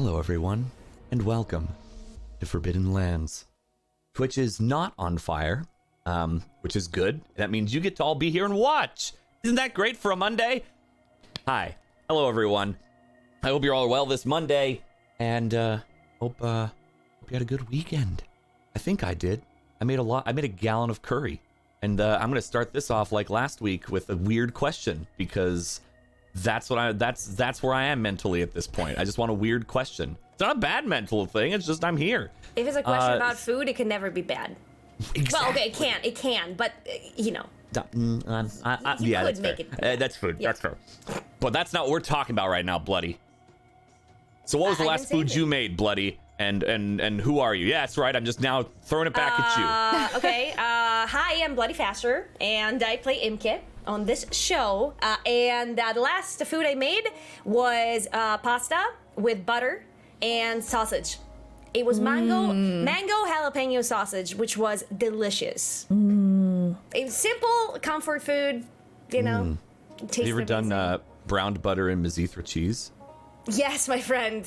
Hello everyone, and welcome to Forbidden Lands. Twitch is not on fire, which is good. That means you get to all be here and watch. Isn't that great for a Monday? Hi, hello everyone. I hope you're all well this Monday, and hope you had a good weekend. I think I did. I made a gallon of curry, and I'm gonna start this off like last week with a weird question because that's where I am mentally at this point. I just want a weird question. It's not a bad mental thing. It's just I'm here. If it's a question about food, it can never be bad. Exactly. Well, okay, it can, but you know. You yeah, that's make fair. it. That's food. Yeah. That's fair. But that's not what we're talking about right now, Bloody. So what was the last food you made, Bloody? And who are you? Yeah, that's right. I'm just now throwing it back at you. Okay. Hi, I'm Bloody Faster, and I play Imke on this show. And the last food I made was pasta with butter and sausage. It was mango jalapeno sausage, which was delicious. It's simple comfort food, you know. Have you ever done browned butter and Mazithra cheese? Yes, my friend.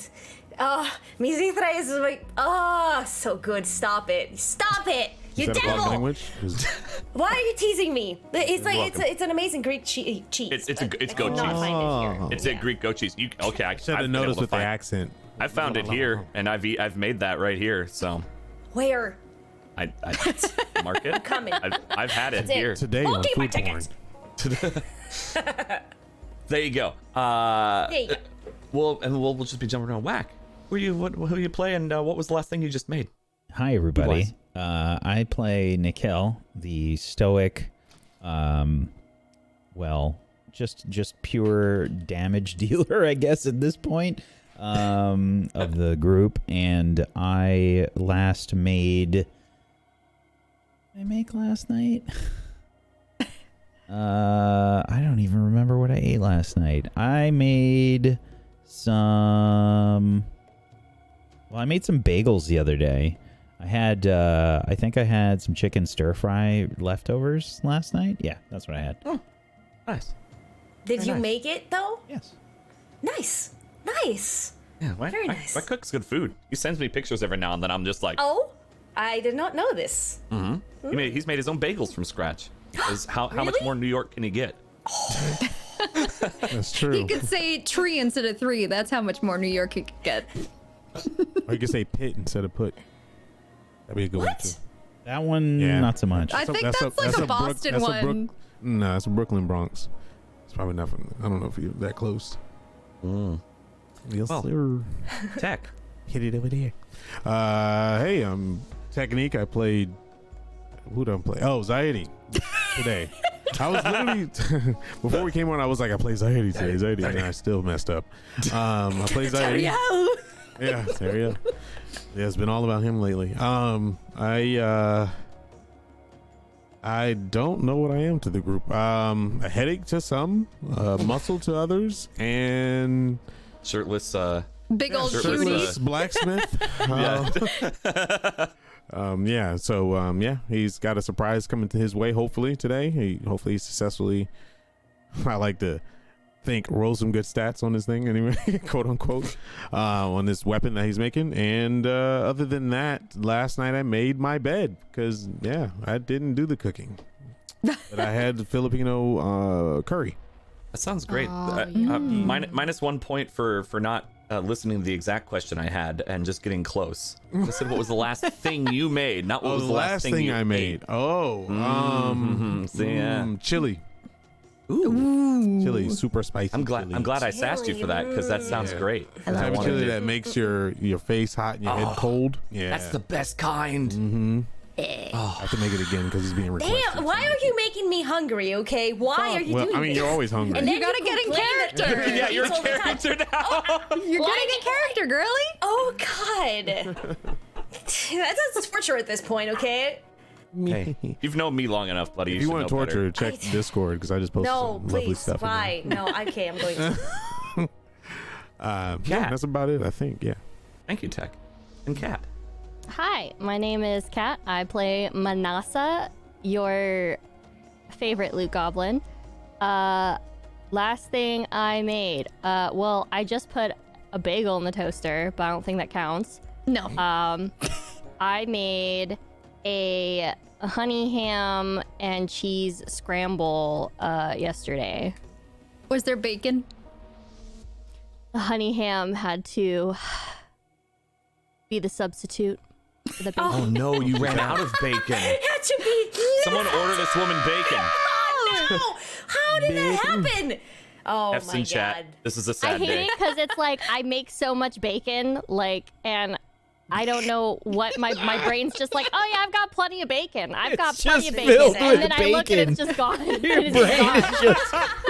Mizithra is like, so good. Stop it. You Is that a devil! block language? Why are you teasing me? It's like it's an amazing Greek cheese. It's goat cheese. Find it here. It's a Greek goat cheese. I Should have noticed with the accent. I found it here, and I've made that right here. So Where? I mark it. Coming. I've had it That's it. here. Today Don't on take my Food Porn. tickets. There you go. There you go. We'll just be jumping around. Whack. Who you play, and what was the last thing you just made? Hi, everybody. I play Nikhil, the stoic, just pure damage dealer, I guess, at this point, of the group. And I last made... Did I make last night? I don't even remember what I ate last night. I made some... Well, I made some bagels the other day. I had, I think I had some chicken stir fry leftovers last night. Yeah, that's what I had. Oh, nice. Did you nice. make it though? Yes. Nice. Yeah, Very nice. My cook's good food. He sends me pictures every now and then. I'm just like, Oh, I did not know this. he's made his own bagels from scratch. Because how much Really? more New York can he get? That's true. He could say tree instead of three. That's how much more New York he could get. Or you could say pit instead of put. That'd be a good one What? too. That one, Yeah. not so much. I think that's like a Boston one. No, that's a Brooklyn Bronx. It's probably not. I don't know if you're that close. Yes, Well. sir. Tech. Hit it over there. Hey, I'm Technique. I played. Who did I play? Oh, Zaidi today. I was literally before we came on. I was like, I play Zaidi today. And I still messed up. I play Zaidi. Yeah, Terrio. Yeah, it's been all about him lately. I don't know what I am to the group. A headache to some, muscle to others, and Shirtless. Big old shirtless, cutie. shirtless blacksmith. Yeah, he's got a surprise coming to his way. Hopefully today, hopefully he successfully. I like to think roll some good stats on this thing anyway, quote unquote, on this weapon that he's making. And other than that, last night I made my bed because I didn't do the cooking, but I had the Filipino curry. That sounds great. Oh, Minus 1 point for not listening to the exact question I had and just getting close. I said, what was the last thing you made? Not what was the last thing I made. ate. Chili. Ooh. Chili, super spicy. I'm glad I sassed you for that because that sounds great. The type of chili that makes your face hot and your head cold. Yeah, That's the best kind. I have to make it again because it's being requested. Damn, why are you making me hungry, okay? Why are you doing I mean, this? you're always hungry. And then You gotta get in complain that character. you're Yeah, you're a all the time. character now. You're Why getting a character, girly. Oh, God. That's torture at this point, okay? Hey, you've known me long enough, buddy. If you want to know torture, better. check Discord because I just posted No, some lovely please. stuff. Why? No, okay, I'm going to. That's about it, I think. Yeah. Thank you, Tech. And Kat. Hi, my name is Kat. I play Manasa, your favorite loot goblin. Last thing I made. I just put a bagel in the toaster, but I don't think that counts. No. I made a honey ham and cheese scramble yesterday. Was there bacon? The honey ham had to be the substitute for the bacon. Oh no, you ran out of bacon. It had to be. Someone order this woman bacon. Oh, no! How did that happen? Oh F's my in chat. god. This is a I sad hate day. it because it's like I make so much bacon, like, and I don't know what my brain's just like, oh yeah, I've got plenty of bacon. I've got It's plenty of just bacon. filled And with then I look and bacon. it's just gone. Your It is brain gone.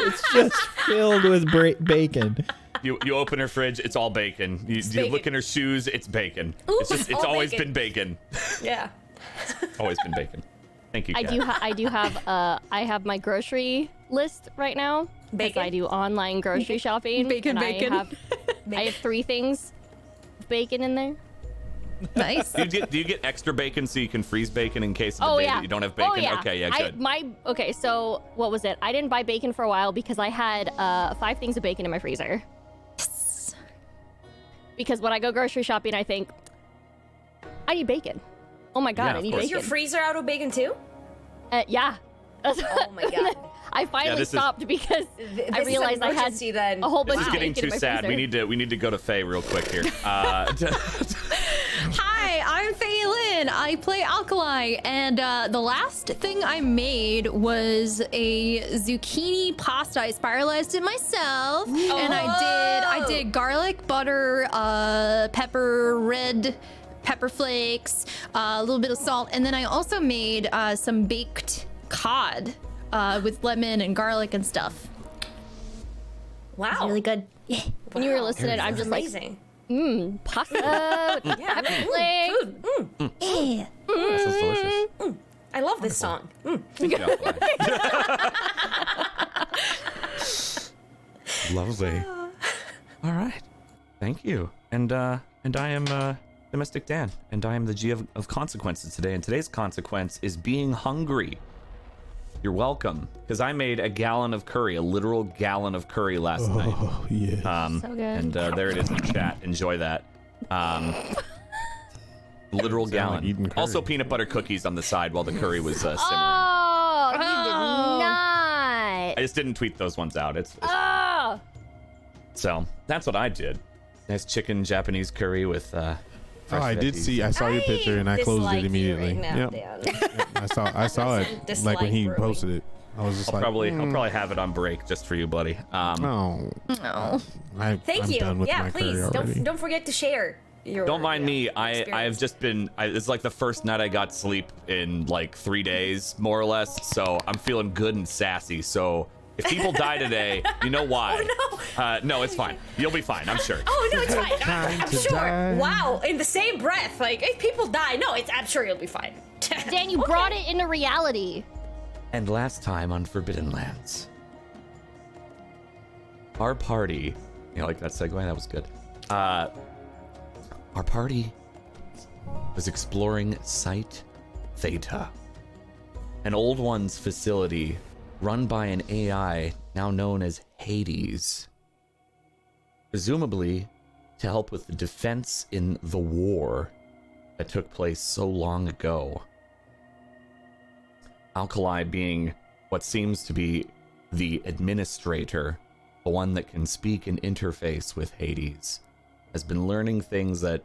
is just filled with bacon. You open her fridge, it's all bacon. You bacon. look in her shoes, it's bacon. Oops, It's all always bacon. been bacon. Yeah. Always been bacon. Thank you, I Kat. do have I have my grocery list right now. Because Bacon? I do online grocery shopping. Bacon, and bacon. I have 3 things of bacon in there. Nice. Do you get extra bacon so you can freeze bacon in case of the Oh day yeah. that you don't have bacon? Oh, yeah. Okay, yeah, good. Okay, so what was it? I didn't buy bacon for a while because I had 5 things of bacon in my freezer. Because when I go grocery shopping, I think I need bacon. Oh my god, Yeah, I of need course. Is your bacon. freezer out of bacon too? Yeah. Oh my god. I finally this is- stopped because This I is an realized I had emergency then. a whole This bunch is of getting bacon too in my sad. freezer. We need to go to Faye real quick here. Hi, I'm Phelan. I play Alkali, and the last thing I made was a zucchini pasta. I spiralized it myself, and I did garlic, butter, pepper, red pepper flakes, a little bit of salt, and then I also made some baked cod with lemon and garlic and stuff. Wow. Really good. Yeah. When you were listening, I'm That's just like, amazing. pasta, Yeah. pepper flakes. Food. Yeah. That sounds delicious. I love this song. Thank you, Alpha. Lovely. All right. Thank you. And I am Domestic Dan, and I am the G of consequences today. And today's consequence is being hungry. You're welcome, because I made a gallon of curry, a literal gallon of curry last night. Oh yeah. So good. And there it is in chat. Enjoy that. Literal like gallon. eating curry. Also peanut butter cookies on the side while the curry was simmering. Oh, you did not. I just didn't tweet those ones out. It's Oh. so that's what I did. Nice chicken Japanese curry with fresh I did veggies. see. I saw your picture and I closed dislike it you immediately. right now, Yep. Dan. I saw it Dislike like when he brewing. posted it. I was just I'll like, probably have it on break just for you, buddy. oh, No. Thank I'm you. done with Yeah, my please curry already. don't forget to share. Your, Don't mind me. your I've experience. just been. It's like the first night I got sleep in like 3 days, more or less. So I'm feeling good and sassy. So if people die today, you know why. Oh, no, it's fine. You'll be fine. I'm sure. Oh no, it's fine. Time I'm to sure. die. Wow, in the same breath, like if people die, no, I'm sure you'll be fine. Dan, you brought it into reality. And last time on Forbidden Lands, our party, you like that segue? That was good. Our party was exploring Site Theta, an Old Ones facility run by an AI now known as Hades, presumably to help with the defense in the war that took place so long ago. Alkali being what seems to be the administrator, the one that can speak and interface with Hades, has been learning things that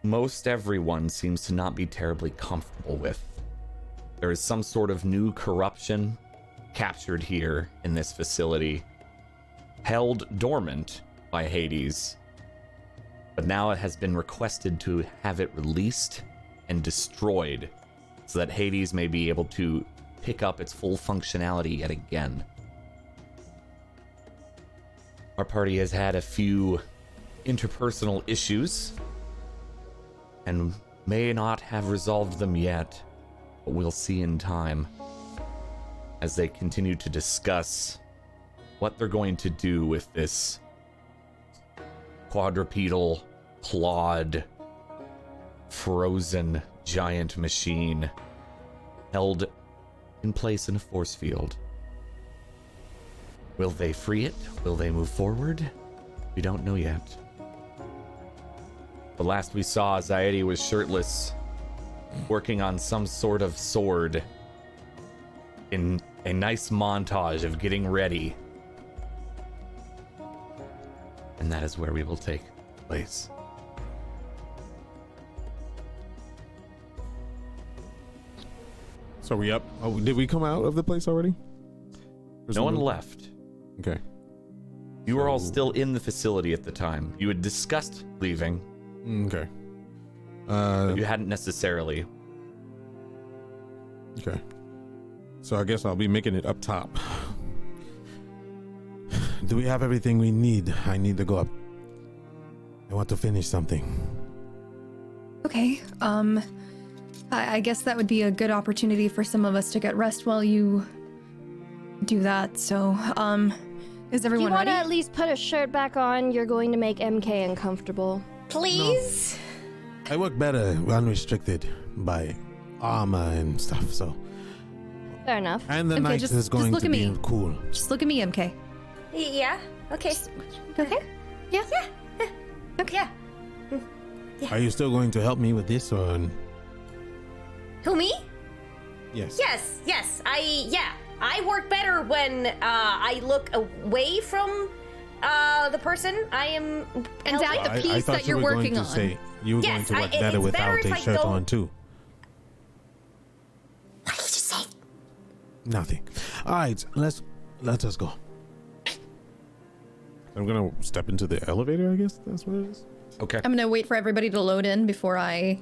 most everyone seems to not be terribly comfortable with. There is some sort of new corruption captured here in this facility, held dormant by Hades, but now it has been requested to have it released and destroyed so that Hades may be able to pick up its full functionality yet again. Our party has had a few interpersonal issues and may not have resolved them yet, but we'll see in time as they continue to discuss what they're going to do with this quadrupedal, clawed, frozen giant machine held in place in a force field. Will they free it? Will they move forward? We don't know yet. The last we saw, Zaidi was shirtless, working on some sort of sword in a nice montage of getting ready. And that is where we will take place. So we up? Oh, did we come out of the place already? No one left. Okay. You were all still in the facility at the time. You had discussed leaving, Okay. but you hadn't necessarily. Okay. So I guess I'll be making it up top. Do we have everything we need? I need to go up. I want to finish something. Okay. I guess that would be a good opportunity for some of us to get rest while you do that. So, is If you everyone want to ready? at least put a shirt back on, you're going to make MK uncomfortable. Please? I work better unrestricted by armor and stuff, so. Fair enough. And the Okay, night just is going look to at be me. cool. Just look at me, MK. Yeah. Okay. Okay. Yeah. Okay. Yeah. Are you still going to help me with this or? Who, me? Yes. Yes. I work better when I look away from the person I am And helping. that- the piece thought that you're you were working going to on. say you were Yes, going to work it's better better without if a I shirt go- on too. What did you say? Nothing. All right, let us go. I'm gonna step into the elevator. I guess that's what it is. Okay. I'm gonna wait for everybody to load in before I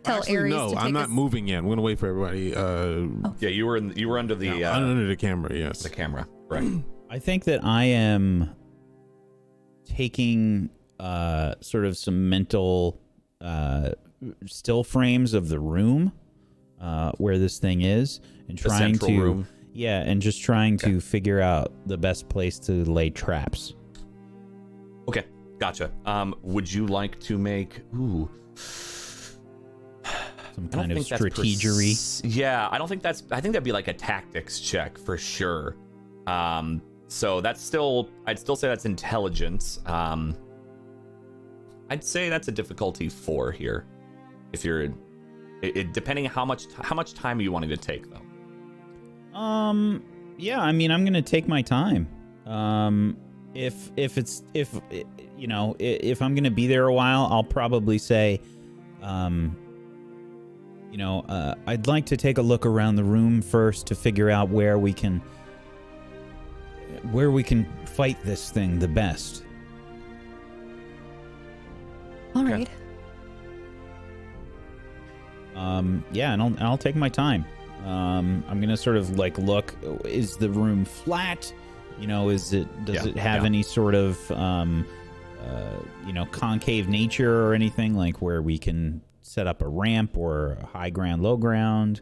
tell Actually, Ares no, to take I'm not us. moving yet. I'm gonna wait for everybody. Yeah, you were under the Under the camera. Yes. the camera, right? I think that I am taking sort of some mental still frames of the room where this thing is and The trying central to room. yeah, and just trying to figure out the best place to lay traps. Okay, gotcha. Would you like to make Some I don't kind of think that's strategery. yeah, I think that'd be like a tactics check for sure. So I'd still say that's intelligence. I'd say that's a difficulty 4 here. If you're, depending how much time you wanting to take though. Yeah, I mean, I'm gonna take my time. If I'm gonna be there a while, I'll probably say, I'd like to take a look around the room first to figure out where we can fight this thing the best. All right. Yeah, and I'll take my time. I'm gonna sort of like look. Is the room flat? Does it have any sort of concave nature or anything like where we can set up a ramp or a high ground, low ground,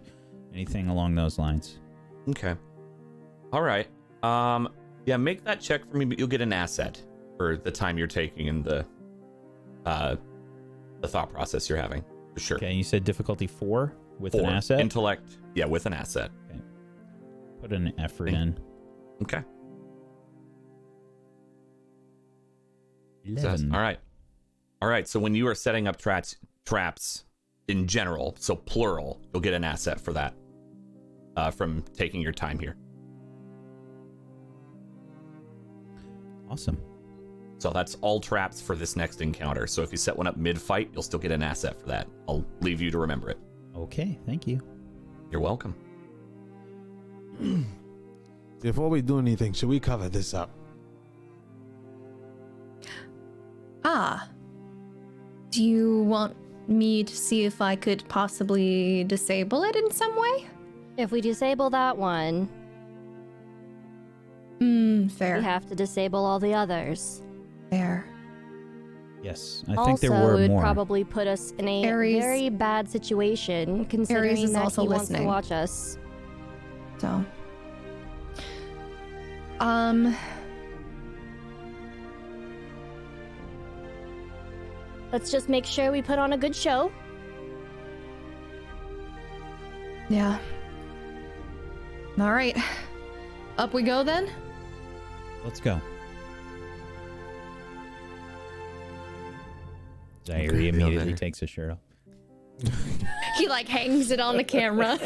anything along those lines? Okay. All right. Yeah, make that check for me, but you'll get an asset for the time you're taking and the thought process you're having, for sure. Okay, you said difficulty 4 with an 4. asset. Intellect. Yeah, with an asset. Okay. Put an effort in. Okay. 11. All right. So when you are setting up traps in general, so plural, you'll get an asset for that from taking your time here. Awesome. So that's all traps for this next encounter. So if you set one up mid-fight, you'll still get an asset for that. I'll leave you to remember it. Okay, thank you. You're welcome. Before we do anything, should we cover this up? Do you want me to see if I could possibly disable it in some way? If we disable that one, Fair. we have to disable all the others. Fair. Yes, I Also, think there were it would more. probably put us in a Ares- very bad situation, considering is that also he wants to listening. watch us. So. Let's just make sure we put on a good show. Yeah. All right. Up we go then? Let's go. Zaire Okay, immediately elevator. takes his shirt off. He like hangs it on the camera.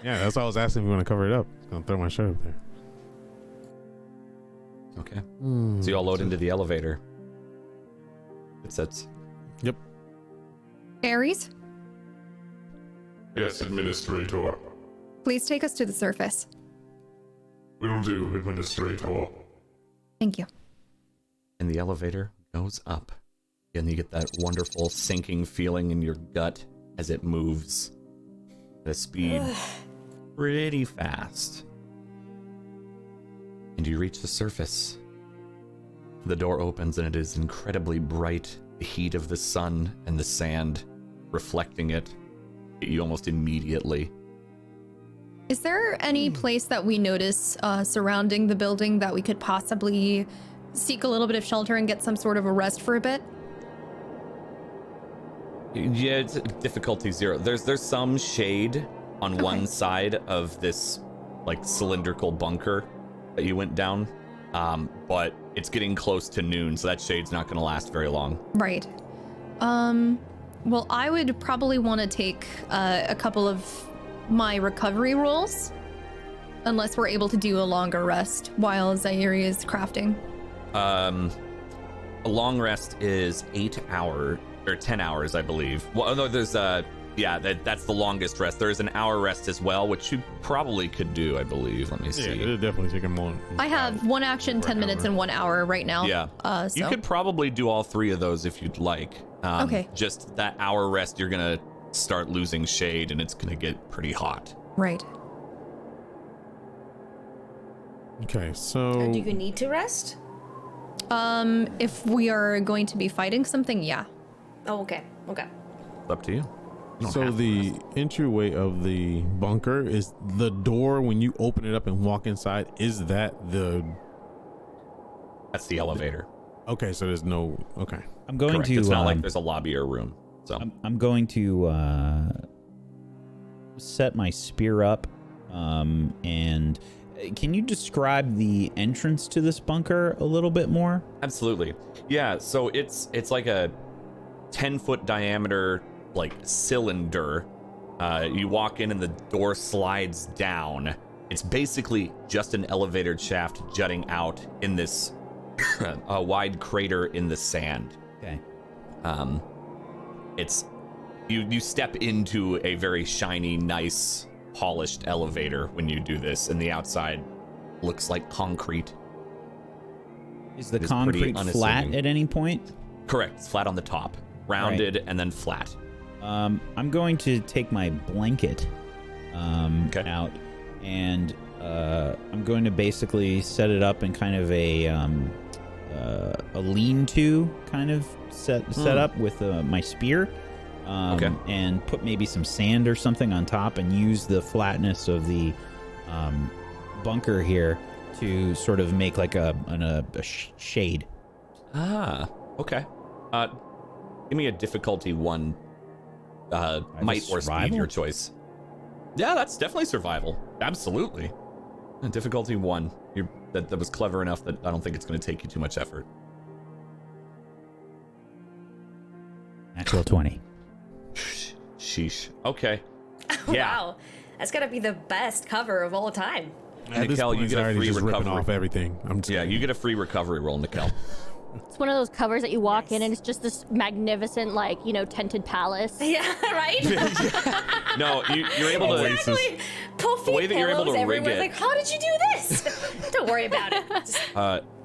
Yeah, that's why I was asking if you want to cover it up. I'm gonna throw my shirt up there. Okay. So you all load into the elevator. It sets. Yep. Ares, Yes, Administrator. please take us to the surface. Will do, Administrator. Thank you. And the elevator goes up. And you get that wonderful sinking feeling in your gut as it moves at a speed pretty fast. And you reach the surface. The door opens and it is incredibly bright. The heat of the sun and the sand reflecting it hit you almost immediately. Is there any place that we notice surrounding the building that we could possibly seek a little bit of shelter and get some sort of a rest for a bit? Yeah, it's difficulty 0. There's some shade on one side of this like cylindrical bunker that you went down, but it's getting close to noon, so that shade's not going to last very long. Right. Well, I would probably want to take a couple of my recovery rolls, unless we're able to do a longer rest while Zaire is crafting. A long rest is 8 hours or 10 hours, I believe. Well, no, there's that's the longest rest. There's an hour rest as well, which you probably could do, I believe. Let me Yeah, see. it'll definitely take him long. I have one action, 10 minutes, and 1 hour right now. Yeah. So. You could probably do all 3 of those if you'd like. Okay. Just that hour rest, you're gonna start losing shade, and it's gonna get pretty hot. Right. Okay, so Do you need to rest? If we are going to be fighting something, yeah. Oh, okay. Okay. It's up to you. You don't so have the entryway of the bunker is the door. When you open it up and walk inside, is that the? That's the elevator. Okay, so there's no. Okay. I'm going Correct. to. It's not like there's a lobby or room. So I'm going to set my spear up, and can you describe the entrance to this bunker a little bit more? absolutely, yeah. So it's like a 10-foot diameter like cylinder. You walk in and the door slides down. It's basically just an elevator shaft jutting out in this a wide crater in the sand. Okay. It's you step into a very shiny, nice, polished elevator when you do this, and the outside looks like concrete. Is the It is pretty concrete flat unassuming. at any point? Correct. It's flat on the top, rounded and then flat. I'm going to take my blanket Okay. out, and I'm going to basically set it up in kind of a lean-to kind of set up with my spear. Okay. And put maybe some sand or something on top, and use the flatness of the bunker here to sort of make like a shade. Ah, okay. Give me a difficulty 1. Might or speed, survival? your choice. Yeah, that's definitely survival. Absolutely. Difficulty 1. That was clever enough that I don't think it's going to take you too much effort. Natural 20. Sheesh. Okay. Yeah. Wow. That's gotta be the best cover of all time. At this Nikel, point, you it's get a already free just ripping recovery. off everything. I'm just Yeah, you get a free recovery roll, Nikel. It's one of those covers that you walk in and it's just this magnificent, like, tinted palace. Yeah, right? No, you're able to. Exactly. Puffy The way that you're able pillows to rig everywhere. it- Like, how did you do this? Don't worry about it.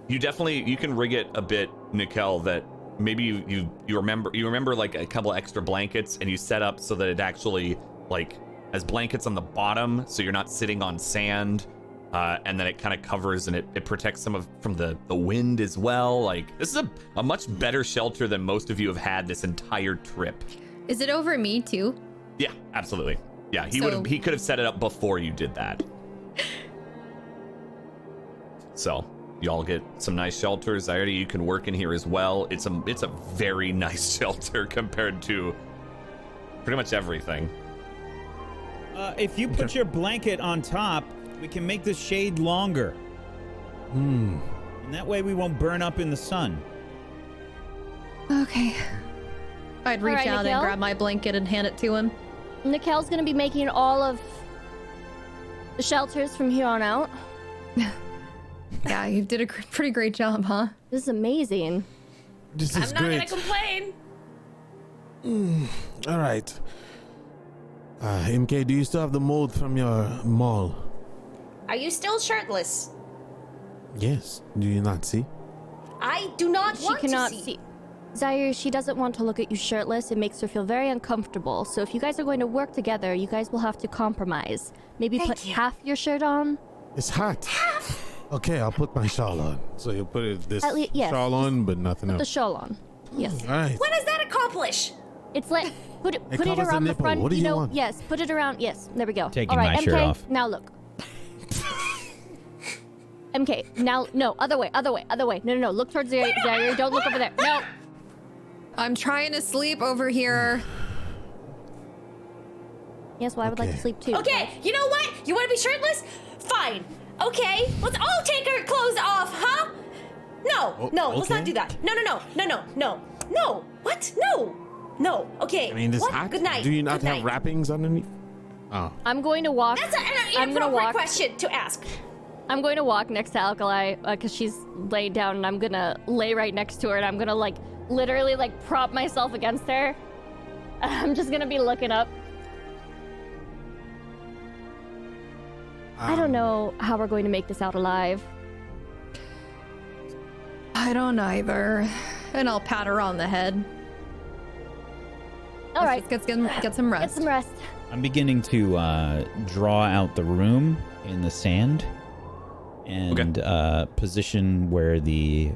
Just- You can rig it a bit, Nikel, that maybe you remember like a couple extra blankets, and you set up so that it actually like has blankets on the bottom, so you're not sitting on sand, and then it kind of covers and it protects from the wind as well. Like, this is a much better shelter than most of you have had this entire trip. Is it over me too? Yeah, absolutely. Yeah, So- he could have set it up before you did that. So y'all get some nice shelters. I already you can work in here as well. It's a very nice shelter compared to pretty much everything. If you put your blanket on top, we can make the shade longer. And that way we won't burn up in the sun. Okay. I'd reach right, out Nikhil? and grab my blanket and hand it to him. Nikel's gonna be making all of the shelters from here on out. Yeah, you did a pretty great job, huh? This is amazing. This I'm is not gonna great. complain. All right. MK, do you still have the mold from your mall? Are you still shirtless? Yes. Do you not see? I do not She want cannot to see. see. Zaire, she doesn't want to look at you shirtless. It makes her feel very uncomfortable. So if you guys are going to work together, you guys will have to compromise. Maybe Thank put you. half your shirt on. It's hot. Okay, I'll put my shawl on. So you'll put this At least- yes. shawl on, but nothing Put the else. shawl on. Yes. All right. What does that accomplish? It's like put it covers the around the nipple. front. What do you know, want? yes. Put it around. Yes. There we go. Taking All right, my MK, shirt off. now look. MK, now no, other way. No. Look towards Zaire. Don't look over there. No. I'm trying to sleep over here. Yes, well, I would like to Okay. sleep too. Okay, you know what? You want to be shirtless? Fine. Okay, let's all take our clothes off, huh? No, let's not okay. do that. No. What? No. Okay. I mean, this what? hot. Good night. Do you not Good have night. wrappings underneath? Oh. I'm going to walk. That's an I'm gonna inappropriate walk. question to ask. I'm going to walk next to Alkali because she's laid down, and I'm gonna lay right next to her, and I'm gonna like literally like prop myself against her. I'm just gonna be looking up. I don't know how we're going to make this out alive. I don't either. And I'll pat her on the head. All right, Let's get some get rest. some rest. I'm beginning to draw out the room in the sand and position where the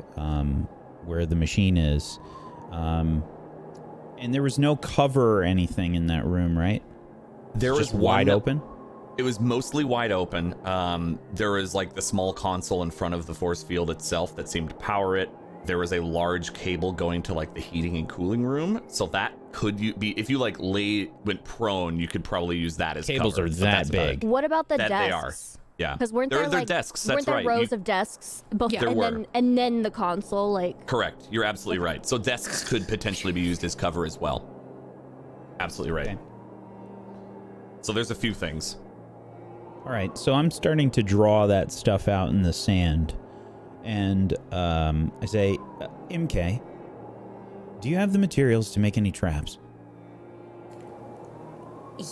machine is. And there was no cover or anything in that room, right? There It's was just one wide that- open. It was mostly wide open. There was like the small console in front of the force field itself that seemed to power it. There was a large cable going to like the heating and cooling room, so that could be if you like went prone, you could probably use that as Cables cover, are but that that's about big. it. What about the That desks? they are. Yeah, Because weren't there they're like desks? weren't That's there right. rows of desks before, Yeah. There were. and then the console like Correct. You're absolutely right. So desks could potentially be used as cover as well. Absolutely right. Okay. So there's a few things. All right, so I'm starting to draw that stuff out in the sand, and I say, MK, do you have the materials to make any traps?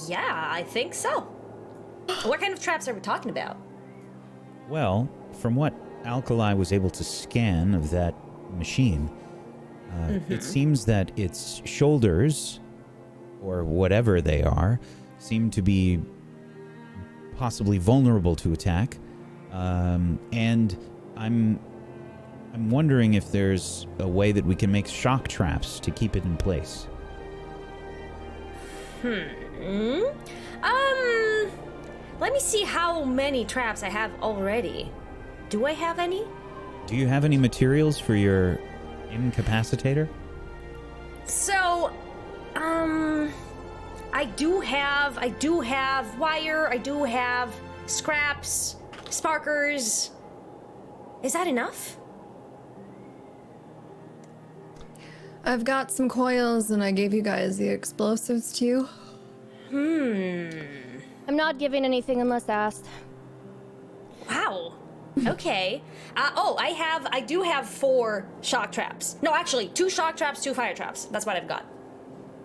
Yeah, I think so. What kind of traps are we talking about? Well, from what Alkali was able to scan of that machine, it seems that its shoulders, or whatever they are, seem to be possibly vulnerable to attack, and I'm wondering if there's a way that we can make shock traps to keep it in place. Let me see how many traps I have already. Do I have any? Do you have any materials for your incapacitator? So, I do have wire, I do have scraps, sparkers. Is that enough? I've got some coils and I gave you guys the explosives too. I'm not giving anything unless asked. Wow. Okay. I do have 4 shock traps. No, actually, 2 shock traps, 2 fire traps. That's what I've got.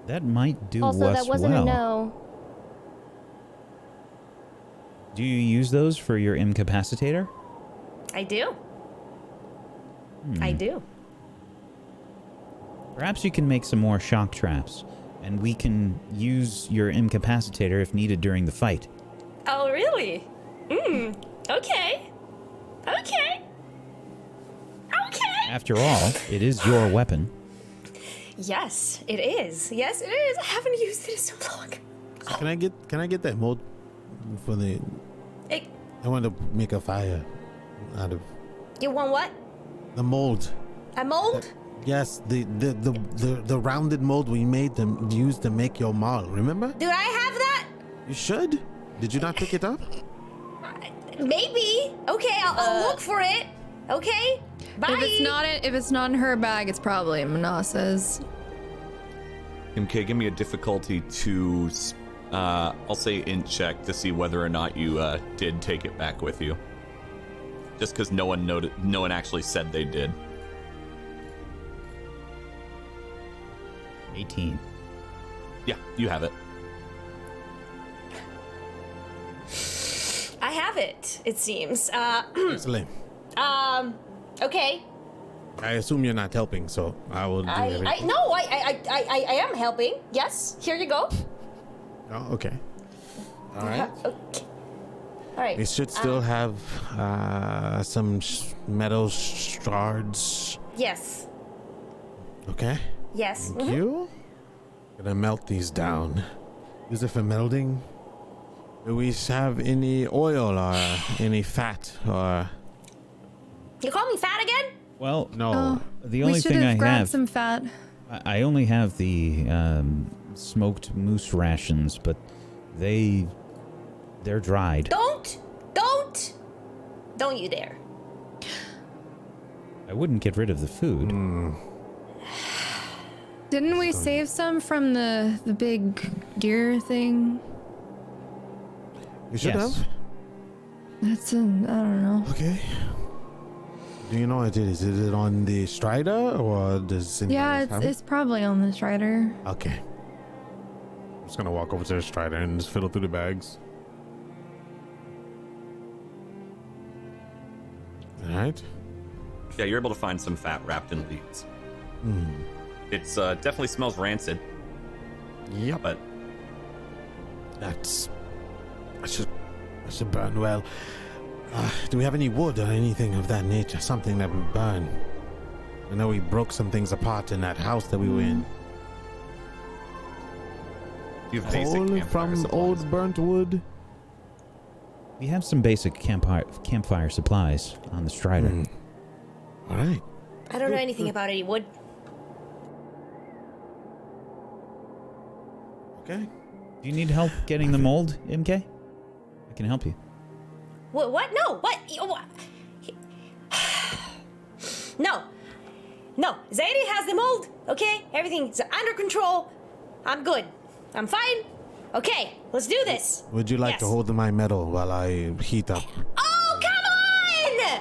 That might do Also, us that wasn't well. a no. Do you use those for your incapacitator? I do. I do. Perhaps you can make some more shock traps, and we can use your incapacitator if needed during the fight. Oh, really? Okay. After all, it is your weapon. Yes, it is. Yes, it is. I haven't used it in so long. Can I get that mold for the? It, I want to make a fire out of you want what? the mold. A mold? Yes, the rounded mold we made them use to make your mall. Remember? Do I have that? You should. Did you not pick it up? Maybe. Okay, I'll look for it. Okay. Bye. If it's not in her bag, it's probably in Manasseh's. MK, give me a difficulty to, I'll say int check to see whether or not you did take it back with you. Just because no one actually said they did. 18. Yeah, you have it. I have it. It seems. Excellent. Okay. I assume you're not helping, so I will do everything. I am helping. Yes. Here you go. Oh, okay. All right. Okay. All right. We should still have some metal shards. Yes. Okay. Yes. Thank you. Gonna melt these down. Use it for melding. Do we have any oil or any fat or? You call me fat again? Well, No. the only We should thing I have grabbed have, some fat. I only have the smoked moose rations, but they're dried. Don't you dare. I wouldn't get rid of the food. Didn't we save some from the big deer thing? You should Yes. have. I don't know. Okay. Do you know what it is? Is it on the Strider or does anybody Yeah, else have it? it's probably on the Strider. Okay. I'm just gonna walk over to the Strider and just fiddle through the bags. All right. Yeah, you're able to find some fat wrapped in leaves. It's definitely smells rancid, Yep. but That should burn well. Do we have any wood or anything of that nature? Something that would burn. I know we broke some things apart in that house that we were in. you have basic Coal campfire from supplies. old burnt wood. We have some basic campfire supplies on the Strider. All right. I don't know anything about any wood. Okay. Do you need help getting the mold, MK? I can help you. What? No. What? No. No. Zadie has the mold. Okay. Everything's under control. I'm good. I'm fine. Okay. Let's do this. Would you like to Yes. hold my metal while I heat up? Oh, come on!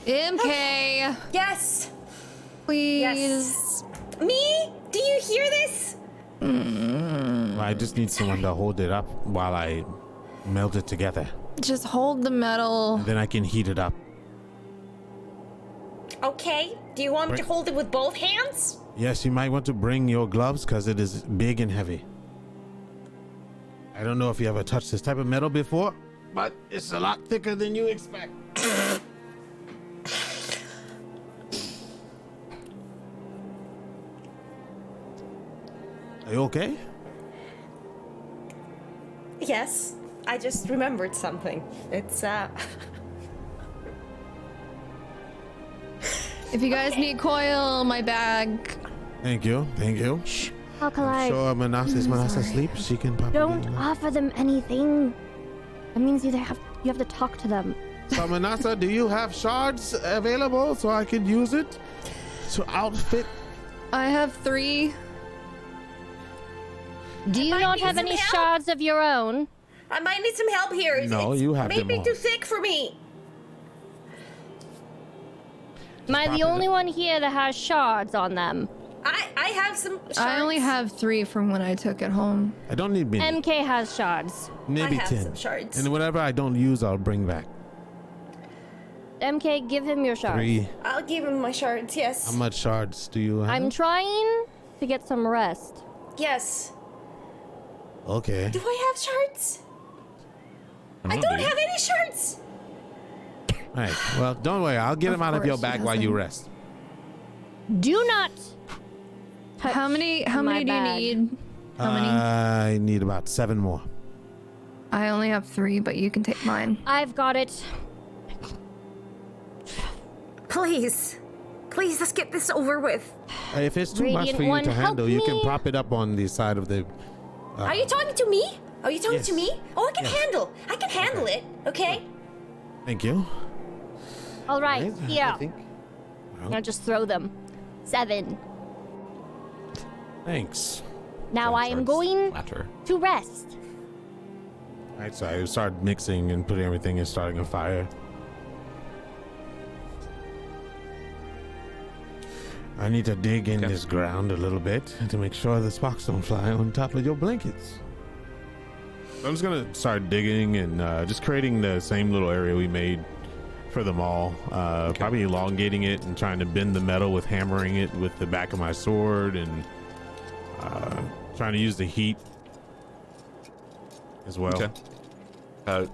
MK, Yes. please. Me? Do you hear this? I just need someone to hold it up while I melt it together. Just hold the metal. Then I can heat it up. Okay. Do you want me to hold it with both hands? Yes, you might want to bring your gloves because it is big and heavy. I don't know if you ever touched this type of metal before, but it's a lot thicker than you expect. Are you okay? Yes. I just remembered something. It's If you guys need coil, my bag. Thank you. Thank you. Alkali, Sure, Manasseh asleep. She can probably. don't offer them anything. That means you have to talk to them. So, Manasseh, do you have shards available so I could use it to outfit? I have 3. Do you might not need have some any help. shards of your own? I might need some help here. No, It's you have them maybe all. too thick for me. Am I pop the it only up. one here that has shards on them? I have some shards. I only have 3 from when I took it home. I don't need many. MK has shards. Maybe I have 10. some shards. And whatever I don't use, I'll bring back. MK, give him your shards. 3. I'll give him my shards, yes. How much shards do you have? I'm trying to get some rest. Yes. Okay. Do I have shards? I don't have any shards. All right. Well, don't worry. I'll get them out of course your she bag while you doesn't. rest. Do not touch How many my do you bag. need? How many? I need about 7 more. I only have 3, but you can take mine. I've got it. Please. Please, let's get this over with. If it's too much Radiant for you One, to help handle, you can me. prop it up on the side of the. Are you talking to me? Are you talking Yes. to me? Oh, I can Yes. handle. I can handle it. Okay. Thank you. All right, I here. think. I'm gonna just throw them. 7. Thanks. Now I am going Flatter. to rest. All right, so I started mixing and putting everything and starting a fire. I need to dig in this ground a little bit to make sure the sparks don't fly on top of your blankets. So I'm just gonna start digging and just creating the same little area we made for them all. Probably elongating it and trying to bend the metal with hammering it with the back of my sword and trying to use the heat as well. Okay.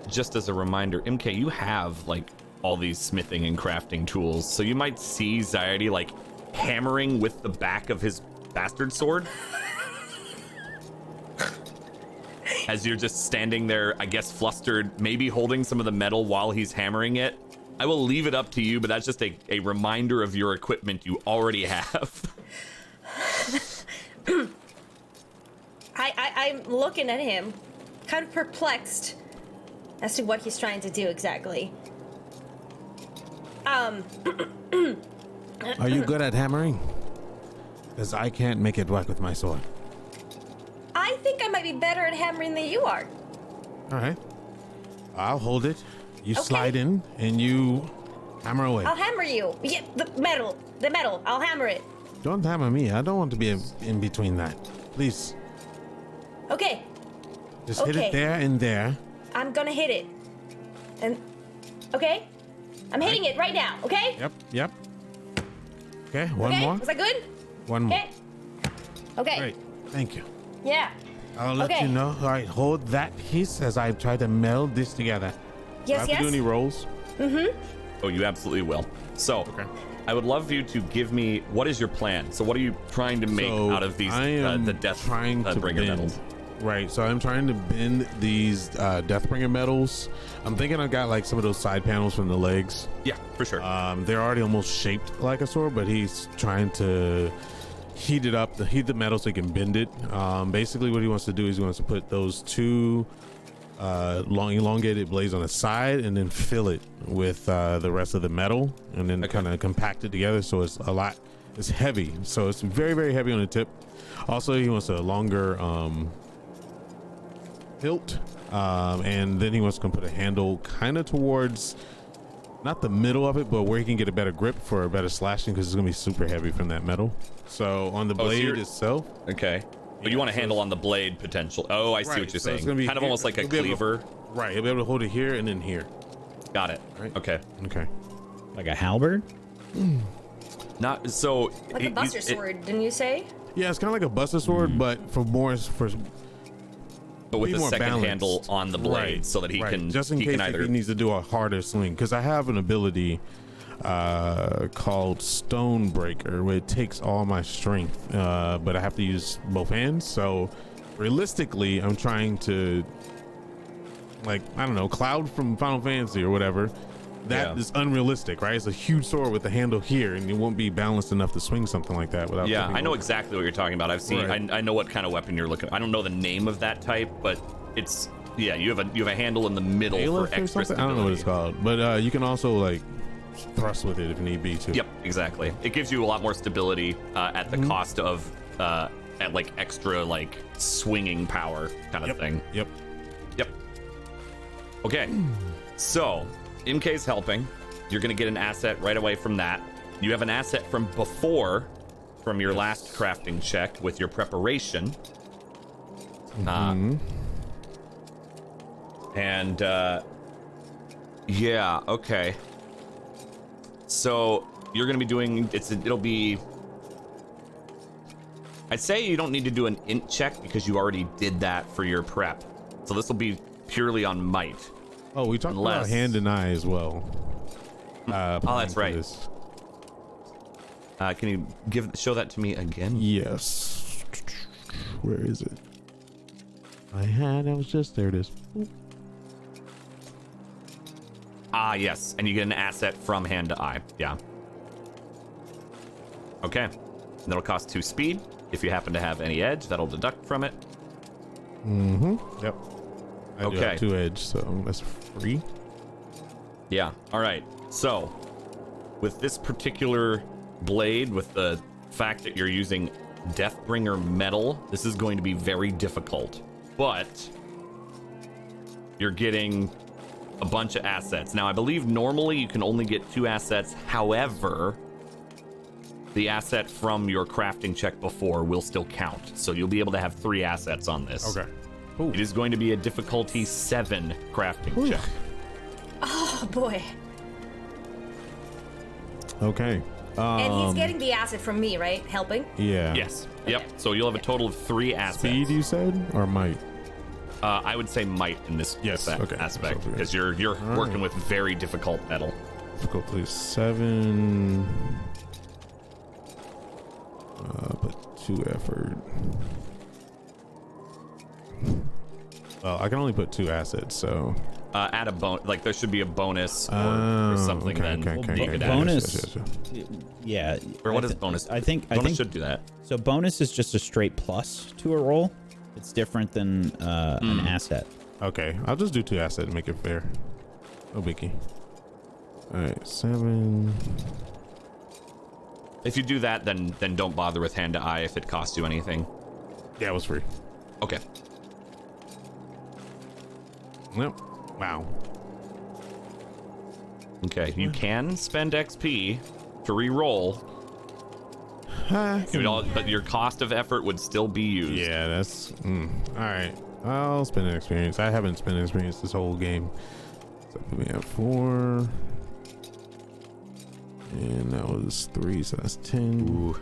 Just as a reminder, MK, you have like all these smithing and crafting tools, so you might see Zyardi like hammering with the back of his bastard sword as you're just standing there, I guess flustered, maybe holding some of the metal while he's hammering it. I will leave it up to you, but that's just a reminder of your equipment you already have. I'm looking at him, kind of perplexed as to what he's trying to do exactly. Are you good at hammering? Because I can't make it work with my sword. I think I might be better at hammering than you are. All right. I'll hold it. You Okay. slide in and you hammer away. I'll hammer you. Yeah, the metal. I'll hammer it. Don't hammer me. I don't want to be in between that. Please. Okay, Just hit Okay. it there and there. I'm gonna hit it. And okay, I'm hitting it right now. Okay. Yep. Okay, one Okay. more. Was that good? One more. Okay. Okay. Great. Thank you. Yeah. I'll let Okay. you know. All right, hold that piece as I try to meld this together. Do I Yes. have Yes. to do any rolls? Oh, you absolutely will. So, Okay. I would love for you to give me, what is your plan? So what are you trying to make So out of these, I am the death trying to bringer bend. metals? Right, so I'm trying to bend these Deathbringer metals. I'm thinking I got like some of those side panels from the legs. Yeah, for sure. They're already almost shaped like a sword, but he's trying to heat it up, heat the metal so he can bend it. Basically what he wants to do is he wants to put those two long elongated blades on the side and then fill it with the rest of the metal and then kind of compact it together so it's heavy. So it's very, very heavy on the tip. Also, he wants a longer hilt, and then he wants to put a handle kind of towards not the middle of it, but where he can get a better grip for a better slashing because it's gonna be super heavy from that metal. So on the blade itself, Okay. But you want a handle on the blade potential. Oh, I see Right, what you're so it's saying. gonna be Kind of here. almost like a You'll be able to- cleaver. right? He'll be able to hold it here and then here. Got it. Right. Okay. Okay. Like a halberd? Not so. Like a buster sword, didn't you say? Yeah, it's kind of like a buster sword, but for but with be a more second balanced. handle on the blade, Right, so that he right. can just in he case can if either. he needs to do a harder swing. Because I have an ability called Stonebreaker where it takes all my strength, but I have to use both hands. So realistically, I'm trying to, like, I don't know, Cloud from Final Fantasy or whatever. That is unrealistic, right? It's a huge sword with the handle here, and it won't be balanced enough to swing something like that without. Yeah, tipping I know over. exactly what you're talking about. I've seen. Right. I know what kind of weapon you're looking. I don't know the name of that type, but it's you have a handle in the middle Aleph for or extra something? I don't know what it's stability. called, but you can also like thrust with it if need be too. Yep, exactly. It gives you a lot more stability at the cost of at like extra like swinging power kind of thing. Yep. Yep. Okay. So, MK's helping. You're going to get an asset right away from that. You have an asset from before, from your last crafting check with your preparation. And, yeah, okay. So, you're going to be doing, it'll be, I'd say you don't need to do an int check because you already did that for your prep. So this will be purely on might. Oh, we talked about Unless- hand and eye as well. Oh, that's for right. this. Can you show that to me again? Yes. Where is it? I was just there. It is. Ah, yes. And you get an asset from hand to eye. Yeah. Okay. That'll cost 2 speed. If you happen to have any edge, that'll deduct from it. Mm-hmm. Yep. I do Okay. have 2 edge, so that's free. Yeah. All right. So, with this particular blade, with the fact that you're using Deathbringer metal, this is going to be very difficult. But you're getting a bunch of assets. Now, I believe normally you can only get 2 assets. However, the asset from your crafting check before will still count. So you'll be able to have 3 assets on this. Okay. It is going to be a difficulty 7 crafting check. Oh boy. Okay. And he's getting the asset from me, right? Helping? Yeah. Yes. Yep. So you'll have a total of 3 assets. Speed, you said, or might? I would say might in this aspect because you're working with very difficult metal. Difficulty 7. But 2 effort. Well, I can only put 2 assets, so add a bonus. Like there should be a bonus or something. Bonus. Yeah. Or what is bonus? I think bonus should do that. So bonus is just a straight plus to a roll. It's different than an asset. okay. I'll just do 2 assets and make it fair. No biggie. All right, 7. If you do that, then don't bother with hand to eye if it costs you anything. Yeah, it was free. Okay. Yep. Wow. Okay. You can spend XP to re-roll. But your cost of effort would still be used. Yeah, that's all right. I'll spend an experience. I haven't spent an experience this whole game. So put me at 4, and that was 3, so that's 10. Ooh.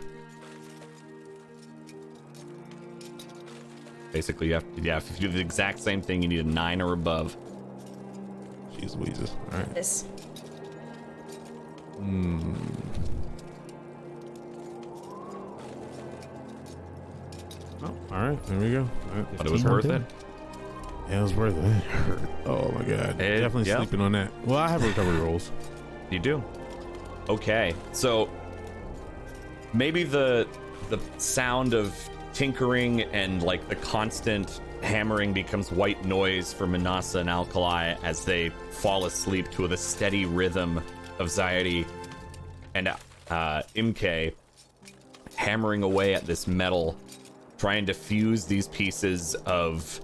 Basically, you have if you do the exact same thing, you need a 9 or above. Jeez Louises. All right. This. Oh, all right. There we go. All right. But it was worth it. Yeah, it was worth it. Oh my god. Definitely sleeping on that. Well, I have recovery rolls. You do. Okay, so maybe the sound of tinkering and like the constant hammering becomes white noise for Manasa and Alkali as they fall asleep to the steady rhythm of Zaidi and Imke hammering away at this metal, trying to fuse these pieces of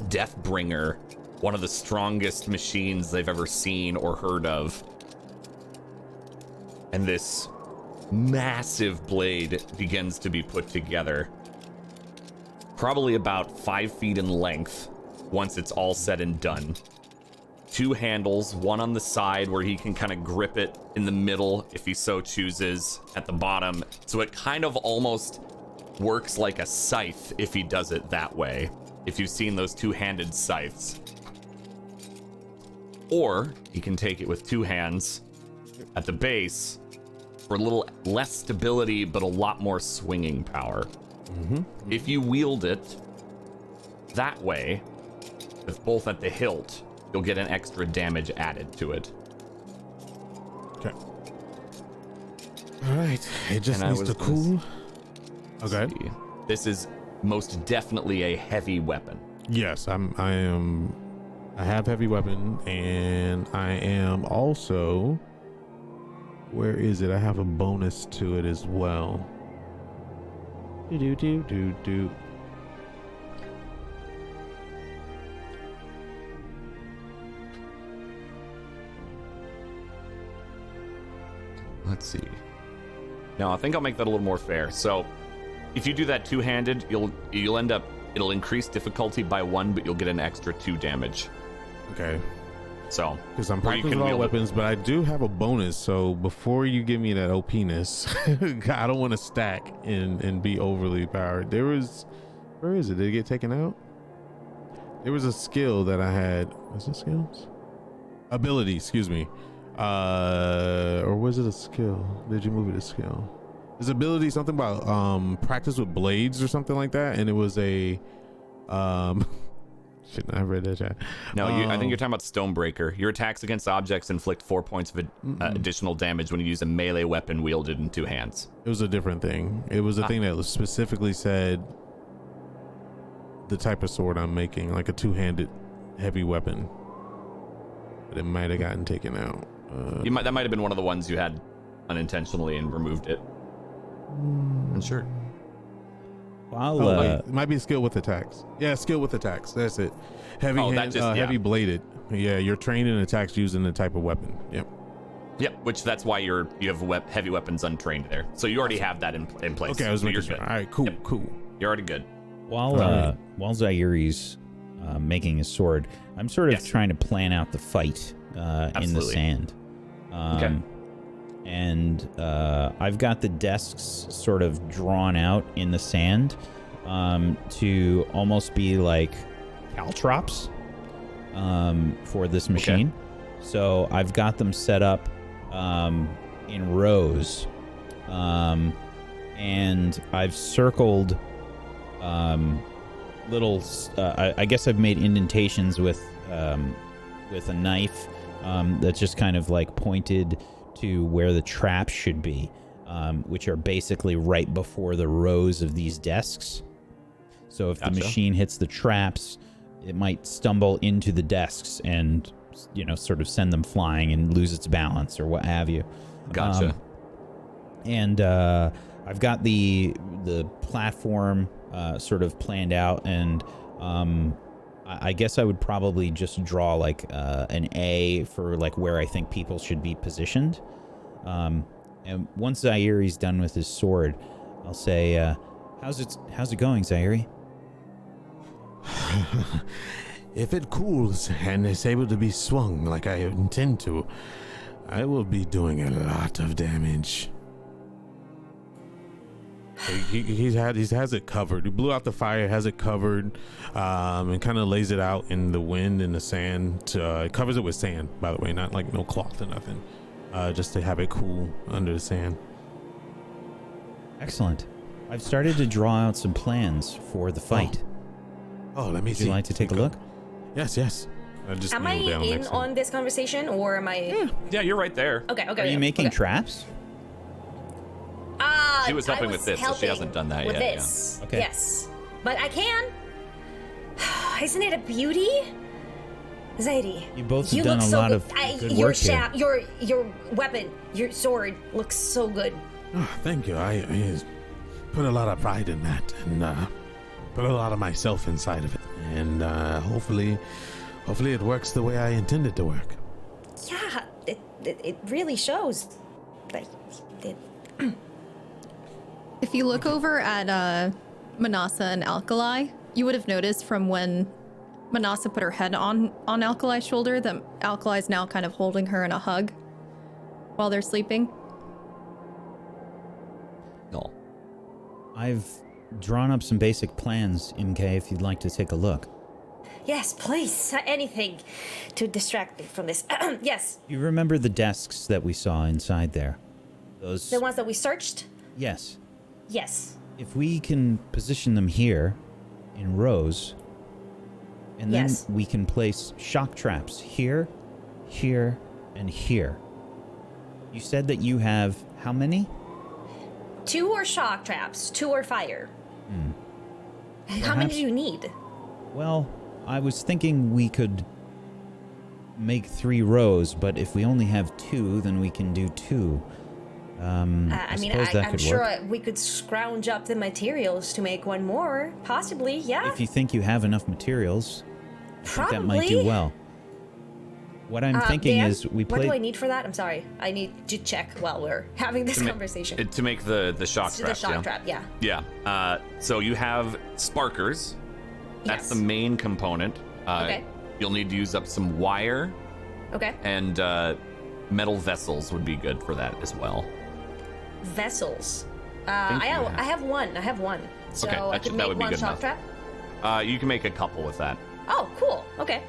Deathbringer, one of the strongest machines they've ever seen or heard of. And this massive blade begins to be put together. Probably about 5 feet in length once it's all said and done. 2 handles, one on the side where he can kind of grip it in the middle if he so chooses, at the bottom. So it kind of almost works like a scythe if he does it that way. If you've seen those 2-handed scythes. Or he can take it with 2 hands at the base for a little less stability, but a lot more swinging power. If you wield it that way, with both at the hilt, you'll get an extra damage added to it. Okay. All right. It just needs to cool. Okay. See. This is most definitely a heavy weapon. Yes, I have heavy weapon, and I am also. Where is it? I have a bonus to it as well. Do. Let's see. No, I think I'll make that a little more fair. So, if you do that 2-handed, you'll end up. It'll increase difficulty by 1, but you'll get an extra 2 damage. Okay. So, because I'm practicing with all weapons, but I do have a bonus. So before you give me that OPness, I don't want to stack and be overly powered. Where is it? Did it get taken out? There was a skill that I had. Was it skills? Ability, excuse me. Or was it a skill? Did you move it to skill? Is ability something about practice with blades or something like that? And it was a shit, I read that chat. No, I think you're talking about Stonebreaker. Your attacks against objects inflict 4 points of additional damage when you use a melee weapon wielded in 2 hands. It was a different thing. It was a thing that specifically said the type of sword I'm making, like a 2-handed heavy weapon. but it might have gotten taken out. That might have been one of the ones you had unintentionally and removed it. Unsure. It might be skill with attacks. Yeah, skill with attacks. That's it. Heavy bladed. Yeah, you're trained in attacks using the type of weapon. Yep. Yep, that's why you have heavy weapons untrained there. So you already have that in place. Okay, I was making sure. All right, cool, cool. You're already good. While Zairi's making his sword, I'm sort of trying to plan out the fight in the sand. Okay. And I've got the desks sort of drawn out in the sand to almost be like caltrops for this machine. Okay. So I've got them set up in rows, and I've circled little. I guess I've made indentations with a knife that's just kind of like pointed to where the traps should be, which are basically right before the rows of these desks. So if the machine hits the traps, it might stumble into the desks and, sort of send them flying and lose its balance or what have you. Gotcha. And I've got the platform sort of planned out, and I guess I would probably just draw like an A for like where I think people should be positioned. And once Zairi's done with his sword, I'll say, "How's it going, Zairi?" If it cools and is able to be swung like I intend to, I will be doing a lot of damage. He has it covered. He blew out the fire, has it covered, and kind of lays it out in the wind and the sand. It covers it with sand, by the way, not like no cloth or nothing, just to have it cool under the sand. Excellent. I've started to draw out some plans for the fight. Oh, let me see. Would you like to take a look? Yes. Am I in on this conversation, or am I? Yeah, you're right there. Okay. Are you making traps? She was helping with this, so she hasn't done that with yet. This. Yeah. Okay. Yes, but I can. Isn't it a beauty, Zairi? You both have done a lot of good work here. Your weapon, your sword looks so good. Oh, thank you. I put a lot of pride in that, and put a lot of myself inside of it, and hopefully it works the way I intended to work. Yeah, it really shows. Like it. If you look over at Manasa and Alkali, you would have noticed from when Manasa put her head on Alkali's shoulder that Alkali's now kind of holding her in a hug while they're sleeping. No. I've drawn up some basic plans, MK, if you'd like to take a look. Yes, please. Anything to distract me from this. Yes. You remember the desks that we saw inside there? The ones that we searched? Yes. Yes. If we can position them here in rows, and then we can place shock traps here, here, and here. You said that you have how many? 2 are shock traps, 2 are fire. How many do you need? Well, I was thinking we could make 3 rows, but if we only have 2, then we can do 2. I'm sure we could scrounge up the materials to make one more. Possibly, yeah. If you think you have enough materials, probably. That might do well. What I'm thinking Dan, is we play. What do I need for that? I'm sorry. I need to check while we're having this conversation. To make the shock trap. The shock trap, yeah. Yeah. So you have sparkers. That's the main component. Okay. You'll need to use up some wire. Okay. And metal vessels would be good for that as well. Vessels. I have one. So okay, I could make one shock trap. You can make a couple with that. Oh, cool. Okay.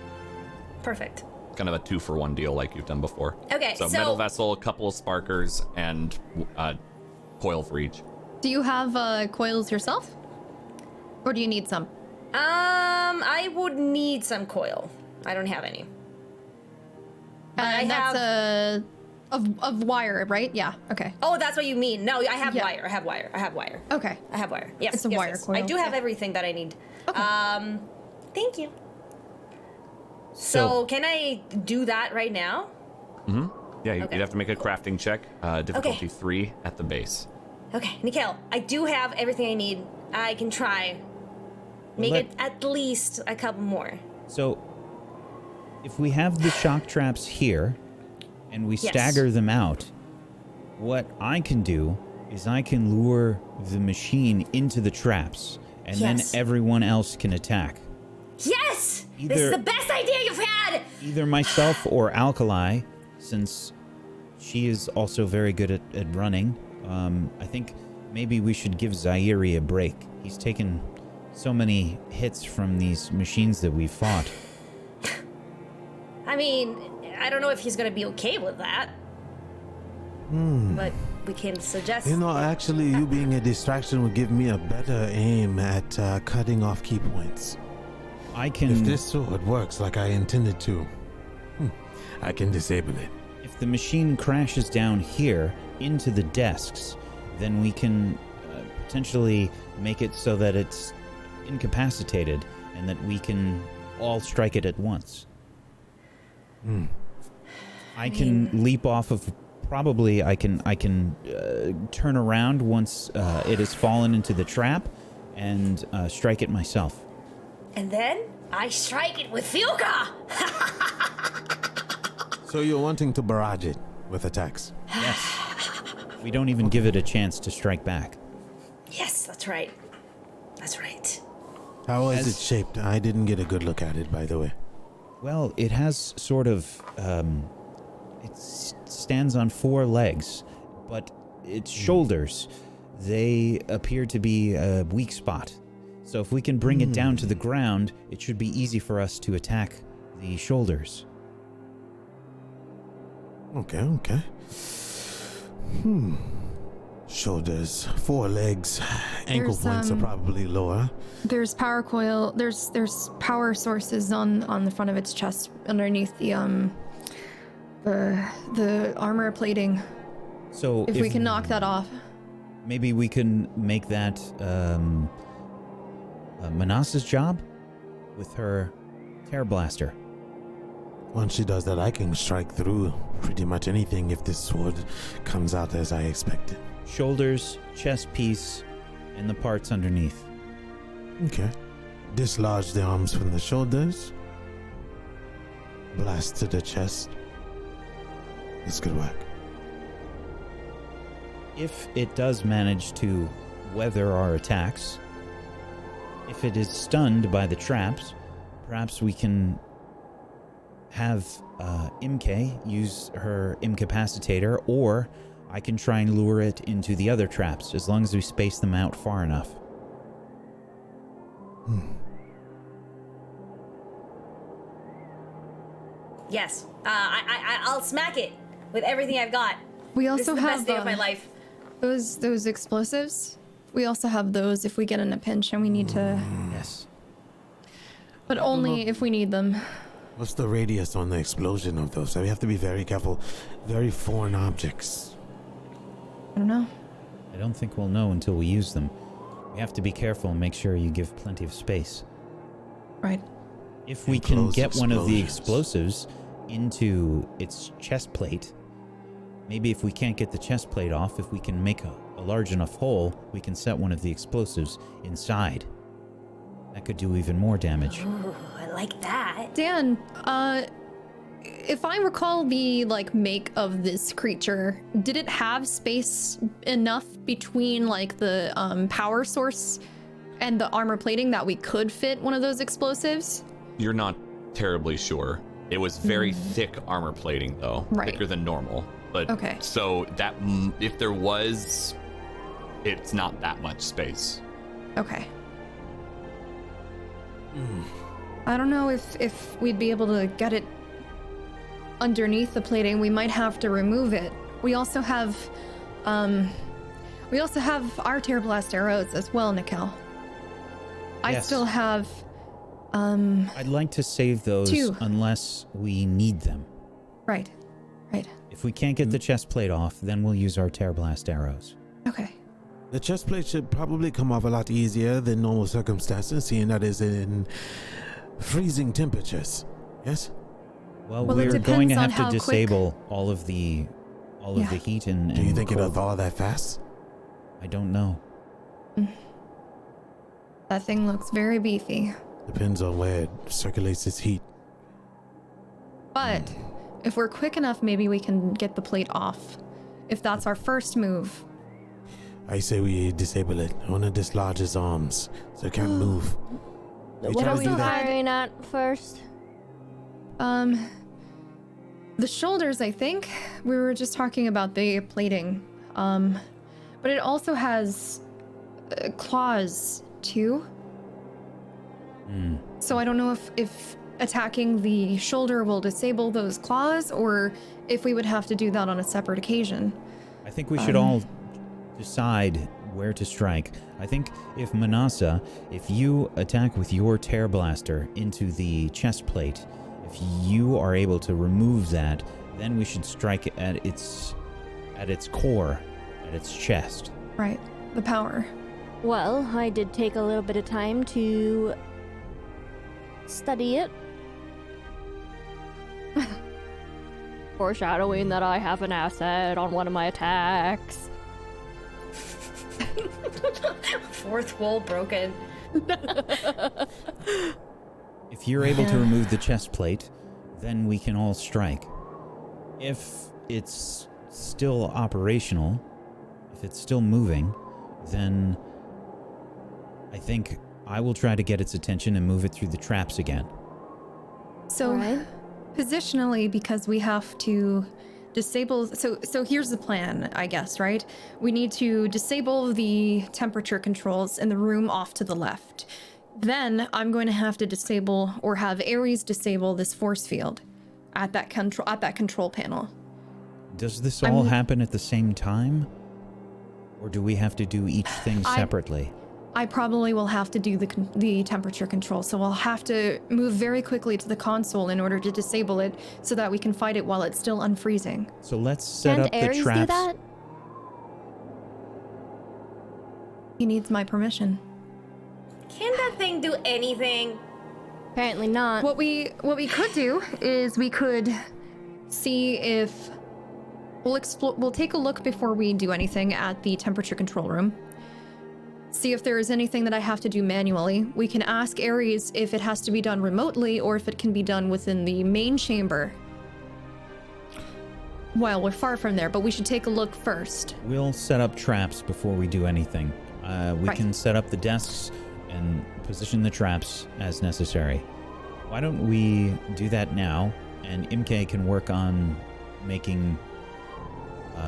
Perfect. Kind of a 2-for-1 deal like you've done before. Okay, so metal vessel, a couple of sparkers, and coil for each. Do you have coils yourself? Or do you need some? I would need some coil. I don't have any. And that's of wire, right? Yeah. Okay. Oh, that's what you mean. No, I have wire. Okay. I have wire. Yes. It's a wire coil. I do have everything that I need. Okay. Thank you. So can I do that right now? Mm-hmm. Yeah, Okay. you'd have to make a crafting check. Difficulty 3 at the base. Okay, Nikhil, I do have everything I need. I can try. Make it at least a couple more. So, if we have the shock traps here, and we Yes. stagger them out, what I can do is I can lure the machine into the traps, and Yes. then everyone else can attack. Yes! This Either- is the best idea you've had! Either myself or Alkali, since she is also very good at running. I think maybe we should give Zairi a break. He's taken so many hits from these machines that we've fought. I mean, I don't know if he's gonna be okay with that. But we can suggest. You know, actually, you being a distraction would give me a better aim at cutting off key points. I can... If this sword works like I intended to, I can disable it. If the machine crashes down here into the desks, then we can potentially make it so that it's incapacitated and that we can all strike it at once. I can leap off of... Probably I can turn around once it has fallen into the trap and strike it myself. And then I strike it with Fuka! So you're wanting to barrage it with attacks? Yes. We don't even give it a chance to strike back. Yes, that's right. That's right. How is As- it shaped? I didn't get a good look at it, by the way. Well, it has sort of... it stands on 4 legs, but its shoulders, they appear to be a weak spot. So if we can bring it down to the ground, it should be easy for us to attack the shoulders. Okay. Shoulders, 4 legs, ankle There's, points are probably lower. There's power coil. There's power sources on the front of its chest underneath the armor plating. So If we can knock that off. maybe we can make that Manasa's job with her Tear Blaster. Once she does that, I can strike through pretty much anything if this sword comes out as I expected. Shoulders, chest piece, and the parts underneath. Okay. Dislodge the arms from the shoulders. Blast to the chest. This could work. If it does manage to weather our attacks, if it is stunned by the traps, perhaps we can have Imke use her incapacitator, or I can try and lure it into the other traps, as long as we space them out far enough. Yes. I'll smack it with everything I've got. We This is also the have best day of my life. those explosives. We also have those if we get in a pinch and we need to, Yes. but only if we need them. What's the radius on the explosion of those? So we have to be very careful. Very foreign objects. I don't know. I don't think we'll know until we use them. We have to be careful and make sure you give plenty of space. Right. If we can Enclosed get one of the explosions. explosives into its chest plate, maybe if we can't get the chest plate off, if we can make a large enough hole, we can set one of the explosives inside. That could do even more damage. Ooh, I like that. Dan, if I recall the make of this creature, did it have space enough between the power source and the armor plating that we could fit one of those explosives? You're not terribly sure. It was very thick armor plating, though. Right. Thicker than normal. But Okay. So that if there was, it's not that much space. Okay. I don't know if we'd be able to get it underneath the plating. We might have to remove it. We also have our Tear Blast arrows as well, Nikhil. I Yes. still have I'd like to save those 2. unless we need them. Right. If we can't get the chest plate off, then we'll use our Tear Blast arrows. Okay. The chest plate should probably come off a lot easier than normal circumstances, seeing that is in freezing temperatures. Yes? Well, Well, it we're going to depends on have to how quick- disable all of the heat and. Do you think it'll cold. thaw that fast? I don't know. That thing looks very beefy. Depends on where it circulates its heat. But if we're quick enough, maybe we can get the plate off. If that's our first move. I say we disable it. I want to dislodge his arms so it can't move. We What try are to we do that. firing at first? The shoulders, I think. We were just talking about the plating. But it also has claws too. So I don't know if attacking the shoulder will disable those claws or if we would have to do that on a separate occasion. I think we should all decide where to strike. I think if Manasa, if you attack with your tear blaster into the chest plate, if you are able to remove that, then we should strike at its core, at its chest. Right. The power. Well, I did take a little bit of time to study it. Foreshadowing that I have an asset on one of my attacks. Fourth wall broken. If you're able to remove the chest plate, then we can all strike. If it's still operational, if it's still moving, then I think I will try to get its attention and move it through the traps again. So, Alright. positionally, because we have to disable. So here's the plan, I guess, right? We need to disable the temperature controls in the room off to the left. Then I'm going to have to disable or have Ares disable this force field at that control panel. Does this all happen at the same time? Or do we have to do each thing separately? I probably will have to do the temperature control, so I'll have to move very quickly to the console in order to disable it so that we can fight it while it's still unfreezing. So let's set Can't up the Ares traps. do that? He needs my permission. Can that thing do anything? Apparently not. What we could do is we could see if we'll take a look before we do anything at the temperature control room. See if there is anything that I have to do manually. We can ask Ares if it has to be done remotely or if it can be done within the main chamber. While we're far from there, but we should take a look first. We'll set up traps before we do anything. We Right. can set up the desks and position the traps as necessary. Why don't we do that now, and Imke can work on making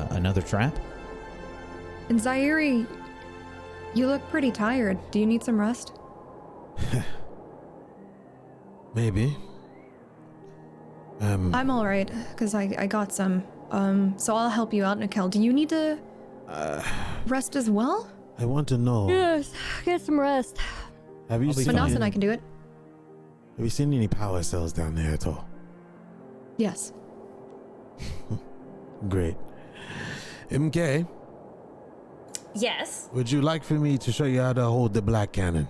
another trap? And Zairi, you look pretty tired. Do you need some rest? Maybe. I'm all right, because I got some. So I'll help you out, Nikel. Do you need to rest as well? I want to know. Yes, get some rest. Have you I'll be seen? Manasa and I can do it. Have you seen any power cells down there at all? Yes. Great. MK, Yes. would you like for me to show you how to hold the black cannon?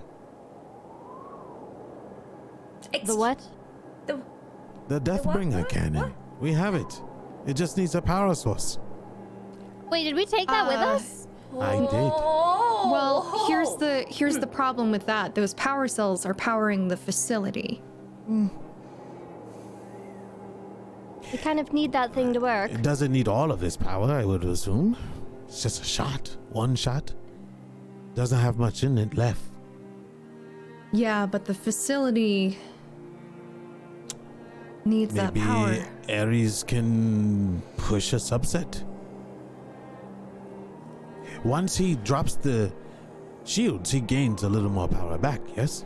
The what? The Deathbringer cannon. We have it. It just needs a power source. Wait, did we take that with us? I did. Oh. Well, here's the problem with that. Those power cells are powering the facility. We kind of need that thing to work. It doesn't need all of its power, I would assume. It's just a shot. One shot. Doesn't have much in it left. Yeah, but the facility needs that power. Maybe Ares can push a subset. Once he drops the shields, he gains a little more power back, yes?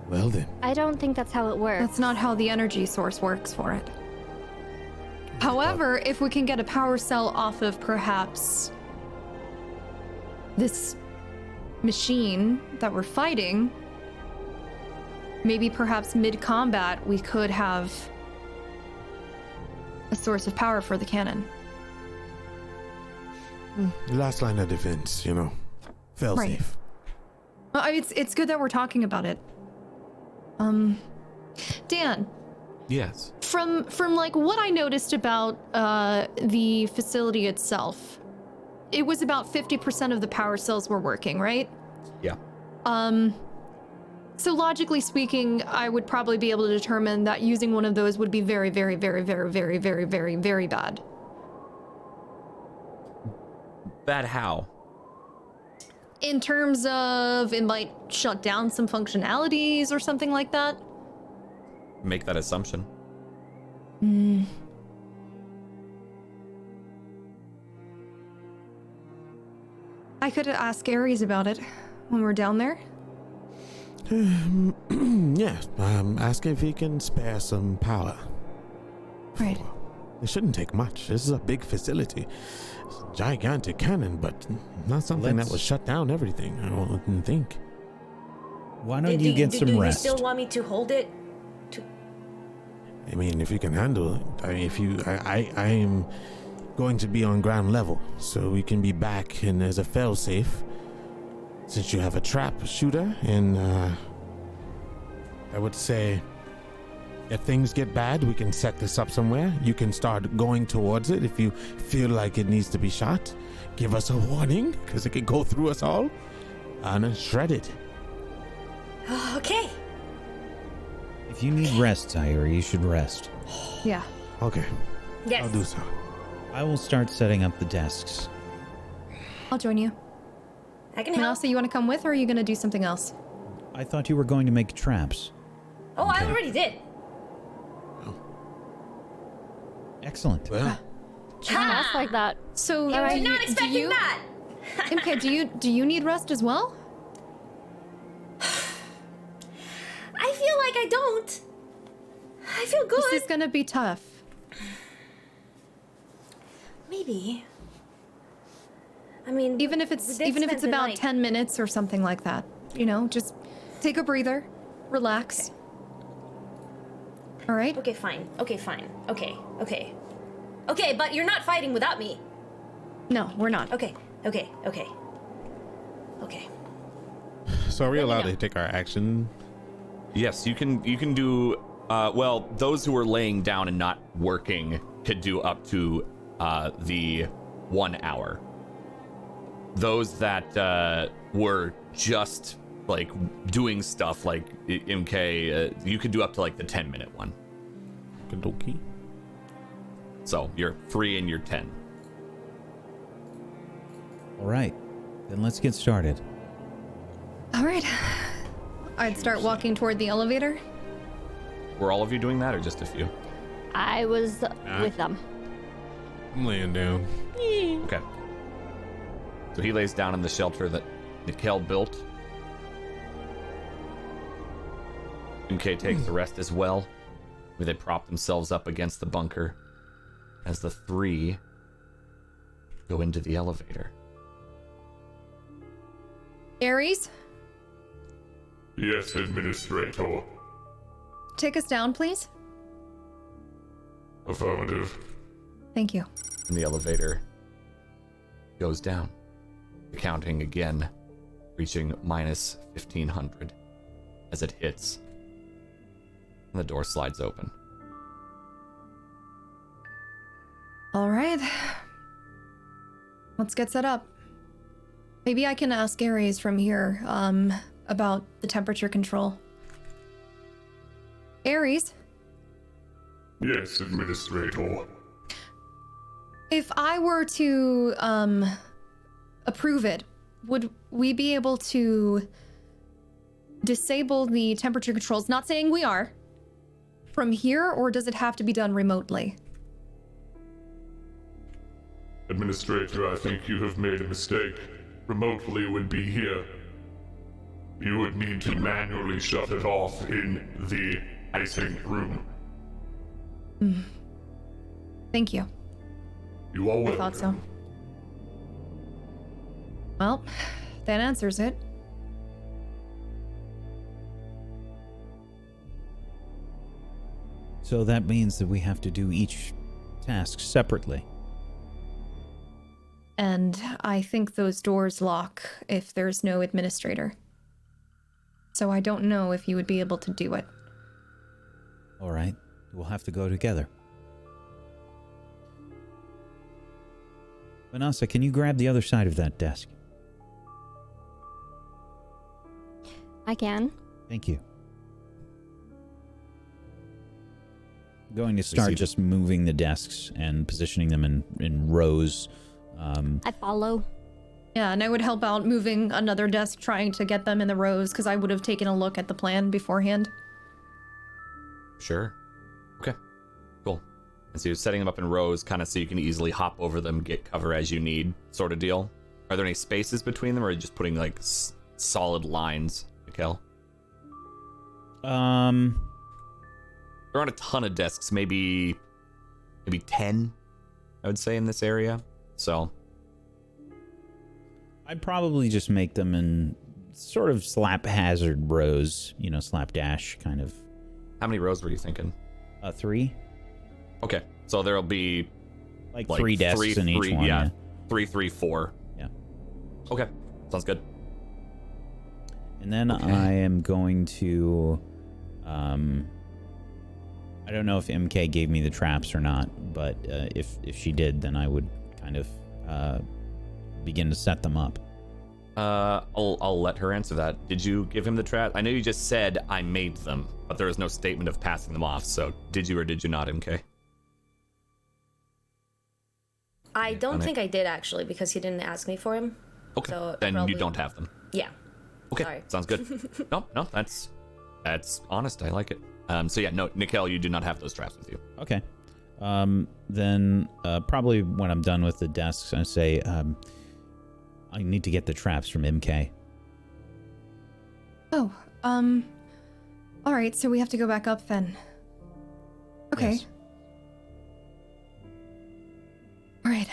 Well then. I don't think that's how it works. That's not how the energy source works for it. However, if we can get a power cell off of perhaps this machine that we're fighting, maybe perhaps mid-combat we could have a source of power for the cannon. The last line of defense, you know. Fail Right. safe. It's good that we're talking about it. Dan, Yes. from like what I noticed about the facility itself, it was about 50% of the power cells were working, right? Yeah. So logically speaking, I would probably be able to determine that using one of those would be very, very, very, very, very, very, very, very bad. Bad how? In terms of it might shut down some functionalities or something like that. Make that assumption. I could ask Ares about it when we're down there. Yeah, ask if he can spare some power. Right. It shouldn't take much. This is a big facility. It's a gigantic cannon, but not something that will shut down everything, I wouldn't think. Why don't you get some do rest? you still want me to hold it? I mean, if you can handle it. I mean, I am going to be on ground level, so we can be back and as a failsafe. Since you have a trap shooter, and I would say if things get bad, we can set this up somewhere. You can start going towards it if you feel like it needs to be shot. Give us a warning, because it could go through us all and shred it. Okay. If you need rest, Zaire, you should rest. Yeah. Okay, Yes. I'll do so. I will start setting up the desks. I'll join you. I can help. Manasa, you want to come with, or are you going to do something else? I thought you were going to make traps. Oh, I already did. Excellent. Well, Just like that. So, I do was you- not expecting do you, that. MK, do you need rest as well? I feel like I don't. I feel good. This is going to be tough. Maybe. I mean, Even if we it's did spend the about night. 10 minutes or something like that. You know, just take a breather, relax. All right? Okay, fine. Okay, fine. Okay, okay. Okay, but you're not fighting without me. No, we're not. Okay, okay, okay. Okay. So are we Let me allowed know. to take our action? Yes, you can do well, those who are laying down and not working could do up to the 1 hour. Those that were just like doing stuff like MK, you could do up to like the 10-minute one. Kadoki. So you're 3 and you're 10. All right. Then let's get started. All right. I'd start walking toward the elevator. Were all of you doing that or just a few? I was with them. I'm laying down. Okay. So he lays down in the shelter that Nikhil built. MK takes the rest as well, where they prop themselves up against the bunker as the 3 go into the elevator. Ares, Yes, Administrator. take us down, please. Affirmative. Thank you. And the elevator goes down, counting again, reaching minus 1500 as it hits. And the door slides open. All right. Let's get set up. Maybe I can ask Ares from here, about the temperature control. Ares, Yes, Administrator. if I were to, approve it, would we be able to disable the temperature controls? Not saying we are. From here, or does it have to be done remotely? Administrator, I think you have made a mistake. Remotely would be here. You would need to manually shut it off in the icing room. Thank you. You are welcome. I thought so. Well, that answers it. So that means that we have to do each task separately. And I think those doors lock if there's no administrator. So I don't know if you would be able to do it. All right. We'll have to go together. Vanessa, can you grab the other side of that desk? I can. Thank you. Going to start just moving the desks and positioning them in rows. I follow. Yeah, and I would help out moving another desk, trying to get them in the rows, because I would have taken a look at the plan beforehand. Sure. Okay. Cool. And so you're setting them up in rows, kind of so you can easily hop over them, get cover as you need, sort of deal. Are there any spaces between them, or are you just putting like solid lines, Mikkel? There aren't a ton of desks, maybe 10, I would say, in this area. So I'd probably just make them in sort of slap hazard rows, slapdash kind of. how many rows were you thinking? 3. Okay, so there'll be like 3 desks in each one. Yeah, 3, 3, 4. Yeah. Okay, sounds good. And then I am going to, I don't know if MK gave me the traps or not, but if she did, then I would kind of begin to set them up. I'll let her answer that. Did you give him the trap? I know you just said I made them, but there was no statement of passing them off. So did you or did you not, MK? I don't think I did, actually, because he didn't ask me for him. Okay, So then probably- you don't have them. Yeah. Okay, Sorry. sounds good. No, that's honest. I like it. So yeah, no, Nickel, you do not have those traps with you. Okay. Then probably when I'm done with the desks, I say, I need to get the traps from MK. Oh, all right, so we have to go back up then. Okay. Yes. All right,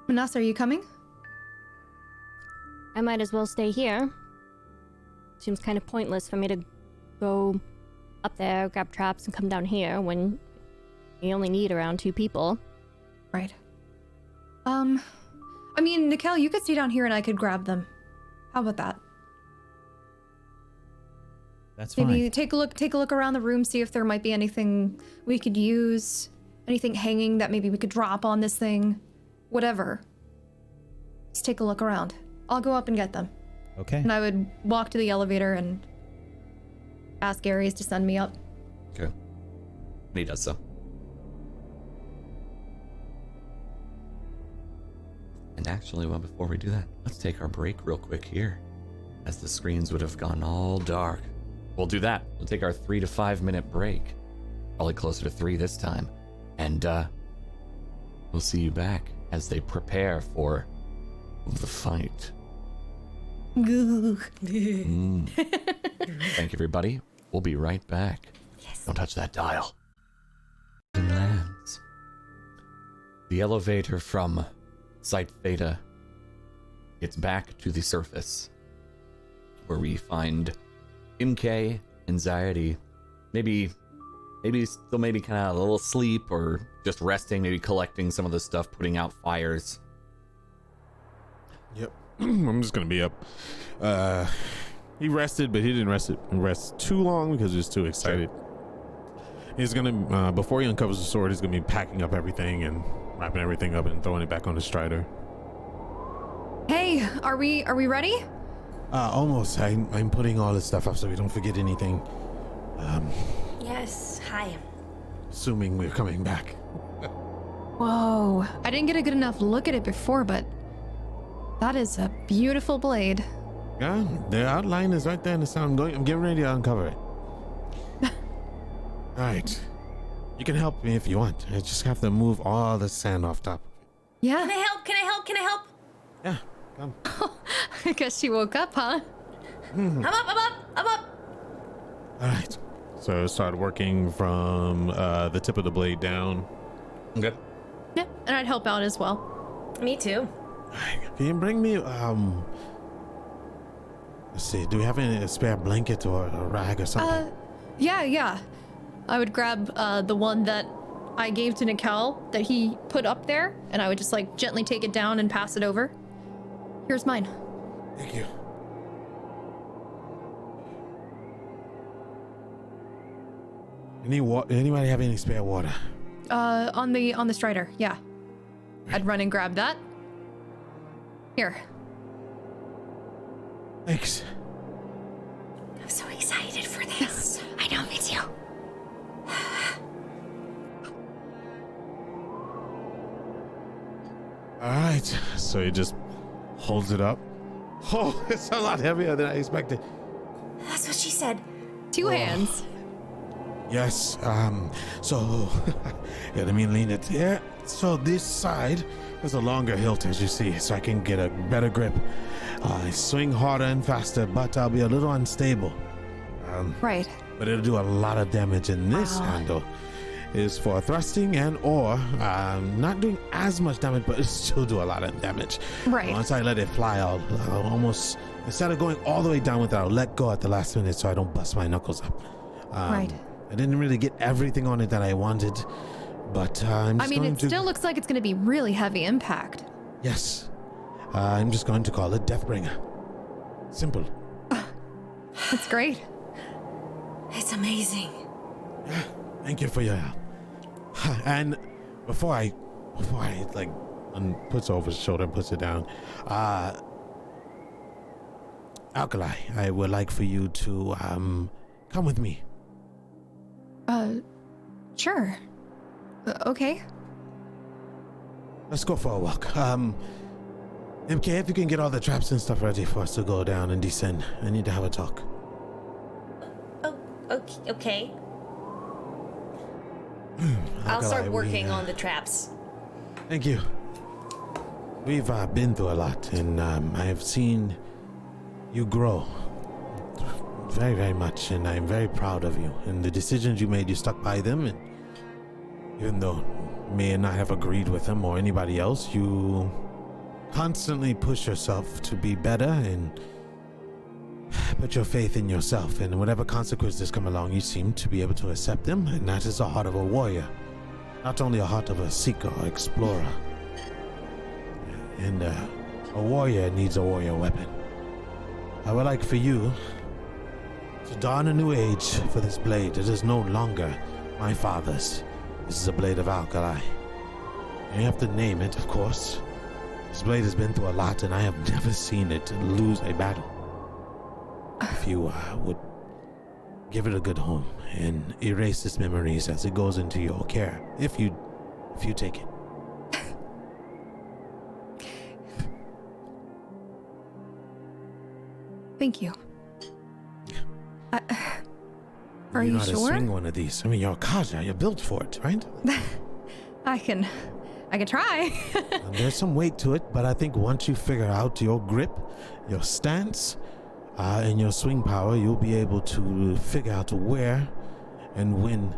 Manasa, are you coming? I might as well stay here. Seems kind of pointless for me to go up there, grab traps, and come down here when you only need around 2 people. Right. I mean, Nikel, you could stay down here and I could grab them. How about that? That's fine. Maybe take a look around the room, see if there might be anything we could use, anything hanging that maybe we could drop on this thing, whatever. Just take a look around. I'll go up and get them. Okay. And I would walk to the elevator and ask Aries to send me up. Okay. And he does so. And actually, well, before we do that, let's take our break real quick here, as the screens would have gone all dark. We'll do that. We'll take our 3 to 5 minute break. Probably closer to 3 this time. And we'll see you back as they prepare for the fight. Thank you, everybody. We'll be right back. Yes. Don't touch that dial. And lands. The elevator from Site Theta gets back to the surface, where we find MK, Anxiety, maybe still kind of a little asleep or just resting, maybe collecting some of the stuff, putting out fires. Yep. I'm just gonna be up. He rested, but he didn't rest too long because he was too excited. He's gonna before he uncovers the sword, he's gonna be packing up everything and wrapping everything up and throwing it back on the strider. Hey, are we ready? Almost. I'm putting all this stuff up so we don't forget anything. Yes. Hi. Assuming we're coming back. Whoa, I didn't get a good enough look at it before, but that is a beautiful blade. Yeah, the outline is right there in the sound. I'm getting ready to uncover it. All right. You can help me if you want. I just have to move all the sand off top. Yeah. Can I help? Can I help? Can I help? Yeah, come. I guess she woke up, huh? I'm up. I'm up. I'm up. All right. So start working from the tip of the blade down. Okay. Yeah, and I'd help out as well. Me too. Can you bring me, let's see, do we have any spare blanket or a rag or something? Yeah. I would grab the one that I gave to Nikel that he put up there, and I would just like gently take it down and pass it over. Here's mine. Thank you. Anybody have any spare water? On the Strider, yeah. I'd run and grab that. Here. Thanks. I'm so excited for this. I know, me too. All right. So he just holds it up. Oh, it's a lot heavier than I expected. That's what she said. 2 hands. Yes. So, yeah, let me lean it. Yeah. So this side has a longer hilt, as you see, so I can get a better grip. I swing harder and faster, but I'll be a little unstable. Right. But it'll do a lot of damage. And this handle is for thrusting and or not doing as much damage, but it'll still do a lot of damage. Right. Once I let it fly, I'll almost, instead of going all the way down with it, I'll let go at the last minute so I don't bust my knuckles up. Right. I didn't really get everything on it that I wanted, but I'm just going it to... still looks like it's going to be really heavy impact. Yes. I'm just going to call it Deathbringer. Simple. That's great. It's amazing. Thank you for your help. And before I like puts over his shoulder and puts it down, Alkali, I would like for you to come with me. Sure. Okay. Let's go for a walk. MK, if you can get all the traps and stuff ready for us to go down and descend. I need to have a talk. Oh, okay. I'll Alkali, start working on the traps. Thank you. We've been through a lot, and I have seen you grow very, very much, and I'm very proud of you. And the decisions you made, you stuck by them, and even though you may not have agreed with them or anybody else, you constantly push yourself to be better and put your faith in yourself. And whatever consequences come along, you seem to be able to accept them, and that is the heart of a warrior, not only a heart of a seeker or explorer. And a warrior needs a warrior weapon. I would like for you to don a new age for this blade. It is no longer my father's. This is a blade of Alkali. And you have to name it, of course. This blade has been through a lot, and I have never seen it lose a battle. If you would give it a good home and erase its memories as it goes into your care, if you take it. Thank you. Are you you know how to sure? swing one of these? I mean, you're a Kaja. You're built for it, right? I can try. There's some weight to it, but I think once you figure out your grip, your stance, and your swing power, you'll be able to figure out where and when,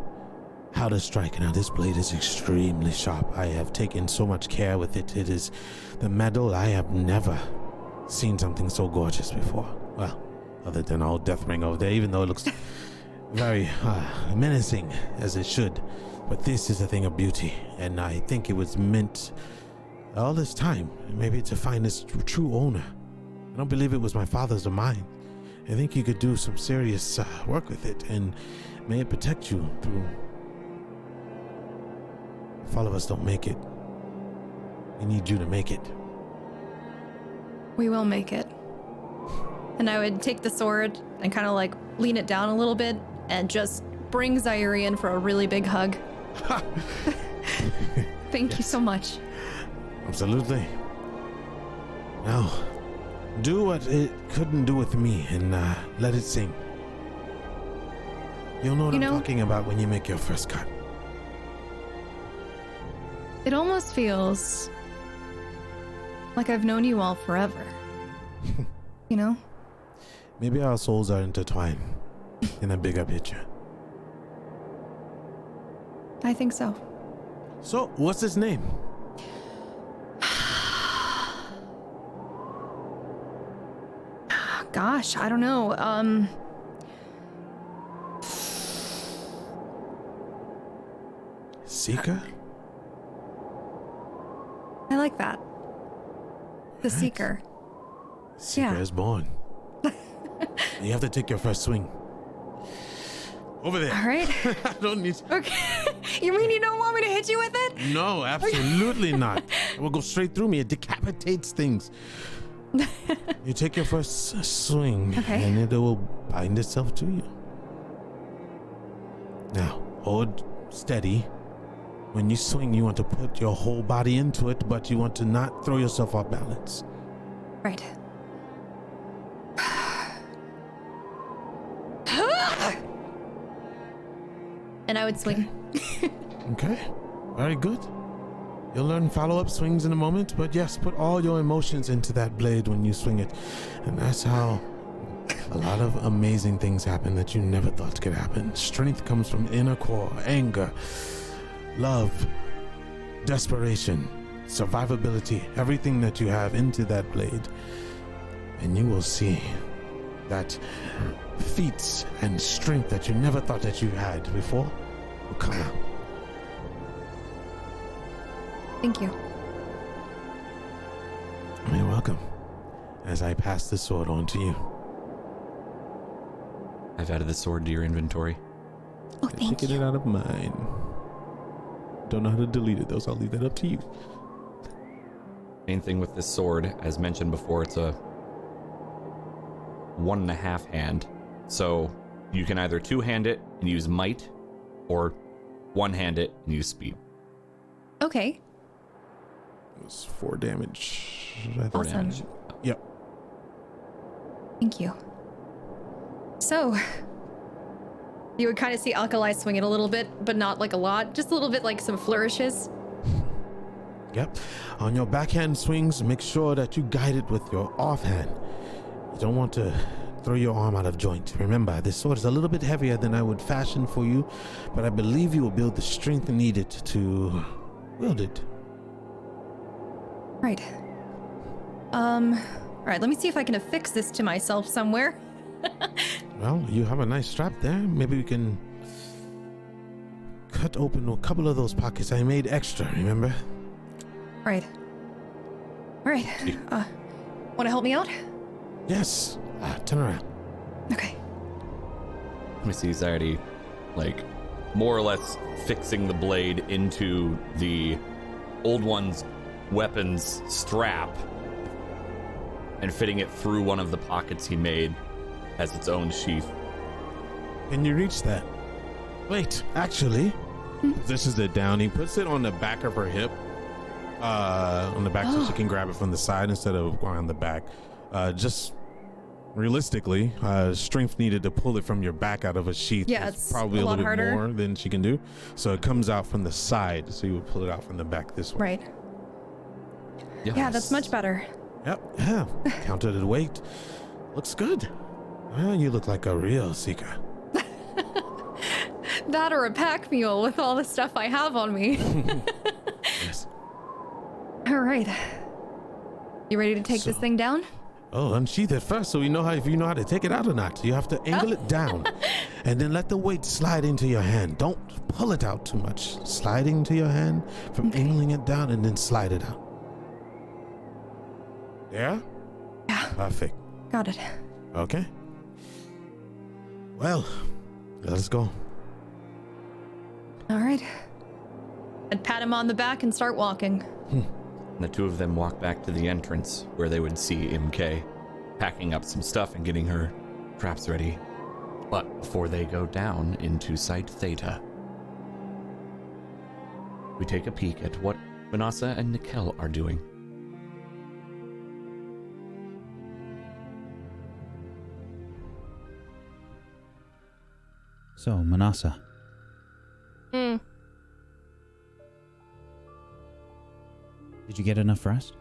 how to strike. Now, this blade is extremely sharp. I have taken so much care with it. It is the metal. I have never seen something so gorgeous before. Well, other than old Deathbringer over there, even though it looks very menacing, as it should. But this is a thing of beauty, and I think it was meant all this time, maybe to find its true owner. I don't believe it was my father's or mine. I think you could do some serious work with it, and may it protect you through. If all of us don't make it, we need you to make it. We will make it. And I would take the sword and kind of like lean it down a little bit and just bring Zaire in for a really big hug. Thank you so much. Absolutely. Now, do what it couldn't do with me and let it sing. You'll know what I'm talking about when you make your first cut. It almost feels like I've known you all forever. You know? Maybe our souls are intertwined in a bigger picture. I think so. So, what's his name? Gosh, I don't know. Seeker? I like that. The Seeker. Seeker is born. You have to take your first swing. Over there. All right. I don't need. Okay. You mean you don't want me to hit you with it? No, absolutely not. It will go straight through me. It decapitates things. You take your first swing, Okay. and it will bind itself to you. Now, hold steady. When you swing, you want to put your whole body into it, but you want to not throw yourself off balance. Right. And I would swing. Okay, very good. You'll learn follow-up swings in a moment, but yes, put all your emotions into that blade when you swing it. And that's how a lot of amazing things happen that you never thought could happen. Strength comes from inner core, anger, love, desperation, survivability, everything that you have into that blade. And you will see that feats and strength that you never thought that you had before will come out. Thank you. You're welcome. As I pass the sword on to you. I've added the sword to your inventory. Oh, thank Taking you. it out of mine. Don't know how to delete it though, so I'll leave that up to you. Main thing with this sword, as mentioned before, it's a 1.5 hand. So you can either 2-hand it and use might, or 1-hand it and use speed. Okay. It was 4 damage. I think. 4 Awesome. damage. Yep. Thank you. So, you would kind of see Alkali swing it a little bit, but not like a lot. Just a little bit, like some flourishes. Yep. On your backhand swings, make sure that you guide it with your offhand. You don't want to throw your arm out of joint. Remember, this sword is a little bit heavier than I would fashion for you, but I believe you will build the strength needed to wield it. Right. Alright, let me see if I can affix this to myself somewhere. Well, you have a nice strap there. Maybe we can cut open a couple of those pockets I made extra, remember? Right. Alright. Want to help me out? Yes. Turn around. Okay. Let me see, he's already, like, more or less fixing the blade into the old one's weapon's strap and fitting it through one of the pockets he made as its own sheath. Can you reach that? Wait, actually, Positions it down. He puts it on the back of her hip. On the back so she can grab it from the side instead of going on the back. Just realistically, strength needed to pull it from your back out of a sheath. Yeah, is it's probably a a lot little bit harder. more than she can do. So it comes out from the side. So you would pull it out from the back this way. Right. Yeah, that's much better. Yep, yeah. Counted the weight. Looks good. Well, you look like a real seeker. That or a pack mule with all the stuff I have on me. Yes. Alright. You ready to take this So- thing down? Oh, unsheath it first so we know if you know how to take it out or not. You have to angle it down and then let the weight slide into your hand. Don't pull it out too much. Sliding to your hand from angling it down and then slide it out. Yeah? Yeah. Perfect. Got it. Okay. Well, let's go. Alright. I'd pat him on the back and start walking. And the two of them walk back to the entrance where they would see MK packing up some stuff and getting her traps ready. But before they go down into Site Theta, we take a peek at what Vanessa and Nikel are doing. So, Manasa, did you get enough rest?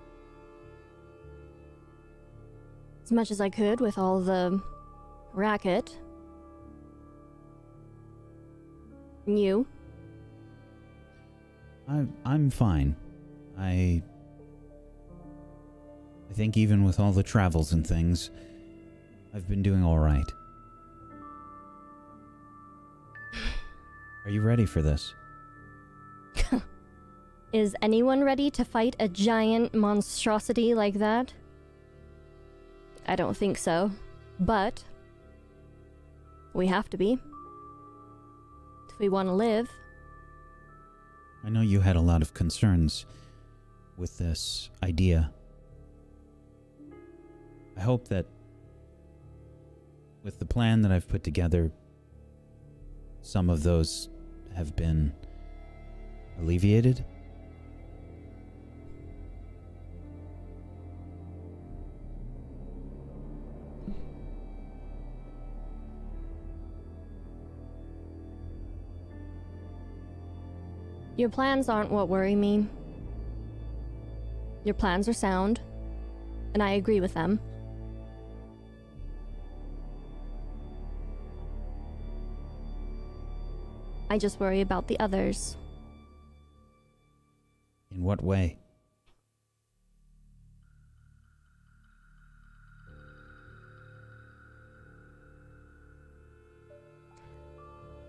As much as I could with all the racket. You? I'm fine. I think even with all the travels and things, I've been doing all right. Are you ready for this? Is anyone ready to fight a giant monstrosity like that? I don't think so. But we have to be. if we want to live. I know you had a lot of concerns with this idea. I hope that with the plan that I've put together, some of those have been alleviated. Your plans aren't what worry me. Your plans are sound, and I agree with them. I just worry about the others. In what way?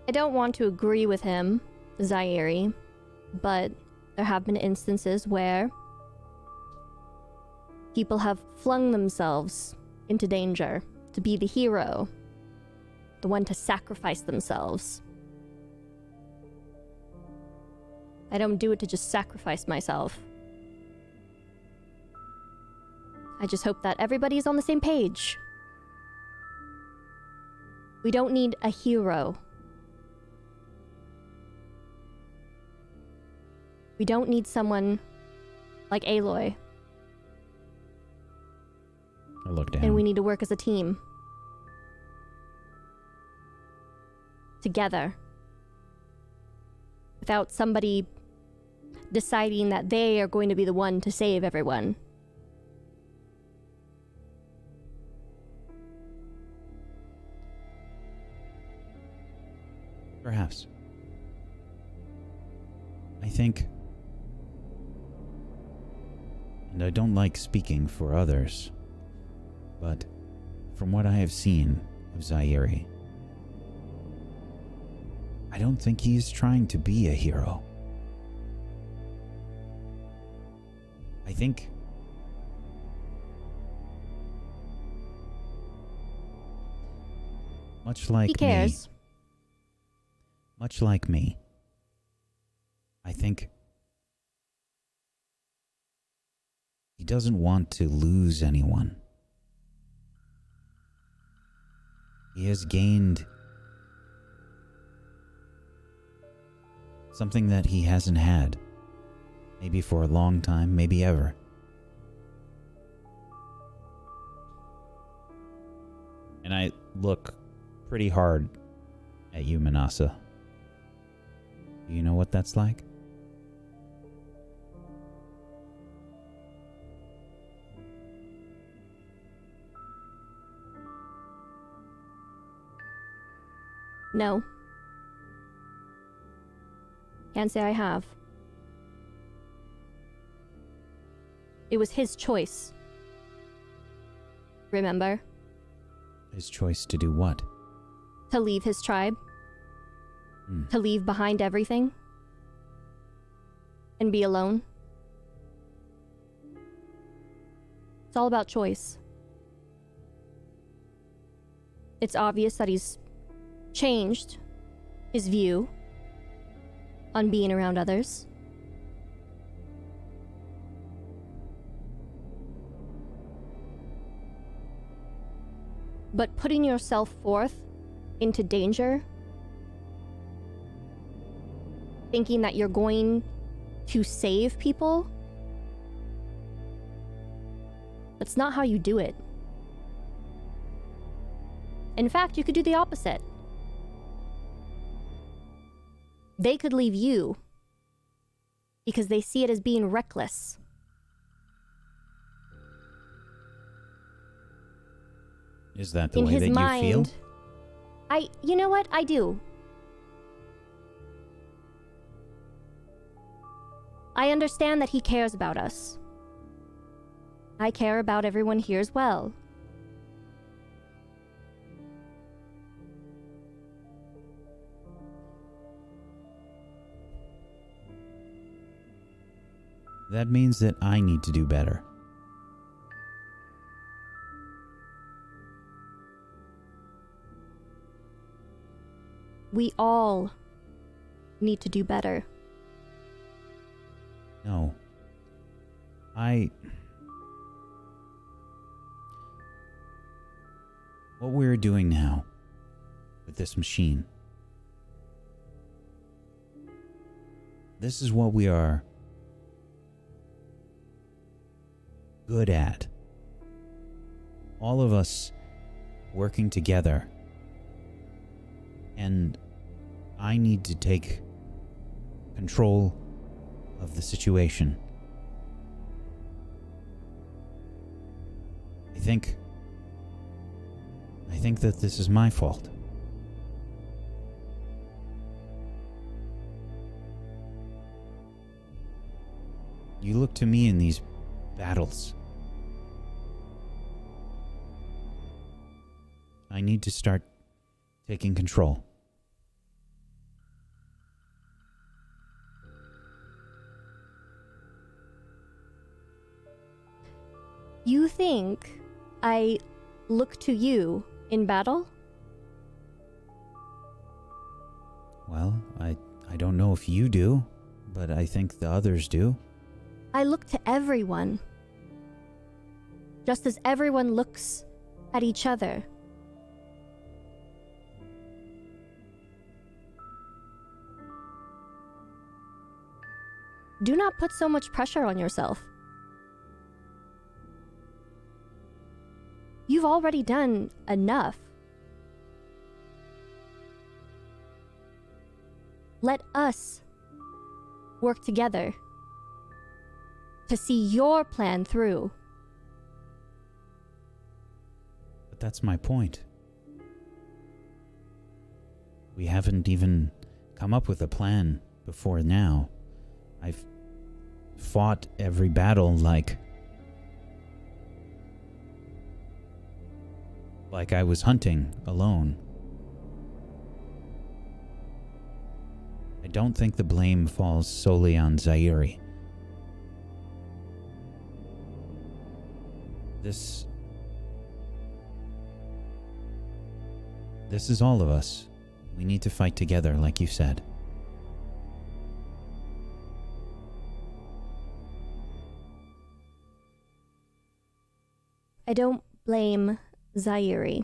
I don't want to agree with him, Zaire, but there have been instances where people have flung themselves into danger to be the hero, the one to sacrifice themselves. I don't do it to just sacrifice myself. I just hope that everybody's on the same page. We don't need a hero. We don't need someone like Aloy. I look down. And we need to work as a team. Together. Without somebody deciding that they are going to be the one to save everyone. Perhaps. I think, and I don't like speaking for others, but from what I have seen of Zaire, I don't think he is trying to be a hero. I think much like He cares. Much like me, I think he doesn't want to lose anyone. He has gained something that he hasn't had, maybe for a long time, maybe ever. And I look pretty hard at you, Manasa. Do you know what that's like? No. Can't say I have. It was his choice. Remember? His choice to do what? To leave his tribe. To leave behind everything. And be alone. It's all about choice. It's obvious that he's changed his view on being around others. But putting yourself forth into danger, thinking that you're going to save people, that's not how you do it. In fact, you could do the opposite. They could leave you because they see it as being reckless. Is that the In way his that mind, you feel? you know what? I do. I understand that he cares about us. I care about everyone here as well. That means that I need to do better. We all need to do better. No. What we're doing now with this machine, this is what we are good at. All of us working together. And I need to take control of the situation. I think that this is my fault. You look to me in these battles. I need to start taking control. You think I look to you in battle? Well, I don't know if you do, but I think the others do. I look to everyone. Just as everyone looks at each other. Do not put so much pressure on yourself. You've already done enough. Let us work together to see your plan through. But that's my point. We haven't even come up with a plan before now. I've fought every battle like I was hunting alone. I don't think the blame falls solely on Zaire. This is all of us. We need to fight together, like you said. I don't blame Zaire.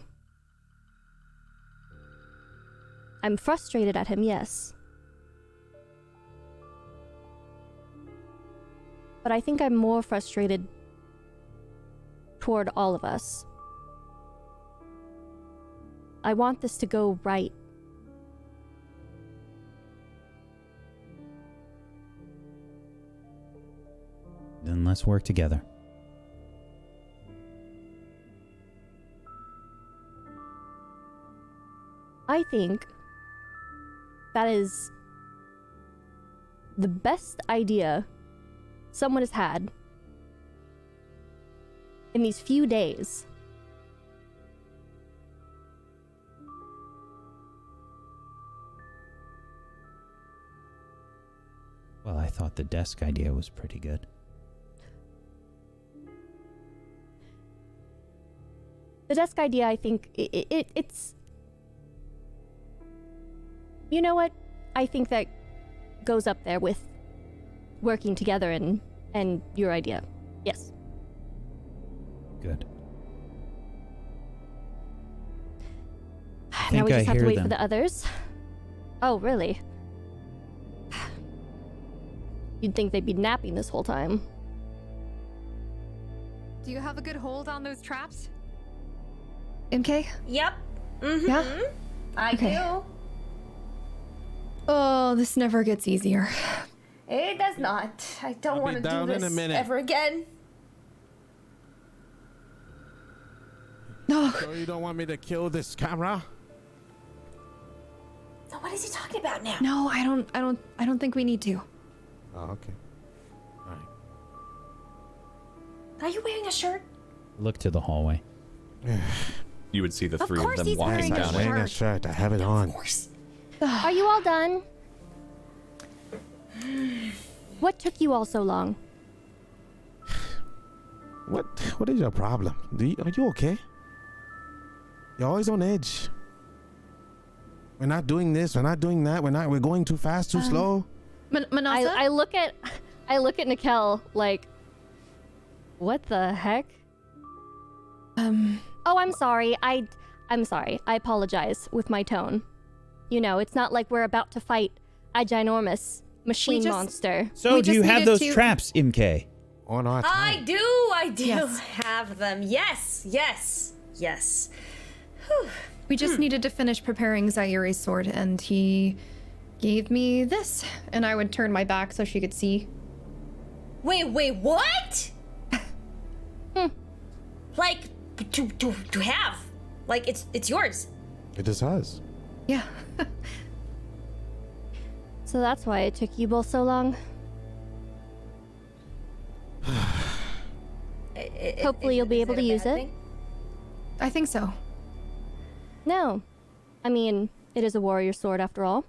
I'm frustrated at him, yes. But I think I'm more frustrated toward all of us. I want this to go right. Then let's work together. I think that is the best idea someone has had in these few days. Well, I thought the desk idea was pretty good. The desk idea, I think, it's... You know what? I think that goes up there with working together and your idea. Yes. Good. Now we just have to wait them. for the others. Oh, really? You'd think they'd be napping this whole time. Do you have a good hold on those traps? MK? Yep. Mm-hmm. Yeah? I Okay. do. Oh, this never gets easier. It does not. I don't I'll want be to do down in a this minute. ever again. No. So you don't want me to kill this camera? So what is he talking about now? No, I don't think we need to. Oh, okay. All right. Are you wearing a shirt? Look to the hallway. You would see the Of three of course them he's walking wearing a down I'm it. wearing a shirt. I have it on. Of course. Are you all done? What took you all so long? What is your problem? Are you okay? You're always on edge. We're not doing this. We're not doing that. We're going too fast, too slow. Manasa? I look at Nikel like, what the heck? Oh, I'm sorry. I'm sorry. I apologize with my tone. You know, it's not like we're about to fight a ginormous machine monster. So, do you have those traps, MK? On our I time. do Yes. have them. Yes. Whew. We just needed to finish preparing Zairi's sword, and he gave me this, and I would turn my back so she could see. Wait, what? Like, to have. Like, it's yours. It is us. Yeah. So that's why it took you both so long. Hopefully you'll be able to use it. I think so. No. I mean, it is a warrior sword after all.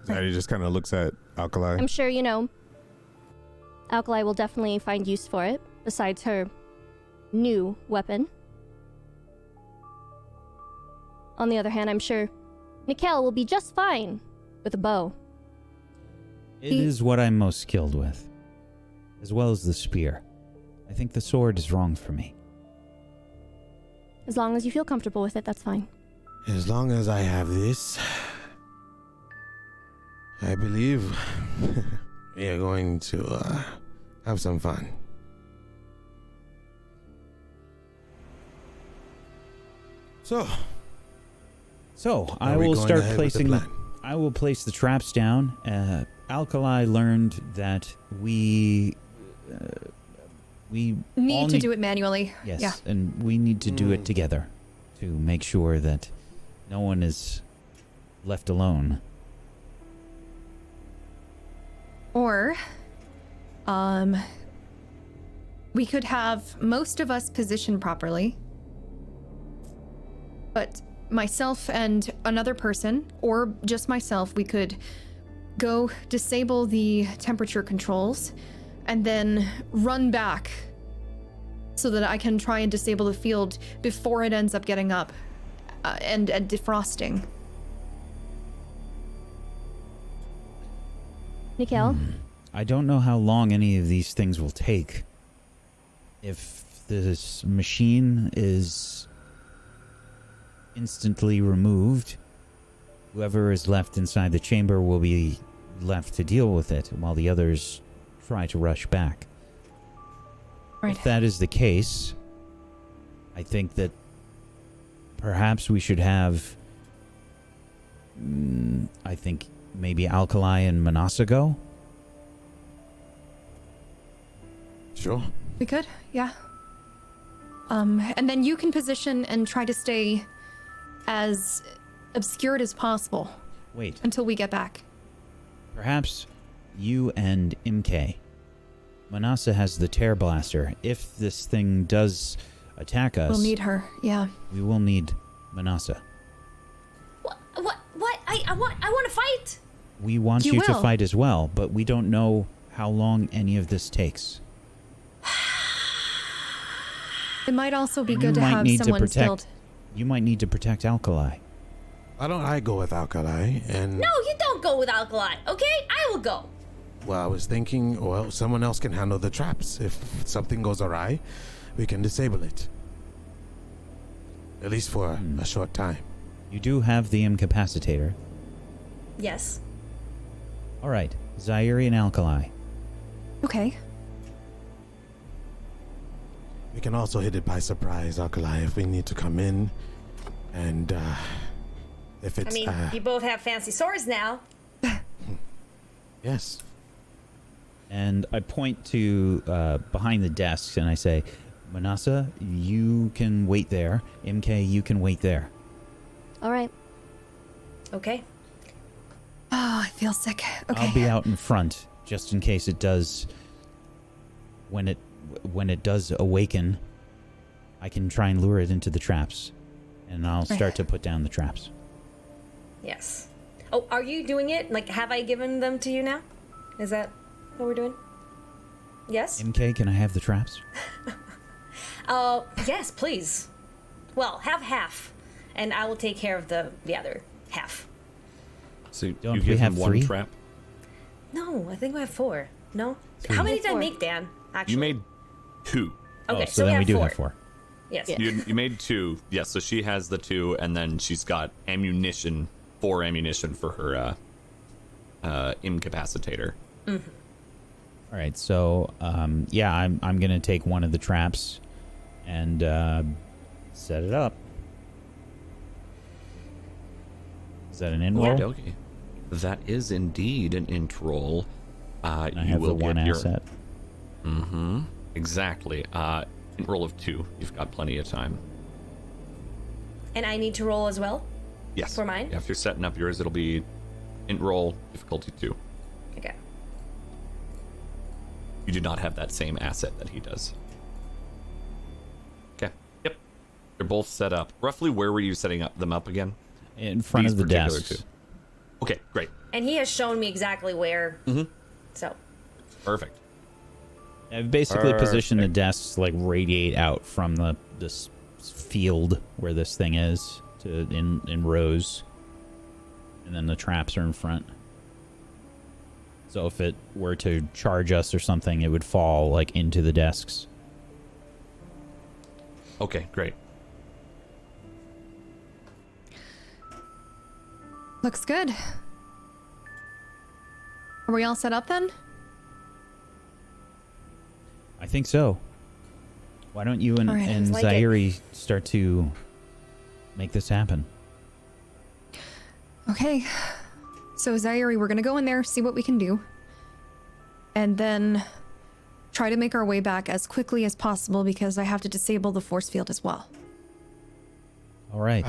Zaddy just kind of looks at Alkali. I'm sure, you know, Alkali will definitely find use for it, besides her new weapon. On the other hand, I'm sure Nikel will be just fine with a bow. It is what I'm most skilled with, as well as the spear. I think the sword is wrong for me. As long as you feel comfortable with it, that's fine. As long as I have this, I believe we are going to have some fun. So I Are we will going start ahead with the placing. plan? I will place the traps down. Alkali learned that we Need to do it manually. Yes, Yeah. and we need to do it together to make sure that no one is left alone. Or, we could have most of us positioned properly, but myself and another person, or just myself, we could go disable the temperature controls and then run back so that I can try and disable the field before it ends up getting up and defrosting. Nikel? I don't know how long any of these things will take. If this machine is instantly removed, whoever is left inside the chamber will be left to deal with it while the others try to rush back. Right. If that is the case, I think that perhaps we should have I think maybe Alkali and Manasa go. Sure. We could, yeah. And then you can position and try to stay as obscured as possible Wait, until we get back. perhaps you and MK. Manasa has the Tear Blaster. If this thing does attack us, We'll need her, yeah. we will need Manasa. What? I want to fight. We want You you to will. fight as well, but we don't know how long any of this takes. It might also be You good to might have need to someone protect- skilled. You might need to protect Alkali. Why don't I go with Alkali and... No, you don't go with Alkali, okay? I will go. Well, I was thinking, well, someone else can handle the traps. If something goes awry, we can disable it. At least for a short time. You do have the incapacitator. Yes. All right, Zaire and Alkali. Okay. We can also hit it by surprise, Alkali, if we need to come in. And, if it's, I mean, you both have fancy swords now. yes. And I point to behind the desks and I say, Manasa, you can wait there. MK, you can wait there. All right. Okay. Oh, I feel sick. Okay. I'll be out in front just in case it does. When it does awaken, I can try and lure it into the traps, and I'll start to put down the traps. Yes. Oh, are you doing it? Like, have I given them to you now? Is that what we're doing? Yes? MK, can I have the traps? Yes, please. Well, have half, and I will take care of the other half. So Don't you we give have him one 3? trap. No, I think we have 4. No? How many did I 4. make, Dan? Actually, You made 2. Okay, So then we do have 4. Yes. Yeah. You made 2. Yes, so she has the 2, and then she's got ammunition, 4 ammunition for her incapacitator. Mm-hmm. All right, so yeah, I'm gonna take one of the traps and set it up. Is that an in roll? Okay. That is indeed an int roll. I You have will the one get your asset. exactly. Int roll of 2. You've got plenty of time. And I need to roll as well? Yes. For mine? Yeah, if you're setting up yours, it'll be int roll difficulty 2. Okay. You do not have that same asset that he does. Okay. Yep. They're both set up. Roughly where were you setting them up again? In front These of the particular desks. 2. Okay, great. And he has shown me exactly where. Mm-hmm. So. Perfect. I've basically positioned the desks to like radiate out from this field where this thing is to in rows, and then the traps are in front. So if it were to charge us or something, it would fall like into the desks. Okay, great. Looks good. Are we all set up then? I think so. Why don't you and, All right, and like it. Zairi start to make this happen? Okay. So Zairi, we're gonna go in there, see what we can do. And then try to make our way back as quickly as possible because I have to disable the force field as well. All right.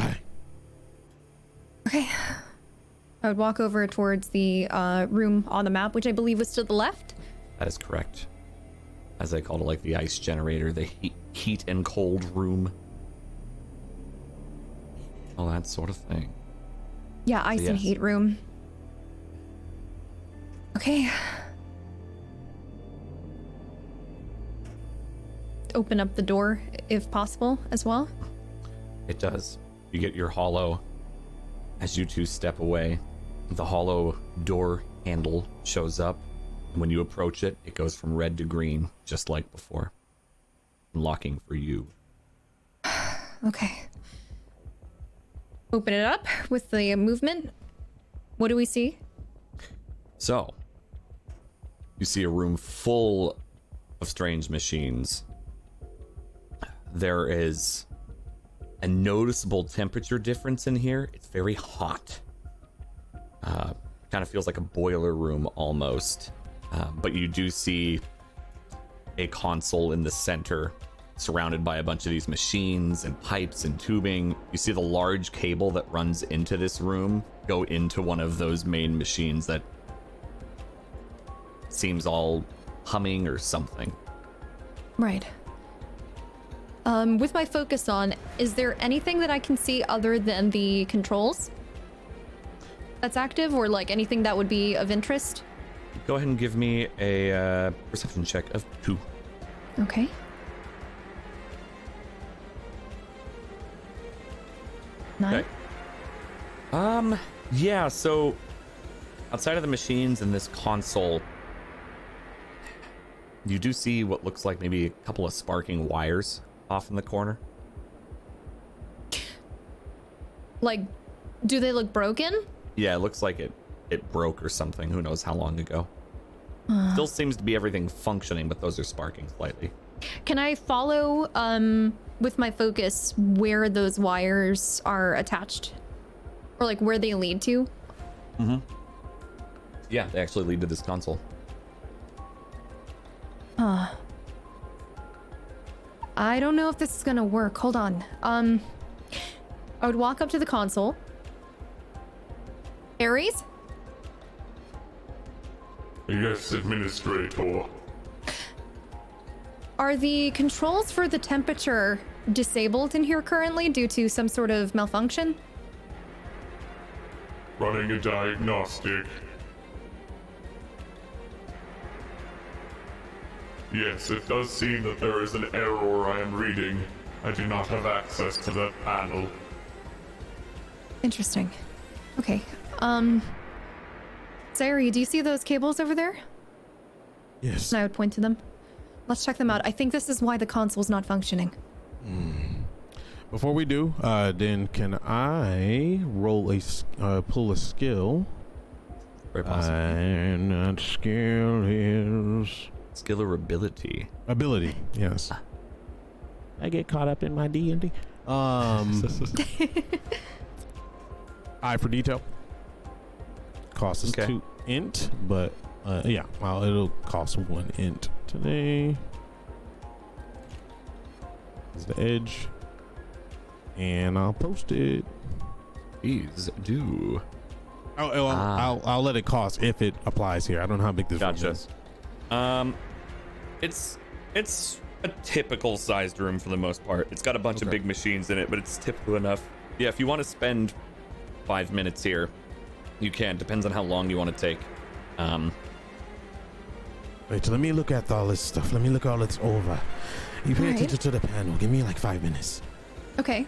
Okay. I would walk over towards the room on the map, which I believe was to the left. That is correct. As I called it, like the ice generator, the heat and cold room. All that sort of thing. Yeah, ice and yes. heat room. Okay. Open up the door if possible as well. It does. You get your hollow. As you two step away, the hollow door handle shows up. And when you approach it, it goes from red to green, just like before. Unlocking for you. Okay. Open it up with the movement. What do we see? So, you see a room full of strange machines. There is a noticeable temperature difference in here. It's very hot. Kind of feels like a boiler room almost. But you do see a console in the center surrounded by a bunch of these machines and pipes and tubing. You see the large cable that runs into this room go into one of those main machines that seems all humming or something. Right. With my focus on, is there anything that I can see other than the controls that's active, or like anything that would be of interest? Go ahead and give me a perception check of 2. Okay. Nine. Okay. Yeah, so outside of the machines and this console, you do see what looks like maybe a couple of sparking wires off in the corner. Like, do they look broken? Yeah, it looks like it broke or something. Who knows how long ago. Still seems to be everything functioning, but those are sparking slightly. Can I follow, with my focus, where those wires are attached? Or like where they lead to? Mm-hmm. Yeah, they actually lead to this console. I don't know if this is gonna work. Hold on. I would walk up to the console. Ares? Yes, Administrator. Are the controls for the temperature disabled in here currently due to some sort of malfunction? Running a diagnostic. Yes, it does seem that there is an error I am reading. I do not have access to that panel. Interesting. Okay. Zari, do you see those cables over there? Yes. And I would point to them. Let's check them out. I think this is why the console's not functioning. Before we do, then can I roll pull a skill? Very possible. And that skill is Skill or ability? ability. Yes. I get caught up in my D&D. Eye for detail. Cost is 2 int, but yeah, well, it'll cost 1 int today. Is the edge, and I'll post it. Please do. Oh, well, I'll let it cost if it applies here. I don't know how big this room Gotcha. is. It's a typical sized room for the most part. It's got a bunch of big machines in it, but it's typical enough. Yeah, if you want to spend 5 minutes here, you can. Depends on how long you want to take. Wait, let me look at all this stuff. Let me look all it's over. You pay attention to the panel. Give me like 5 minutes. Okay.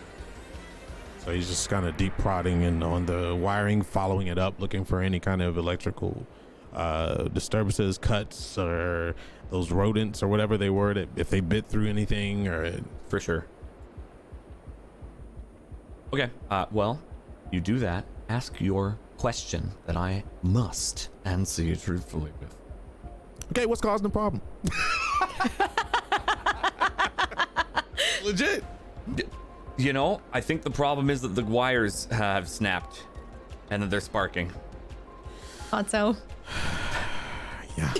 So he's just kind of deep prodding and on the wiring, following it up, looking for any kind of electrical disturbances, cuts, or those rodents or whatever they were, that if they bit through anything or For sure. Okay, well, you do that. Ask your question that I must answer you truthfully with. okay, what's causing the problem? Legit. You know, I think the problem is that the wires have snapped and that they're sparking. Thought so. Yeah.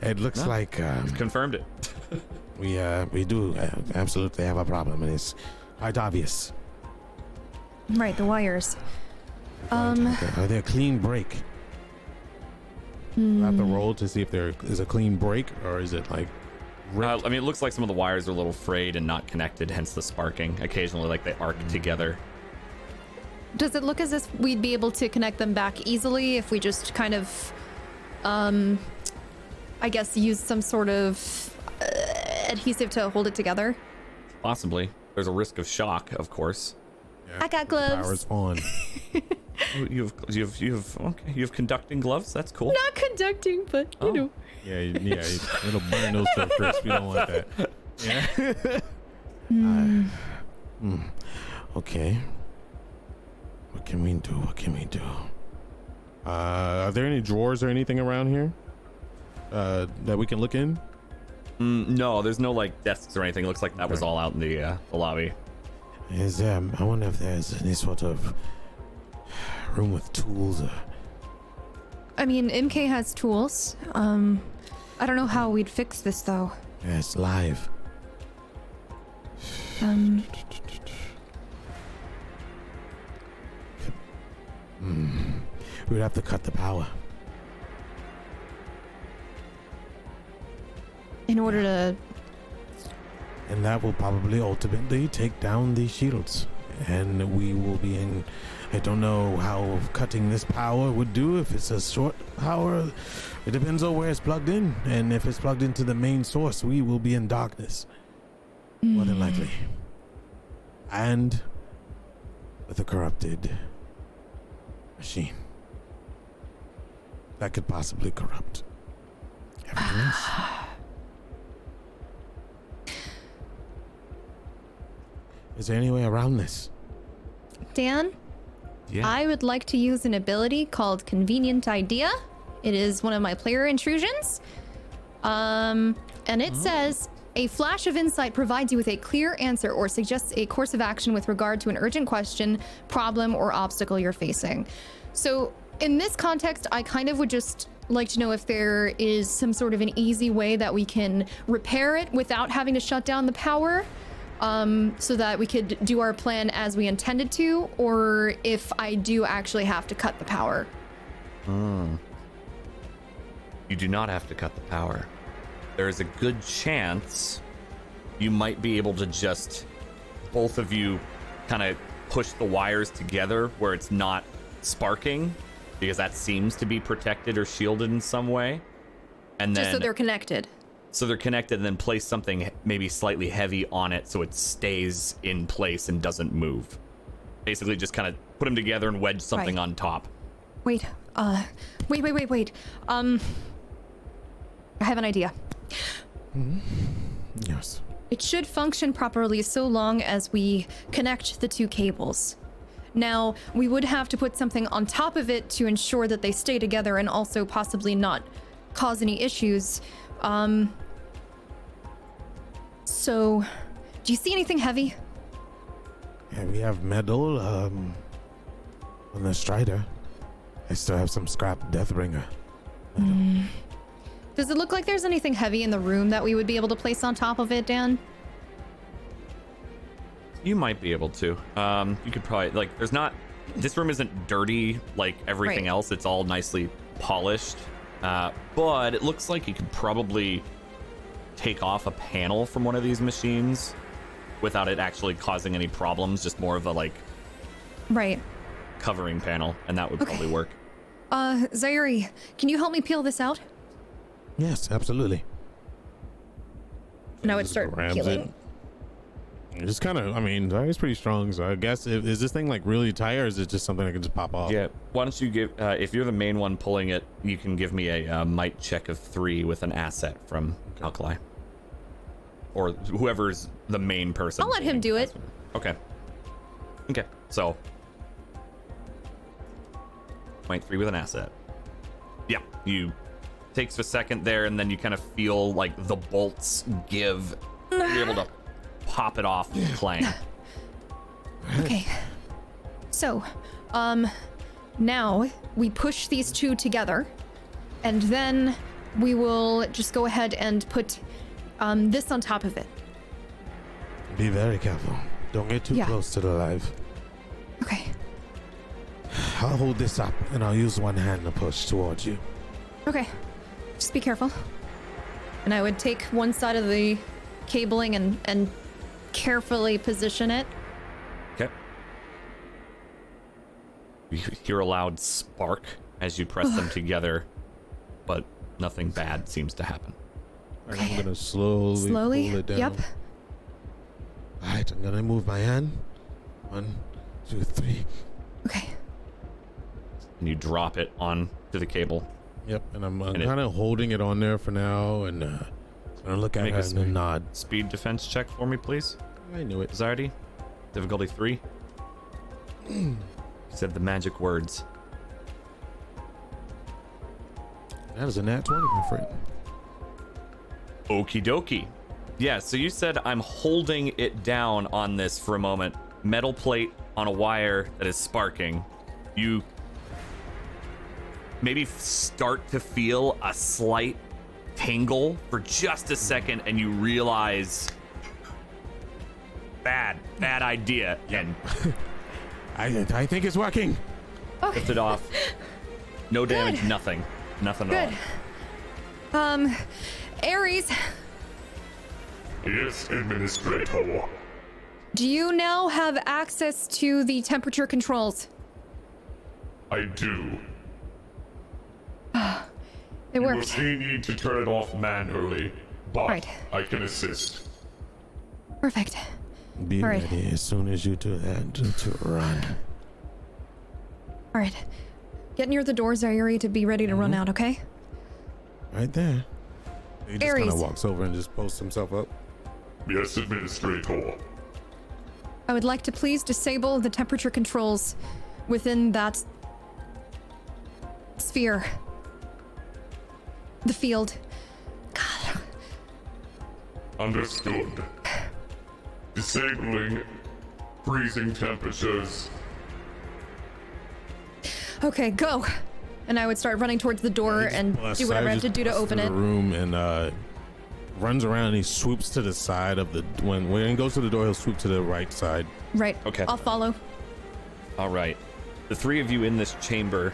It looks like Confirmed it. we do absolutely have a problem, and it's quite obvious. Right, the wires. Are they a clean break? I have to roll to see if there is a clean break, or is it like I mean, it looks like some of the wires are a little frayed and not connected, hence the sparking. Occasionally, like they arc together. Does it look as if we'd be able to connect them back easily if we just kind of, I guess, use some sort of adhesive to hold it together? Possibly. There's a risk of shock, of course. I got gloves. power's on? You have conducting gloves. That's cool. Not conducting, but you know. Yeah, it'll burn those to a crisp. You don't want that. Yeah. Okay. What can we do? Are there any drawers or anything around here that we can look in? No, there's no like desks or anything. It looks like that was all out in the lobby. Is there? I wonder if there's any sort of room with tools. I mean, MK has tools. I don't know how we'd fix this though. Yeah, it's live. We would have to cut the power. In order to. And that will probably ultimately take down the shields. And we will be in. I don't know how cutting this power would do. If it's a short power, it depends on where it's plugged in. And if it's plugged into the main source, we will be in darkness. More than likely. And with a corrupted machine that could possibly corrupt everything else. Is there any way around this? Dan? Yeah. I would like to use an ability called Convenient Idea. It is one of my player intrusions. And it says, a flash of insight provides you with a clear answer or suggests a course of action with regard to an urgent question, problem, or obstacle you're facing. So in this context, I kind of would just like to know if there is some sort of an easy way that we can repair it without having to shut down the power. So that we could do our plan as we intended to, or if I do actually have to cut the power. You do not have to cut the power. There is a good chance you might be able to just, both of you, kind of push the wires together where it's not sparking, because that seems to be protected or shielded in some way. And then Just so they're connected. so they're connected, and then place something maybe slightly heavy on it so it stays in place and doesn't move. Basically just kind of put them together and wedge something on top. Wait. Wait. I have an idea. Yes. It should function properly so long as we connect the two cables. Now, we would have to put something on top of it to ensure that they stay together and also possibly not cause any issues. So, do you see anything heavy? Yeah, we have metal on the Strider. I still have some scrap Deathbringer. Does it look like there's anything heavy in the room that we would be able to place on top of it, Dan? You might be able to. You could probably, like, there's not, this room isn't dirty like everything Right. else. It's all nicely polished. But it looks like you could probably take off a panel from one of these machines without it actually causing any problems. Just more of a, like, Right. covering panel, and that would probably work. Zairi, can you help me peel this out? Yes, absolutely. And I would start grabs peeling. it. Just kind of, I mean, Zairi's pretty strong, so I guess is this thing like really tight, or is it just something that can just pop off? Yeah, why don't you give, if you're the main one pulling it, you can give me a might check of 3 with an asset from Alkali. Or whoever's the main person. I'll let him do it. Okay. Okay, so. Might 3 with an asset. Yeah, you takes a second there, and then you kind of feel like the bolts give. You're able to pop it off with clang. Okay. So, now we push these two together, and then we will just go ahead and put this on top of it. Be very careful. Don't get too Yeah. close to the live. Okay. I'll hold this up and I'll use one hand to push towards you. Okay. Just be careful. And I would take one side of the cabling and carefully position it. Okay. You hear a loud spark as you press them together, but nothing bad seems to happen. And I'm gonna slowly pull it down. Yep. All right, I'm gonna move my hand. 1, 2, 3. Okay. And you drop it on to the cable. Yep, and I'm And it- kind of holding it on there for now, and Gonna look at Make her a and then nod. Speed defense check for me, please. I knew it. Zardy. Difficulty 3. You said the magic words. That is a nat 20, my friend. Okie dokie. Yeah, so you said I'm holding it down on this for a moment. Metal plate on a wire that is sparking. You maybe start to feel a slight tingle for just a second, and you realize bad idea, and I think it's working. lift it off. No damage, nothing at all. Good. Ares, Yes, Administrator. do you now have access to the temperature controls? I do. It You will worked. see need to turn it off manually, but Right. I can assist. Perfect. Be All right. ready as soon as you do that to run. All right. Get near the door, Zairi, to be ready to run out, okay? Right there. He just kind Ares. of walks over and just posts himself up. Yes, Administrator. I would like to please disable the temperature controls within that sphere. The field. God. Understood. Disabling freezing temperatures. Okay, go. And I would start running towards the door and do whatever I have to do to open the it. room and runs around and he swoops to the side of the when he goes to the door, he'll swoop to the right side. Right. Okay. I'll follow. All right. The three of you in this chamber,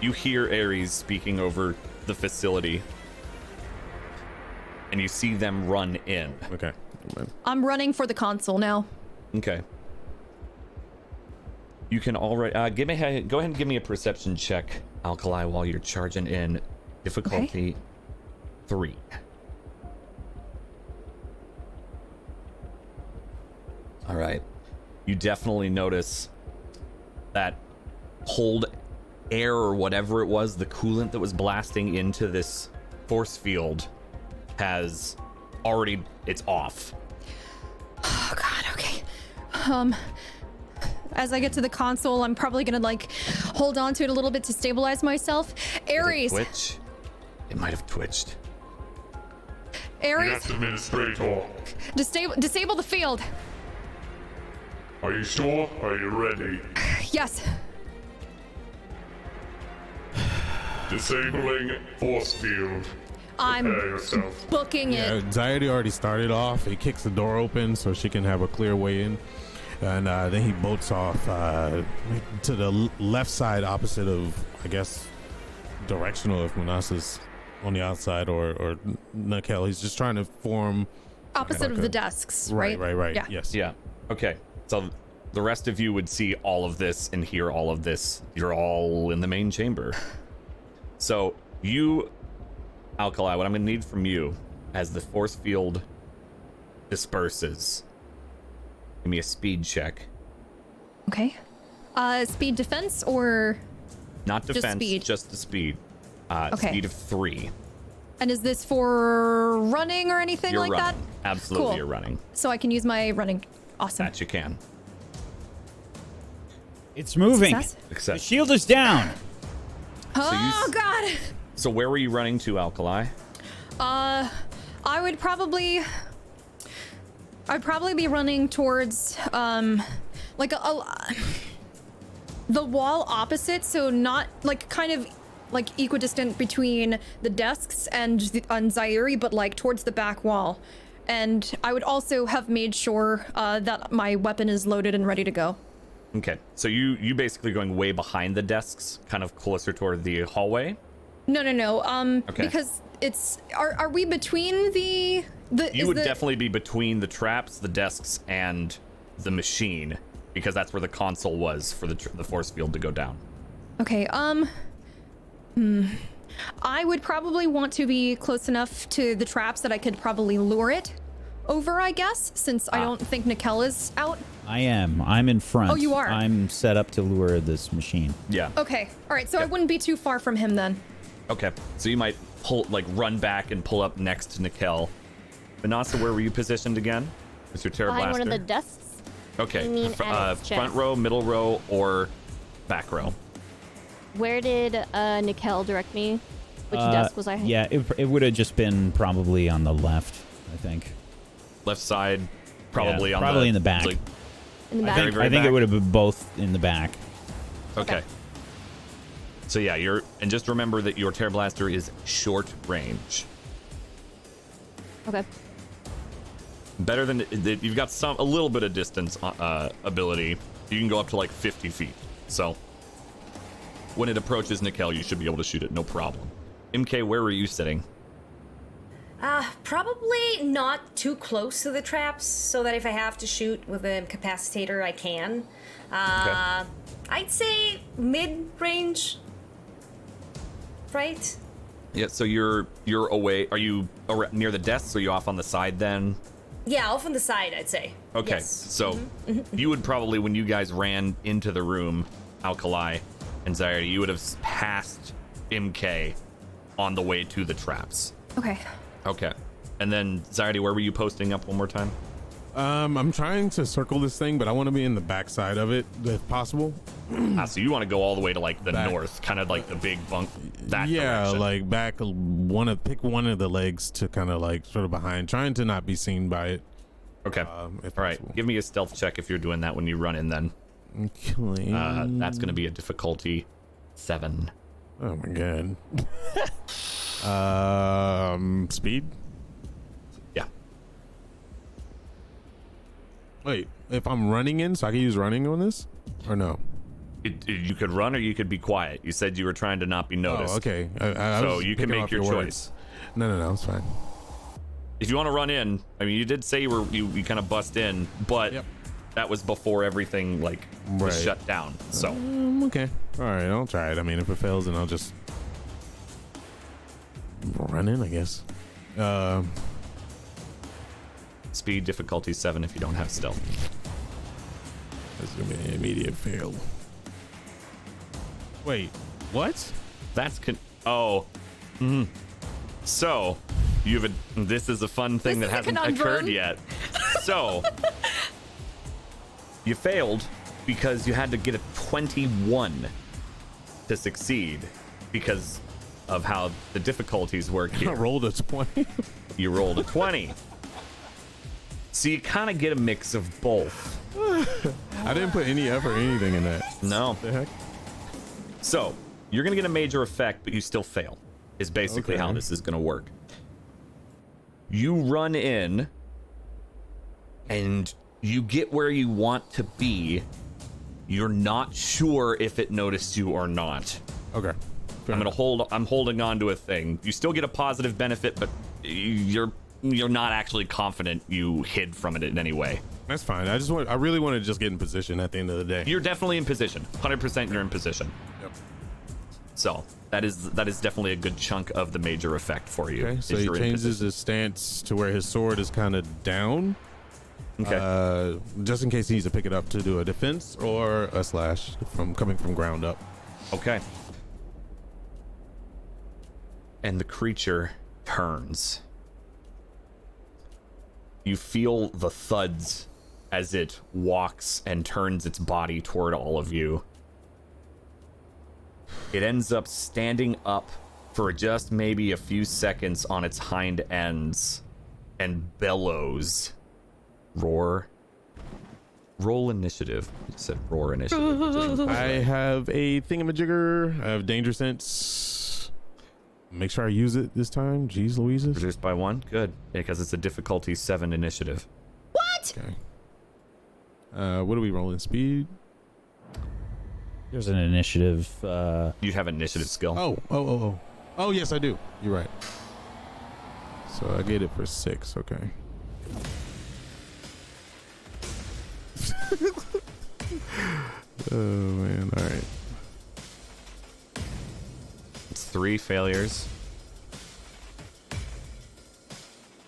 you hear Ares speaking over the facility, and you see them run in. Okay. I'm running for the console now. Okay. You can already go ahead and give me a perception check, Alkali, while you're charging in. Difficulty 3. right. You definitely notice that cold air or whatever it was, the coolant that was blasting into this force field has already, it's off. Oh God. Okay. As I get to the console, I'm probably gonna like hold on to it a little bit to stabilize myself. Ares. Did it twitch? It might have twitched. Ares. Yes, Administrator. Disable the field. Are you sure? Are you ready? Yes. Disabling force field. I'm Prepare yourself. booking it. Anxiety already started off. He kicks the door open so she can have a clear way in. And then he bolts off to the left side opposite of, I guess, directional if Manasa's on the outside or Nikel. He's just trying to form... Opposite of the desks, right? Right. Yeah. Yes. Yeah. Okay. So the rest of you would see all of this and hear all of this. You're all in the main chamber. So you, Alkali, what I'm going to need from you as the force field disperses, give me a speed check. Okay. Speed defense or... Not defense, speed? just the speed. Okay. Speed of 3. And is this for running or anything You're like running. that? Absolutely, Cool. you're running. So I can use my running. Awesome. That you can. It's moving. Success? The Success. shield is down. Oh God. So where were you running to, Alkali? I would probably... I'd probably be running towards, like the wall opposite, so not, like, kind of, like, equidistant between the desks and Zaire, but, like, towards the back wall. And I would also have made sure that my weapon is loaded and ready to go. Okay, so you basically going way behind the desks, kind of closer toward the hallway? No. Okay. Because it's... Are we between the You would definitely be between the traps, the desks, and the machine, because that's where the console was for the force field to go down. Okay, I would probably want to be close enough to the traps that I could probably lure it over, I guess, since I don't think Nikel is out. I am. I'm in front. Oh, you are? I'm set up to lure this machine. Yeah. Okay, all right, so I wouldn't be too far from him then. Okay, so you might run back and pull up next to Nikel. Vanessa, where were you positioned again? With your Terra Behind Blaster? one of the desks. Okay, You mean at its front chest. row, middle row, or back row? Where did Nikel direct me? Which desk was I? Yeah, it would have just been probably on the left, I think. Left side, probably Yeah, on probably the... in the back. like, in the back. very, very I think back? it would have been both in the back. Okay. So yeah, and just remember that your Terra Blaster is short range. Okay. Better than you've got a little bit of distance ability. You can go up to like 50 feet. So when it approaches Nikel, you should be able to shoot it, no problem. MK, where were you sitting? Probably not too close to the traps, so that if I have to shoot with a capacitator, I can. I'd say mid-range, right? Yeah. So you're away. Are you near the desks? Are you off on the side then? Yeah, off on the side, I'd say. Okay. Yes. So you would probably, when you guys ran into the room, Alkali and Zaire, you would have passed MK on the way to the traps. Okay. Okay. And then, Zaire, where were you posting up one more time? I'm trying to circle this thing, but I want to be in the back side of it if possible. So you want to go all the way to like the Back. north, kind of like the big bunk. That Yeah, direction. like back pick one of the legs to kind of like sort of behind, trying to not be seen by it. Okay. If All right. possible. Give me a stealth check if you're doing that when you run in. Then Okay. that's going to be a difficulty 7. Oh my god. Speed. Yeah. Wait, if I'm running in, so I can use running on this, or no? You could run or you could be quiet. You said you were trying to not be noticed. Oh, okay. I So was you can picking make off your words. choice. No, it's fine. If you want to run in, I mean, you did say you kind of bust in, but Yep. that was before everything was Right. shut down. So Okay. All right, I'll try it. I mean, if it fails, then I'll just run in, I guess. speed difficulty 7 if you don't have stealth. That's gonna be an immediate fail. Wait, what? That's So, this is a fun thing This that is a hasn't conundrum. occurred yet. So, you failed because you had to get a 21 to succeed because of how the difficulties work I here. rolled a 20. You rolled a 20. So you kind of get a mix of both. I didn't put any effort or anything in that. No. What the heck? So, you're going to get a major effect, but you still fail, is basically how Okay. this is going to work. You run in, and you get where you want to be. You're not sure if it noticed you or not. Okay. I'm holding on to a thing. You still get a positive benefit, but you're not actually confident you hid from it in any way. That's fine. I really want to just get in position at the end of the day. You're definitely in position. 100% you're in position. Yep. So that is definitely a good chunk of the major effect for you. Okay, so is he you're in changes position. his stance to where his sword is kind of down. Okay. Just in case he needs to pick it up to do a defense or a slash from coming from ground up. Okay. And the creature turns. You feel the thuds as it walks and turns its body toward all of you. It ends up standing up for just maybe a few seconds on its hind ends and bellows. Roll initiative. It said roar initiative. which isn't I right. have a thingamajigger. I have danger sense. Make sure I use it this time. Jeez Louises. Reduced by 1? Good. Because it's a difficulty 7 initiative. Okay. What are we rolling? Speed? There's an initiative. You have initiative skill. Oh, yes, I do. You're right. So I get it for 6. Okay. Oh, man. All right. It's 3 failures.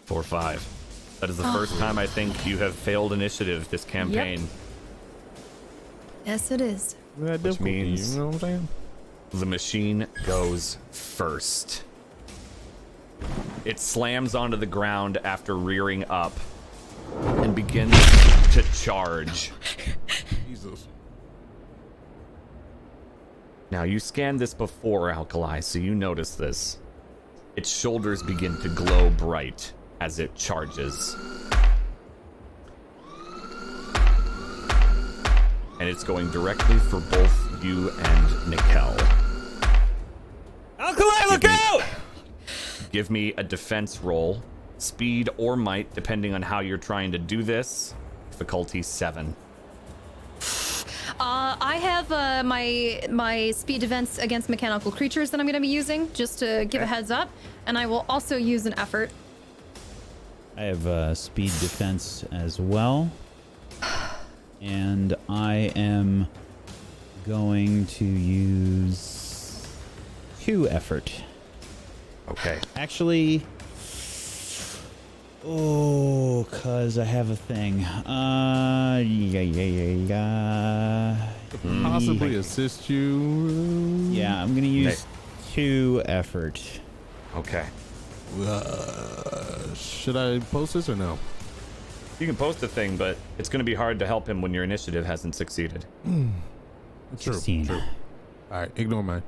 4, 5. That is the first time I think you have failed initiative this campaign. Yes, it is. That difficulty, means- you know what I'm saying? The machine goes first. It slams onto the ground after rearing up and begins to charge. Jesus. Now, you scanned this before, Alkali, so you notice this. Its shoulders begin to glow bright as it charges. And it's going directly for both you and Nikel. Alkali, look out! Give me a defense roll. Speed or might, depending on how you're trying to do this. Difficulty 7. I have my speed defense against mechanical creatures that I'm going to be using, just to give a heads up. And I will also use an effort. I have speed defense as well. And I am going to use 2 effort. Okay. Actually, cause I have a thing. Possibly assist you. Yeah, I'm gonna use 2 effort. Okay. Should I post this or no? You can post a thing, but it's going to be hard to help him when your initiative hasn't succeeded. True. 16. True. All right, ignore mine.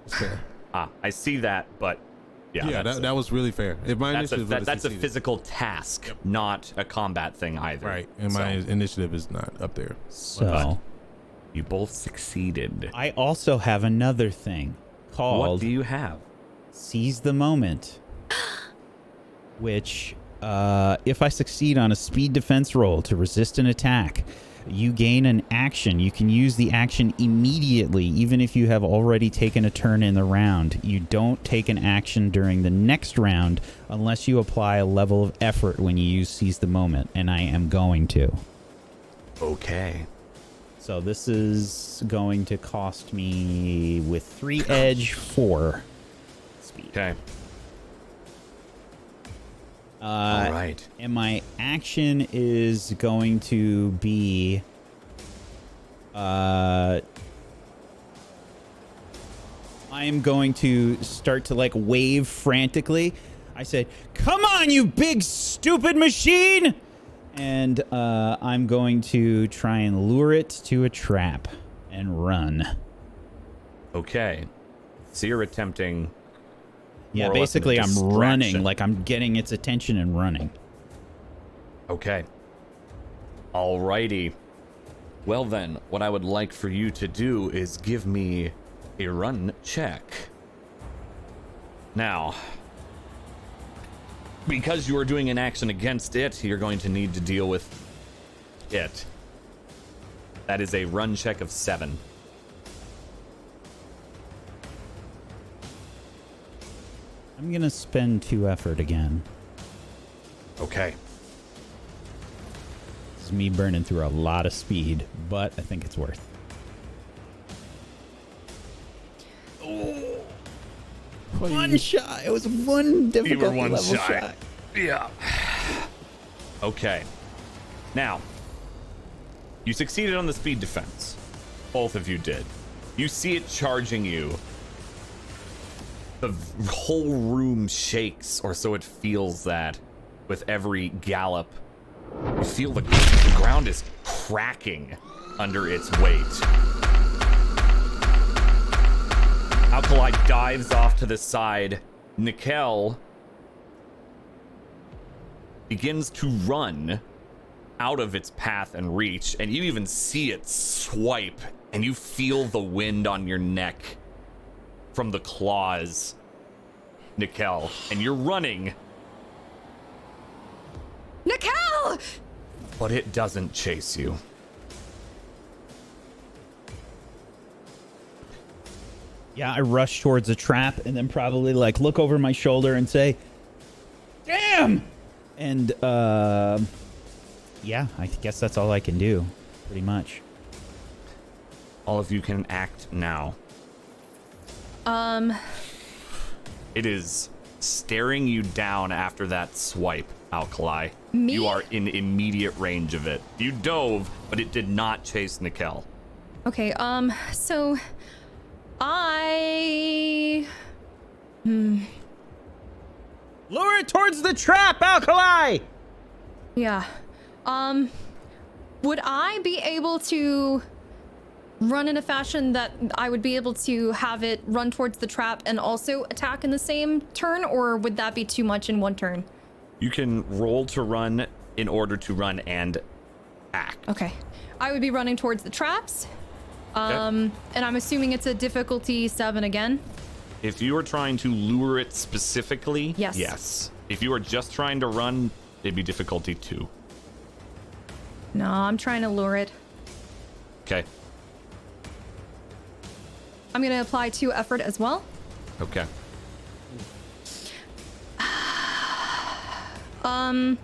It's fair. I see that, but yeah, that was really fair. If my that's initiative would've a succeeded. physical task, not a combat thing either. Right, and my initiative is not up there. So you both succeeded. I also have another thing What called do you have? Seize the Moment, which if I succeed on a speed defense roll to resist an attack, you gain an action. You can use the action immediately, even if you have already taken a turn in the round. You don't take an action during the next round unless you apply a level of effort when you use Seize the Moment, and I am going to. Okay. So this is going to cost me, with 3 edge, 4 speed. Okay. All right. And my action is going to be I am going to start to like wave frantically. I said, "Come on, you big stupid machine!" And I'm going to try and lure it to a trap and run. Okay. So you're attempting. Yeah, more or less basically a I'm distraction. running, like I'm getting its attention and running. Okay. Alrighty. Well then, what I would like for you to do is give me a run check. Now, because you are doing an action against it, you're going to need to deal with it. That is a run check of 7. I'm gonna spend 2 effort again. Okay. This is me burning through a lot of speed, but I think it's worth. One shot. It was one difficult one level shy. shot. Yeah. Okay. Now, you succeeded on the speed defense. Both of you did. You see it charging you. The whole room shakes, or so it feels that, with every gallop. You feel the ground is cracking under its weight. Alkali dives off to the side. Nickel begins to run out of its path and reach, and you even see it swipe, and you feel the wind on your neck from the claws, Nickel, and you're running. Nickel! But it doesn't chase you. Yeah, I rush towards a trap and then probably like look over my shoulder and say, "Damn!" And yeah, I guess that's all I can do, pretty much. All of you can act now. It is staring you down after that swipe, Alkali. Me? You are in immediate range of it. You dove, but it did not chase Nickel. Okay, so I Lure it towards the trap, Alkali! yeah. Would I be able to run in a fashion that I would be able to have it run towards the trap and also attack in the same turn, or would that be too much in one turn? You can roll to run in order to run and act. Okay. I would be running towards the traps. And I'm assuming it's a difficulty 7 again. If you are trying to lure it specifically, Yes. yes. If you are just trying to run, it'd be difficulty 2. No, I'm trying to lure it. Okay. I'm gonna apply 2 effort as well. Okay. I'm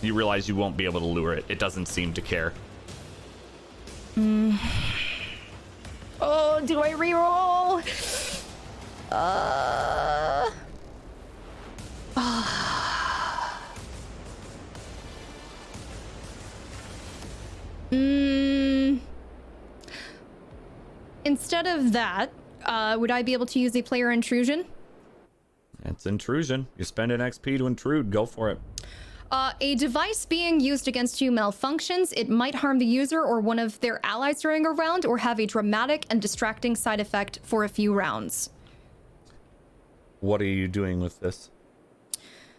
You realize you won't be able to lure it. It doesn't seem to care. Oh, do I reroll? Instead of that, would I be able to use a player intrusion? It's intrusion. You spend an XP to intrude. Go for it. A device being used against you malfunctions. It might harm the user or one of their allies during a round, or have a dramatic and distracting side effect for a few rounds. What are you doing with this?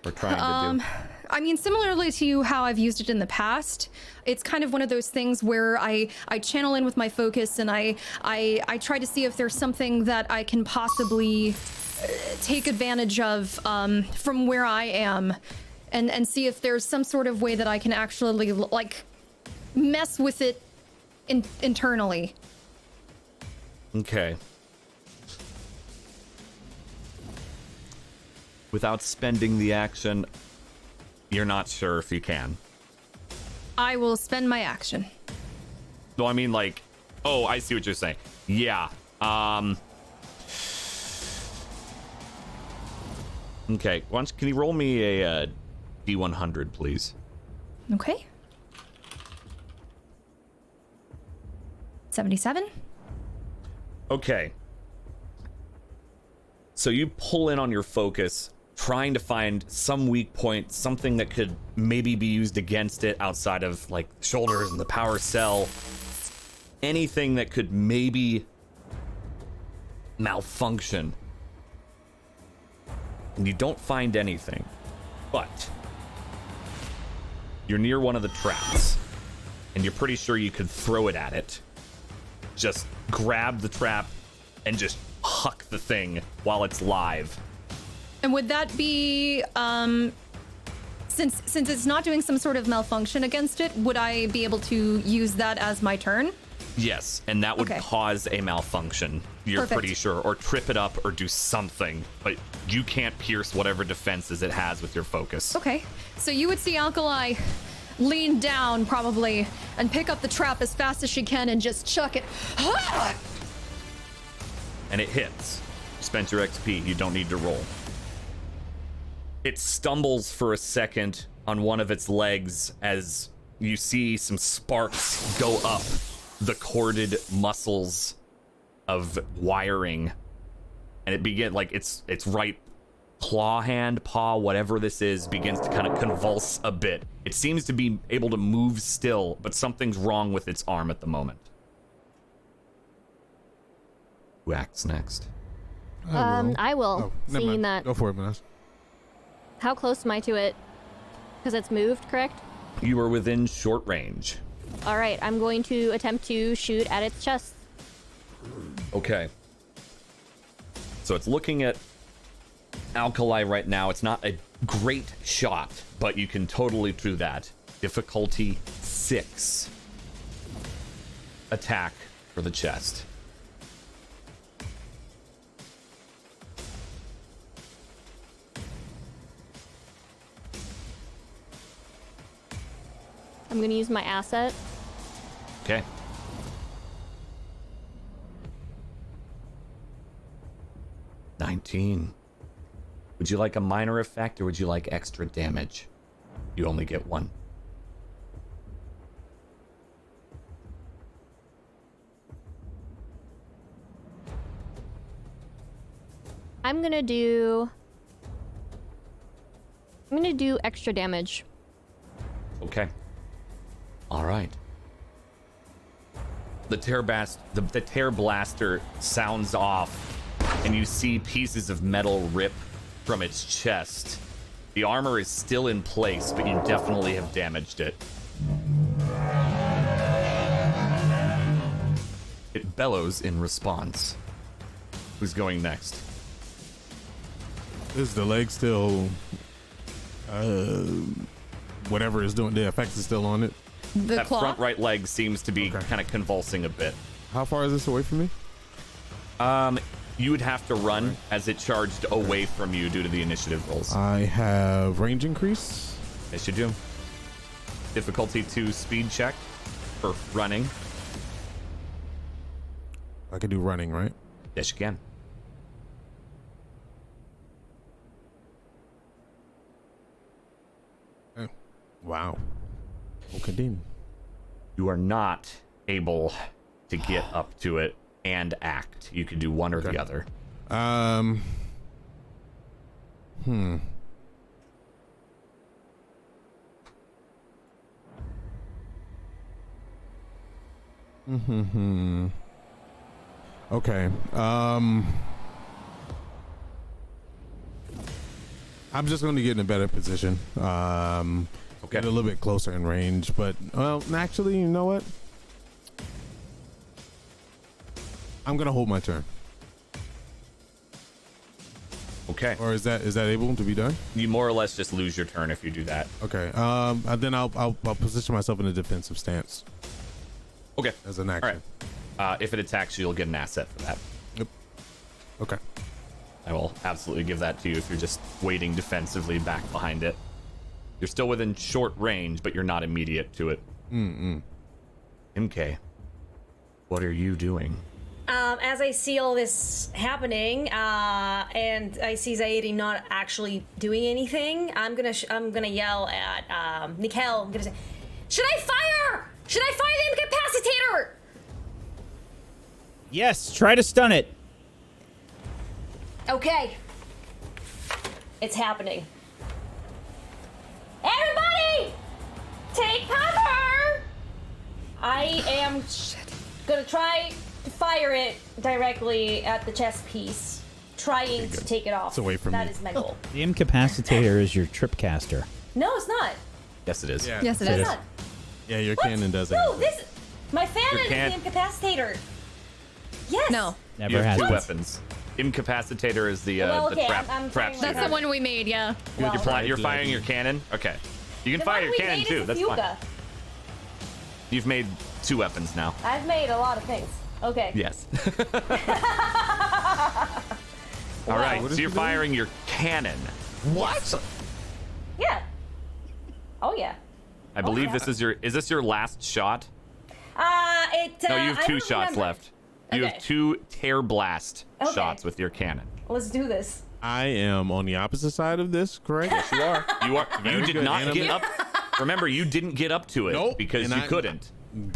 Or trying to do? I mean, similarly to how I've used it in the past, it's kind of one of those things where I channel in with my focus, and I try to see if there's something that I can possibly take advantage of from where I am, and see if there's some sort of way that I can actually like mess with it internally. Okay. Without spending the action, you're not sure if you can. I will spend my action. No, I mean like, oh, I see what you're saying. Yeah. Okay. Can you roll me a D100, please? Okay. 77. Okay. So you pull in on your focus, trying to find some weak point, something that could maybe be used against it outside of like the shoulders and the power cell. Anything that could maybe malfunction. And you don't find anything, but you're near one of the traps and you're pretty sure you could throw it at it. Just grab the trap and just huck the thing while it's live. And would that be, since it's not doing some sort of malfunction against it, would I be able to use that as my turn? Yes, and that would cause a malfunction, you're Perfect. pretty sure, or trip it up or do something, but you can't pierce whatever defenses it has with your focus. Okay, so you would see Alkali lean down probably and pick up the trap as fast as she can and just chuck it. And it hits. You spent your XP, you don't need to roll. It stumbles for a second on one of its legs as you see some sparks go up the corded muscles of wiring, and it begins like its right claw hand, paw, whatever this is, begins to kind of convulse a bit. It seems to be able to move still, but something's wrong with its arm at the moment. Who acts next? I will. never Seeing mind. that. Go for it, Maness. How close am I to it? Because it's moved, correct? You are within short range. All right, I'm going to attempt to shoot at its chest. Okay. So it's looking at Alkali right now. It's not a great shot, but you can totally do that. Difficulty 6. Attack for the chest. I'm going to use my asset. Okay. $19. Would you like a minor effect or would you like extra damage? You only get one. I'm going to do extra damage. Okay. All right. The tear blaster sounds off, and you see pieces of metal rip from its chest. The armor is still in place, but you definitely have damaged it. It bellows in response. Who's going next? Is the leg still whatever is doing, the effect is still on it? The That claw? front right leg seems to be kind of convulsing a bit. How far is this away from me? You would have to run as it charged away from you due to the initiative rolls. I have range increase. Yes, you do. Difficulty 2 speed check for running. I could do running, right? Yes, you can. Oh. Wow. Okay, then. You are not able to get up to it and act. You can do one or the other. Okay. I'm just going to get in a better position. Get a little bit closer in range, but well, actually, you know what? I'm going to hold my turn. Okay. Or is that able to be done? You more or less just lose your turn if you do that. Okay. Then I'll position myself in a defensive stance. Okay. As an action. All right. If it attacks you, you'll get an asset for that. Yep. Okay. I will absolutely give that to you if you're just waiting defensively back behind it. You're still within short range, but you're not immediate to it. MK, what are you doing? As I see all this happening, and I see Zaidi not actually doing anything, I'm gonna yell at Nikel. I'm gonna say, "Should I fire? Should I fire the incapacitator?" Yes, try to stun it. Okay. It's happening. Everybody! Take cover! I am gonna try to fire it directly at the chest piece, trying to take it off. It's away from That me. is my goal. The incapacitator is your trip caster. No, it's not. Yes, it is. Yeah. Yes, it It's is. not. Yeah, your What? cannon does it. No, this. My cannon is can- the incapacitator. Yes. No. Never You have has two been. weapons. Incapacitator is the Well, okay, trap. I'm trap firing That's shooter. the one we made, yeah. Well, You're firing your cannon. Okay, you can the fire one your we cannon made too. is a That's fine. Fuga. You've made 2 weapons now. I've made a lot of things. Okay. Yes. All right, What so is you're she doing? firing your cannon. What? Yeah. Oh yeah. I believe yeah. this is your. Is this your last shot? No, No, you have 2 shots left. You Okay. have 2 tear blast Okay. shots with your cannon. Let's do this. I am on the opposite side of this, correct? Yes, you are. You are. You Very did good, not Anna. get up. Remember, you didn't get up to it Nope, because and you I- couldn't.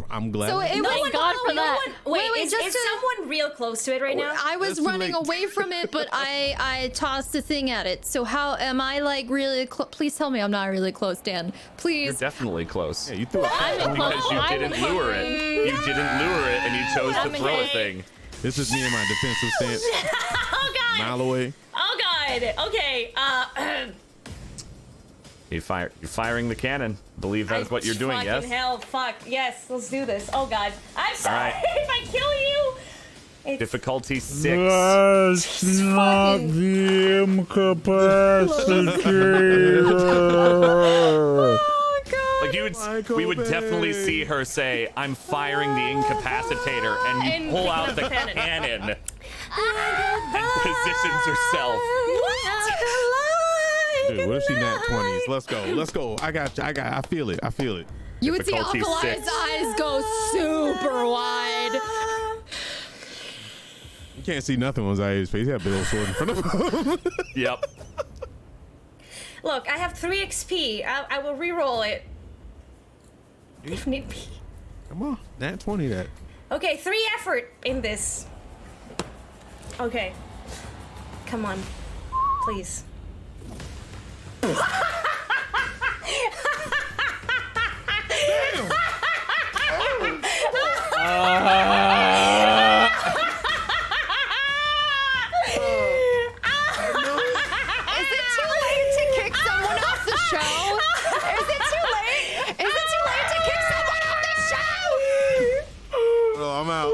I'm glad. So it No was one, God for that. Wait, Wait, is, just is to- someone real close to it right now? I was That's too running late. away from it, but I tossed a thing at it. So how am I like really close? Please tell me I'm not really close, Dan. You're Please. definitely close. Yeah, you threw it. Because you I'm didn't lure it. You didn't lure it, and you chose to I'm throw a okay. thing. This is me in my defensive stance. Oh god! Mile away. Oh god! Okay. You're firing the cannon. Believe that is what you're doing. Yes. Fucking hell! Fuck! Yes, let's do this. Oh god! I'm sorry right. if I kill you. It's Difficulty 6. That's not the incapacitator. oh god! Like we would definitely see her say, "I'm firing the incapacitator," and you And pull pick out up the the cannon. cannon and positions herself. Dude, what if she nat 20s? Let's go. Let's go. I got you. I feel it. I feel it. You would see Difficulty Alkali's 6. eyes go super wide. You can't see nothing on Zaya's face. He had a big old sword in front of him. Yep. Look, I have 3 XP. I will re-roll it if need be. Come on. Nat 20 that. Okay, 3 effort in this. Okay. Come on. Please. Is it too late to kick someone off the show? Is it too late? Is it too late to kick someone off the show? Oh, I'm out.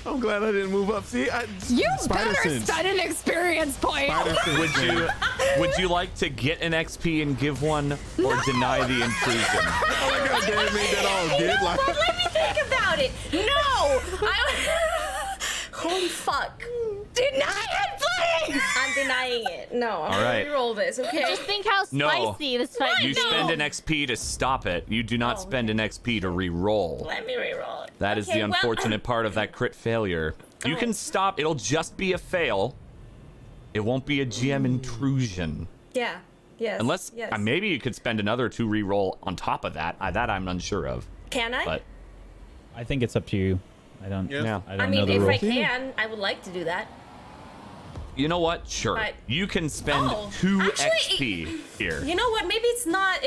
I'm glad I didn't move up. See, You Spider better sense. stud an experience point. Spider sense. Would you like to get an XP and give one, or deny the intrusion? Oh my god, Dan made that all good. Like, Well, let me think about it. No! Holy fuck. Deny it, please. I'm denying it. No, I'm All right. gonna re-roll this, okay? Just think how No. spicy this fight You is. spend an XP to stop it. You do not spend an XP to re-roll. Let me re-roll it. That is Okay, the well- unfortunate part of that crit failure. You can stop. It'll just be a fail. It won't be a GM intrusion. Yeah. Yes. Unless yes. maybe you could spend another 2 re-roll on top of that. That I'm unsure of. Can I? But I think it's up to you. I don't. Yeah. I don't I know mean, the if rules. I can, I would like to do that. you know what? Sure. But- You can spend Oh, 2 actually, XP here. You know what? Maybe it's not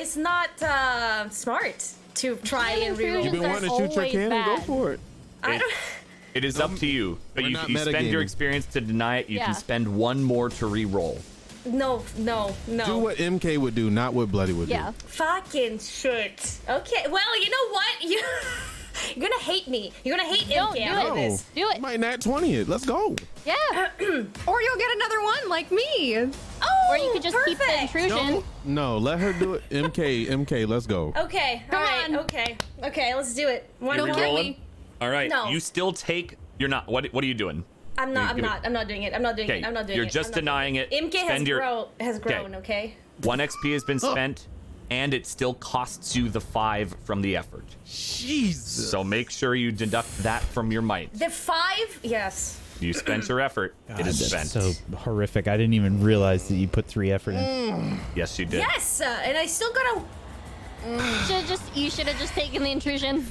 smart to try and re-roll. you've been Intrusions wanting to are shoot your always cannon. Go bad. for it. I don't. It is up to you. But we're you not spend your metagaming. experience to deny it. You Yeah. can spend 1 more to re-roll. No. Do what MK would do, not what Bloody would Yeah. Fucking shit. Okay. Well, you know what? You're gonna hate me. You're gonna hate Don't MK do after it. do. this. Do it. You might nat 20 it. Let's go. Yeah. Or you'll get another one like me. Oh, Or you could just keep the perfect. intrusion. No, let her do it. MK, let's go. Okay. Come all right. on. Okay. Let's do it. One You're more. re-rolling? All right. No. You still take. You're not. What are you doing? I'm not Give me- doing it. I'm not doing Okay, it. I'm not doing you're it. just I'm not doing denying it. MK Spend your- has grown. Okay. 1 XP has been spent, and it still costs you the 5 from the effort. Jesus. So make sure you deduct that from your might. The 5. Yes. You spent your effort. It is spent. So horrific. I didn't even realize that you put 3 effort in. Yes, you did. Yes. And I still gotta. You should have just taken the intrusion.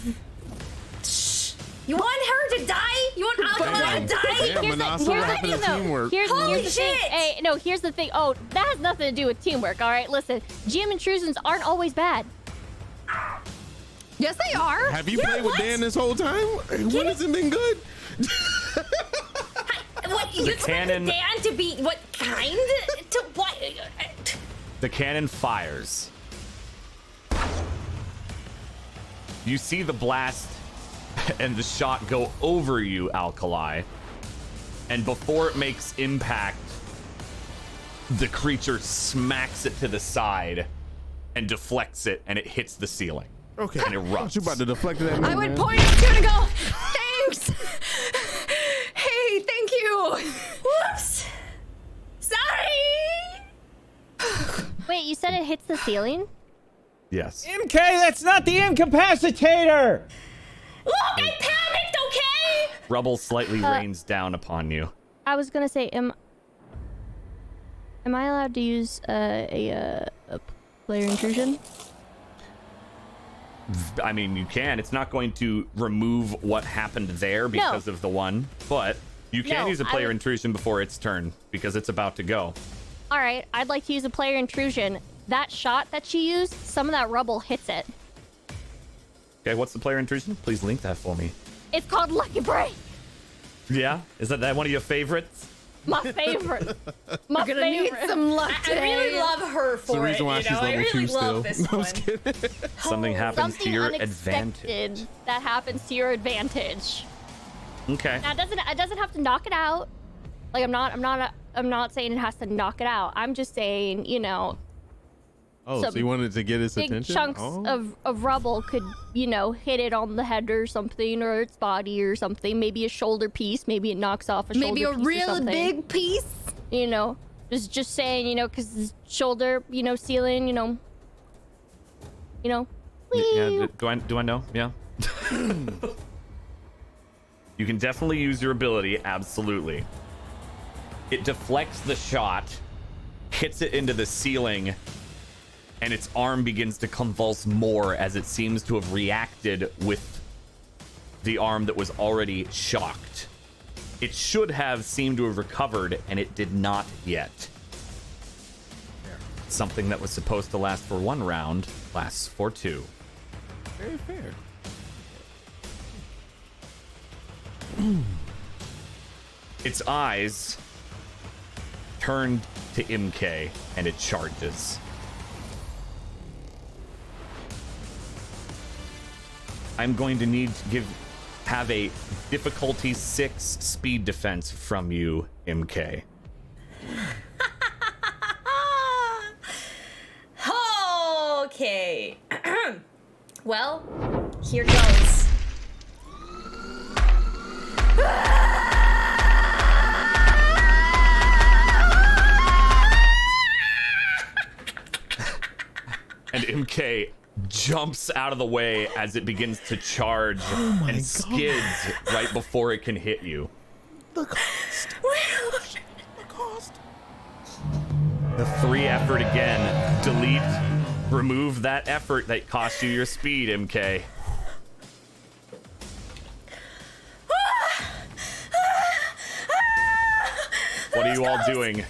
You want her to die? You want Alkaline to die? Yeah, Here's Manasa, the what happened to thing, though. teamwork? Here's Holy the thing. shit! Hey, no, here's the thing. Oh, that has nothing to do with teamwork, all right? Listen, GM intrusions aren't always bad. Yes, they are. Have you played with Dan this whole time? When has it been good? What, you expect cannon- Dan to be what kind? To what? The cannon fires. You see the blast and the shot go over you, Alkali. And before it makes impact, the creature smacks it to the side and deflects it, and it hits the ceiling. Okay. And erupts. You about to deflect that? I would man? point at you and go, thanks. Hey, thank you. Whoops. Sorry. Wait, you said it hits the ceiling? Yes. MK, that's not the incapacitator! Look, I panicked, okay? Rubble slightly rains down upon you. I was gonna say, am I allowed to use a player intrusion? I mean, you can. It's not going to remove what happened there because of the one, but you can use a player intrusion before its turn because it's about to go. All right, I'd like to use a player intrusion. That shot that she used, some of that rubble hits it. Okay, what's the player intrusion? Please link that for me. It's called Lucky Break. Yeah? Is that one of your favorites? My favorite. My Gonna need favorite. some luck I today. really love her It's the for it. reason why You she's know, I level really 2 love still. this No, I'm one. just kidding. Something happens Something to your unexpected advantage. that happens to your advantage. Okay. Now, it doesn't have to knock it out. Like I'm not saying it has to knock it out. I'm just saying, you know, Oh, so some you wanted to get his big attention? chunks Oh. of rubble could, you know, hit it on the head or something, or its body or something. Maybe a shoulder piece. Maybe it knocks off a Maybe shoulder a piece or real something. big piece. You know, just saying, you know, because the shoulder, you know, ceiling, you know. Yeah, Whee! do I know? Yeah. You can definitely use your ability, absolutely. It deflects the shot, hits it into the ceiling, and its arm begins to convulse more as it seems to have reacted with the arm that was already shocked. It should have seemed to have recovered, and it did not yet. Something that was supposed to last for 1 round lasts for 2. Very fair. Its eyes turned to MK, and it charges. I'm going to need to have a difficulty 6 speed defense from you, MK. Okay. Well, here goes. And MK jumps out of the way as it begins to charge and skids right before it can hit you. The cost. The cost. The 3 effort again. Delete. Remove that effort that cost you your speed, MK. What are you all doing?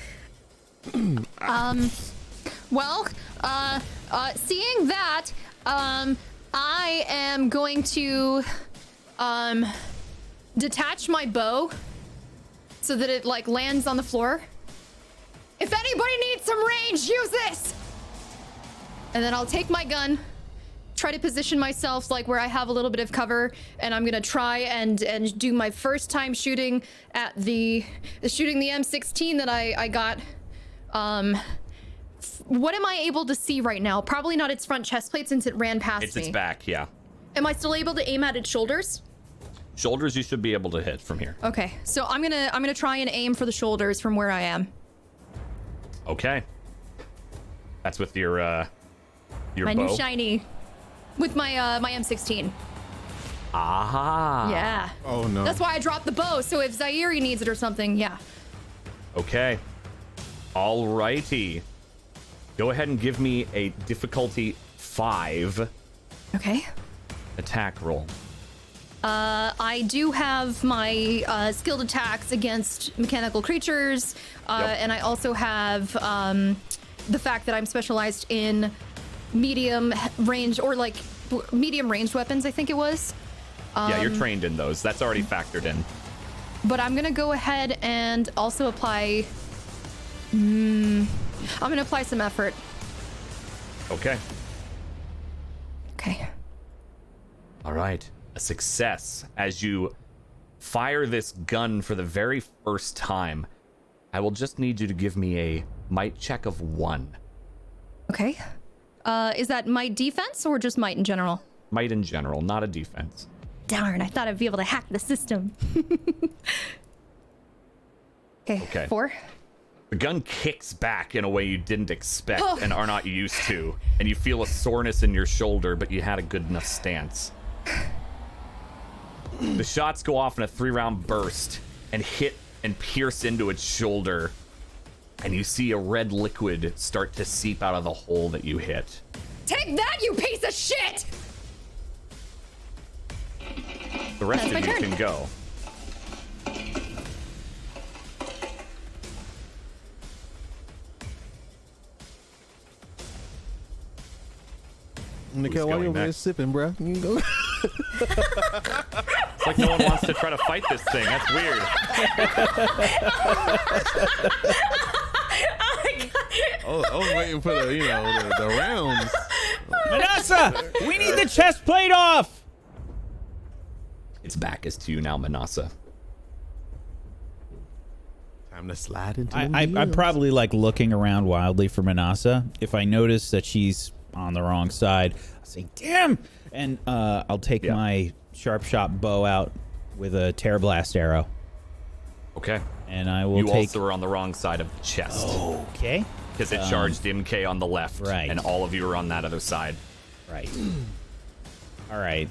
Well, seeing that, I am going to, detach my bow so that it, like, lands on the floor. If anybody needs some range, use this! And then I'll take my gun, try to position myself, like, where I have a little bit of cover, and I'm gonna try and do my first time shooting at the M16 that I got. What am I able to see right now? Probably not its front chest plate since it ran past It's me. its back, yeah. Am I still able to aim at its shoulders? Shoulders you should be able to hit from here. Okay, so I'm gonna try and aim for the shoulders from where I am. Okay. That's with your My bow. new shiny, with my my M16. Aha. Yeah. Oh, no. That's why I dropped the bow. So if Zaire needs it or something, yeah. Okay. Alrighty. Go ahead and give me a difficulty 5 Okay. attack roll. I do have my skilled attacks against mechanical creatures, and I also have the fact that I'm specialized in medium range, or like medium ranged weapons, I think it was. Yeah, you're trained in those. That's already factored in. But I'm gonna go ahead and also apply. I'm gonna apply some effort. Okay. Okay. All right. A success. As you fire this gun for the very first time, I will just need you to give me a might check of 1. Okay. Is that might defense or just might in general? Might in general, not a defense. Darn, I thought I'd be able to hack the system. Okay. 4. The gun kicks back in a way you didn't expect and are not used to, and you feel a soreness in your shoulder, but you had a good enough stance. The shots go off in a 3-round burst and hit and pierce into its shoulder, and you see a red liquid start to seep out of the hole that you hit. Take that, you piece of shit! The rest That's of my you turn. can go. Nickel, why going you over there next? sipping, bro? You can go. It's like no one wants to try to fight this thing. That's weird. Oh, I was waiting for the rounds. Manasa, we need the chest plate off. Its back is to you now, Manasa. Time to slide into I'm probably like looking around wildly for Manasa. If I notice that she's on the wrong side, I'll say, damn! And I'll take my sharp shot bow out with a tear blast arrow. Okay. And I will You take... also are on the wrong side of the chest. Okay. Because it charged MK on the left. Right. And all of you are on that other side. Right. All right.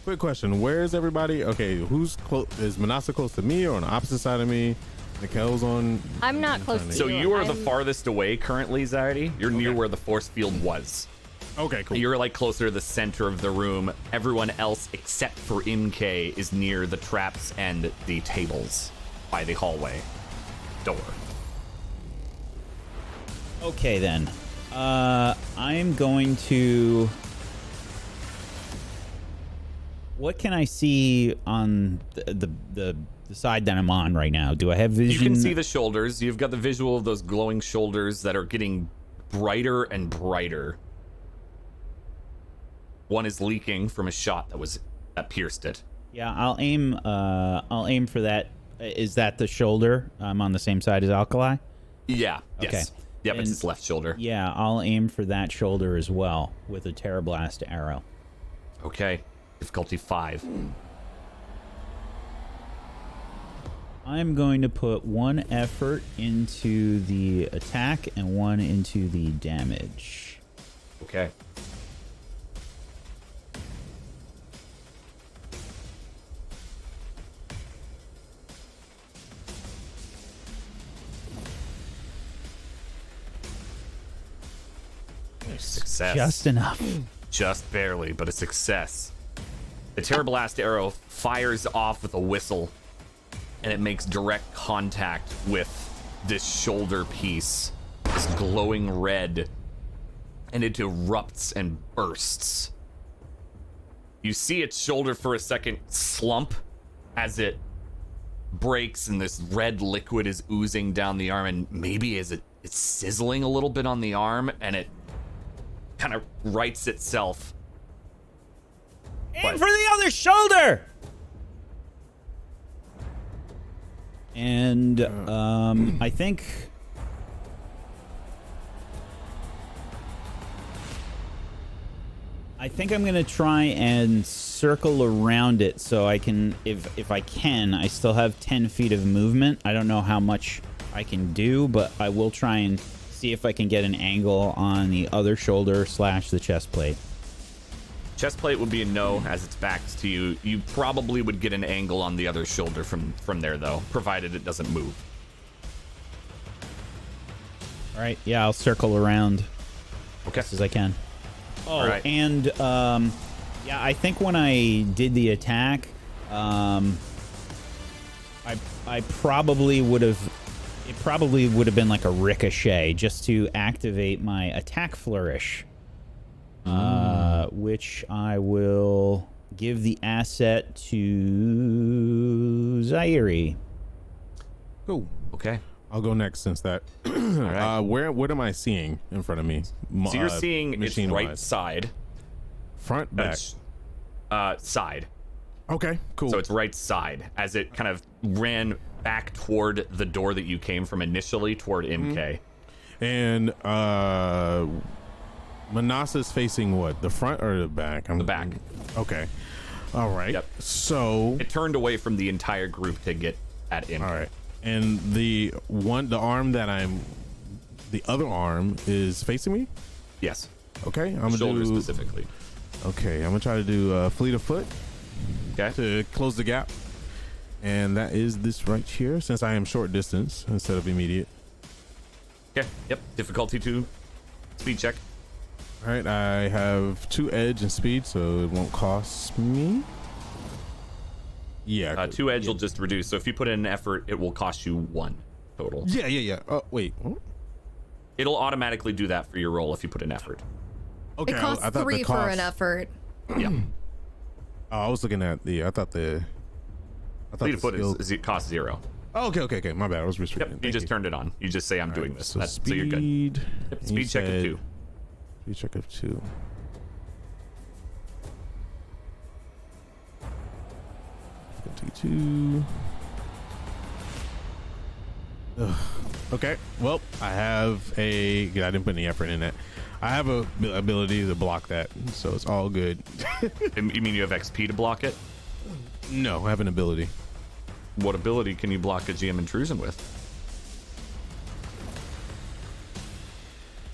Quick question: where is everybody? Okay, who's close? Is Manasa close to me or on the opposite side of me? Nikel's on. I'm not close to So you. you are the I'm- farthest away currently, Zardy. You're near where the force field was. Okay, cool. You're like closer to the center of the room. Everyone else except for MK is near the traps and the tables by the hallway door. Okay, then. I'm going to... What can I see on the side that I'm on right now? Do I have vision? You can see the shoulders. You've got the visual of those glowing shoulders that are getting brighter and brighter. One is leaking from a shot that pierced it. Yeah, I'll aim for that. Is that the shoulder? I'm on the same side as Alkali? Yeah. Okay. Yes. Yep, it's And- its left shoulder. Yeah, I'll aim for that shoulder as well with a Terra Blast arrow. Okay. Difficulty 5. I'm going to put 1 effort into the attack and 1 into the damage. Okay. Success. Just enough. Just barely, but a success. The Terra Blast arrow fires off with a whistle, and it makes direct contact with this shoulder piece, this glowing red, and it erupts and bursts. You see its shoulder for a second slump as it breaks, and this red liquid is oozing down the arm, and maybe as it's sizzling a little bit on the arm, and it kind of rights itself. Aim for the other shoulder! And I think I'm gonna try and circle around it so I can, if I can, I still have 10 feet of movement. I don't know how much I can do, but I will try and see if I can get an angle on the other shoulder / the chest plate. Chest plate would be a no, as its back's to you. You probably would get an angle on the other shoulder from there, though, provided it doesn't move. All right, yeah, I'll circle around. Okay. Best as I can. Oh, All right. and yeah, I think when I did the attack, I probably would have. It probably would have been like a ricochet just to activate my attack flourish, which I will give the asset to Zaire. Cool. Okay. I'll go next since that. right. What am I seeing in front of me? So you're seeing it's machine-wise? right side. Front, back. Side. Okay, cool. So it's right side as it kind of ran back toward the door that you came from initially toward MK. And Manasa's facing what? The front or the back? The back. Okay. All right. Yep. So It turned away from the entire group to get at MK. all right. And the other arm is facing me? Yes. Okay. I'm gonna Shoulder do specifically. Okay, I'm gonna try to do fleet of foot Okay. to close the gap. And that is this right here, since I am short distance instead of immediate. Okay. Yep. Difficulty 2. Speed check. All right, I have 2 edge and speed, so it won't cost me. Yeah. 2 edge will just reduce. So if you put in an effort, it will cost you 1 total. Yeah. Oh, wait. What? It'll automatically do that for your roll if you put in effort. Okay. It costs I thought 3 the for an cost- effort. Yeah. Oh, I was looking at the. I thought Fleet the of foot skill- is it costs 0. Oh, okay. My bad. I was restricted. Yep. You just turned it on. You just say I'm doing this. So So you're good. speed. Yep, you speed check of said 2. Speed check of 2. Difficulty 2. Ugh. Okay. Well, I have a. Yeah, I didn't put any effort in that. I have a ability to block that, so it's all good. You mean you have XP to block it? No, I have an ability. What ability can you block a GM intrusion with?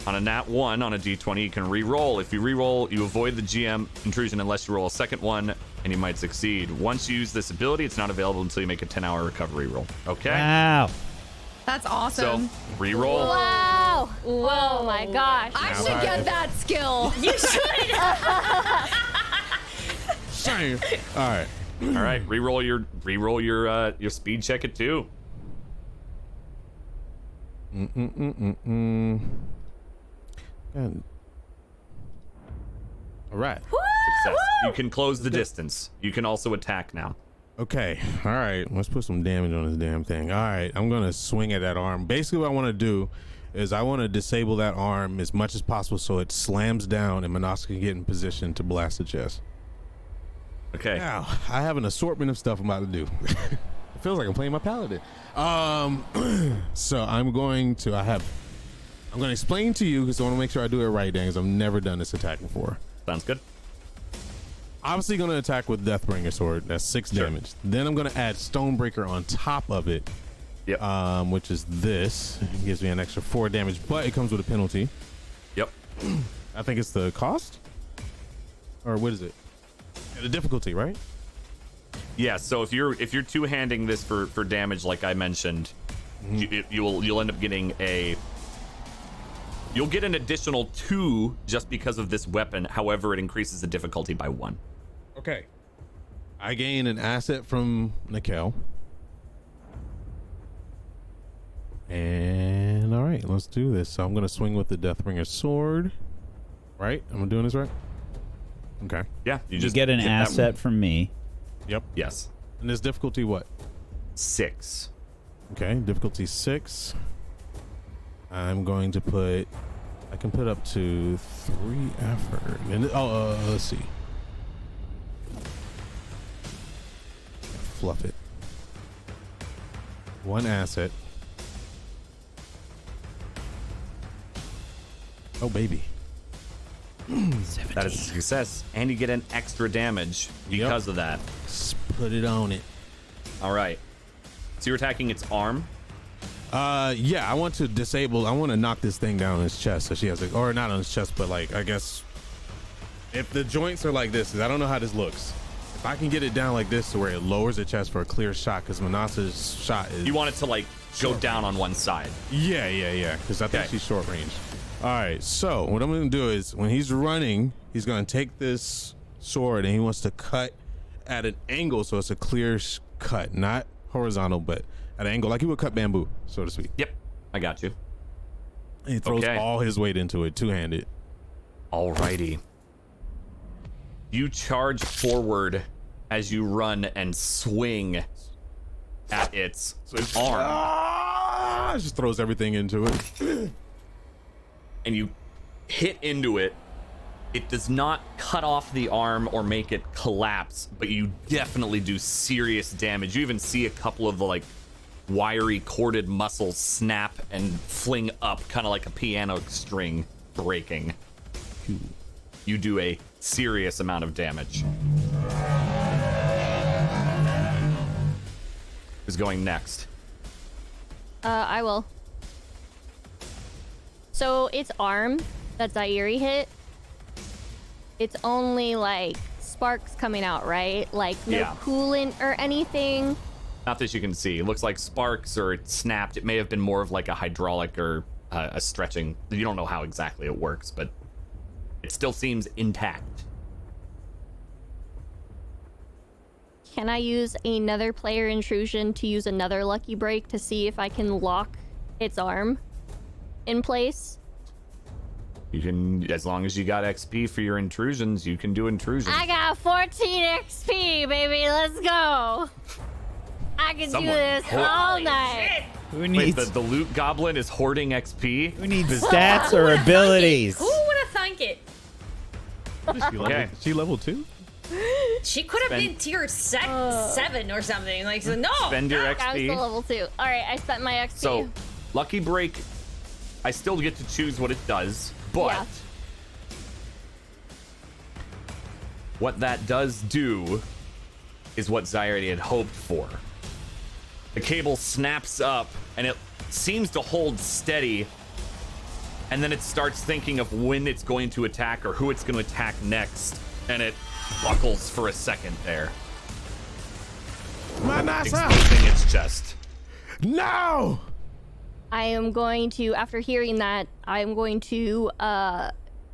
On a nat 1 on a d20, you can re-roll. If you re-roll, you avoid the GM intrusion unless you roll a second one, and you might succeed. Once you use this ability, it's not available until you make a 10-hour recovery roll. Okay? Wow. That's So, awesome. re-roll. Wow! Oh my gosh. I should get that skill. You should. All right. All right, re-roll your speed check at 2. God. All right. Success. You can close the distance. You can also attack now. Okay. All right. Let's put some damage on this damn thing. All right. I'm going to swing at that arm. Basically, what I want to do is I want to disable that arm as much as possible so it slams down and Manasa can get in position to blast the chest. Okay. Now, I have an assortment of stuff I'm about to do. It feels like I'm playing my paladin. So I'm going to explain to you because I want to make sure I do it right, Dan, because I've never done this attack before. Sounds good. Obviously going to attack with Deathbringer Sword. That's 6 damage. Then I'm going to add Stonebreaker on top of it. Yep. Which is this. It gives me an extra 4 damage, but it comes with a penalty. Yep. I think it's the cost? Or what is it? The difficulty, right? Yeah, so if you're two-handing this for damage like I mentioned, you'll end up getting you'll get an additional 2 just because of this weapon. However, it increases the difficulty by 1. Okay. I gain an asset from Nikel. And all right, let's do this. So I'm gonna swing with the Deathbringer Sword. Right? Am I doing this right? Okay. Yeah, You get an that asset from me. Yep. Yes. And this difficulty what? 6. Okay, difficulty 6. I'm going to put. I can put up to 3 effort. And let's see. Fluff it. 1 asset. Oh baby. That is a success, and you get an extra damage because of that. Just put it on it. All right. So you're attacking its arm. Yeah, I want to disable. I want to knock this thing down on his chest, so she has like, or not on his chest, but like I guess if the joints are like this, 'cause I don't know how this looks. If I can get it down like this to where it lowers the chest for a clear shot, because Manasa's shot is. You want it to like go down on one side. Yeah. Because I think Okay. she's short range. All right, so what I'm going to do is when he's running, he's going to take this sword and he wants to cut at an angle so it's a clear cut, not horizontal, but at an angle like he would cut bamboo, so to speak. Yep, I got you. And he throws all his weight into it, two-handed. Alrighty. You charge forward as you run and swing at its arm. Just throws everything into it. And you hit into it. It does not cut off the arm or make it collapse, but you definitely do serious damage. You even see a couple of the like wiry corded muscles snap and fling up, kind of like a piano string breaking. You do a serious amount of damage. Who's going next? I will. So its arm that Zaire hit, it's only like sparks coming out, right? Like no coolant or anything. Not that you can see. It looks like sparks or it snapped. It may have been more of like a hydraulic or a stretching. You don't know how exactly it works, but it still seems intact. Can I use another player intrusion to use another lucky break to see if I can lock its arm in place? You can, as long as you got XP for your intrusions, you can do intrusions. I got 14 XP, baby. Let's go. I can do this all night. Who needs Wait, the loot goblin is hoarding XP? Who needs stats or abilities? Who would have thunk it? Okay. She level 2? She could have been tier 7 or something. Like, so no. Spend your I was XP. still level 2. All right, I spent my XP. So, Lucky Break, I still get to choose what it does, but what that does do is what Zaire had hoped for. The cable snaps up and it seems to hold steady, and then it starts thinking of when it's going to attack or who it's going to attack next, and it buckles for a second there, exposing its chest. No! I am going to, after hearing that, I'm going to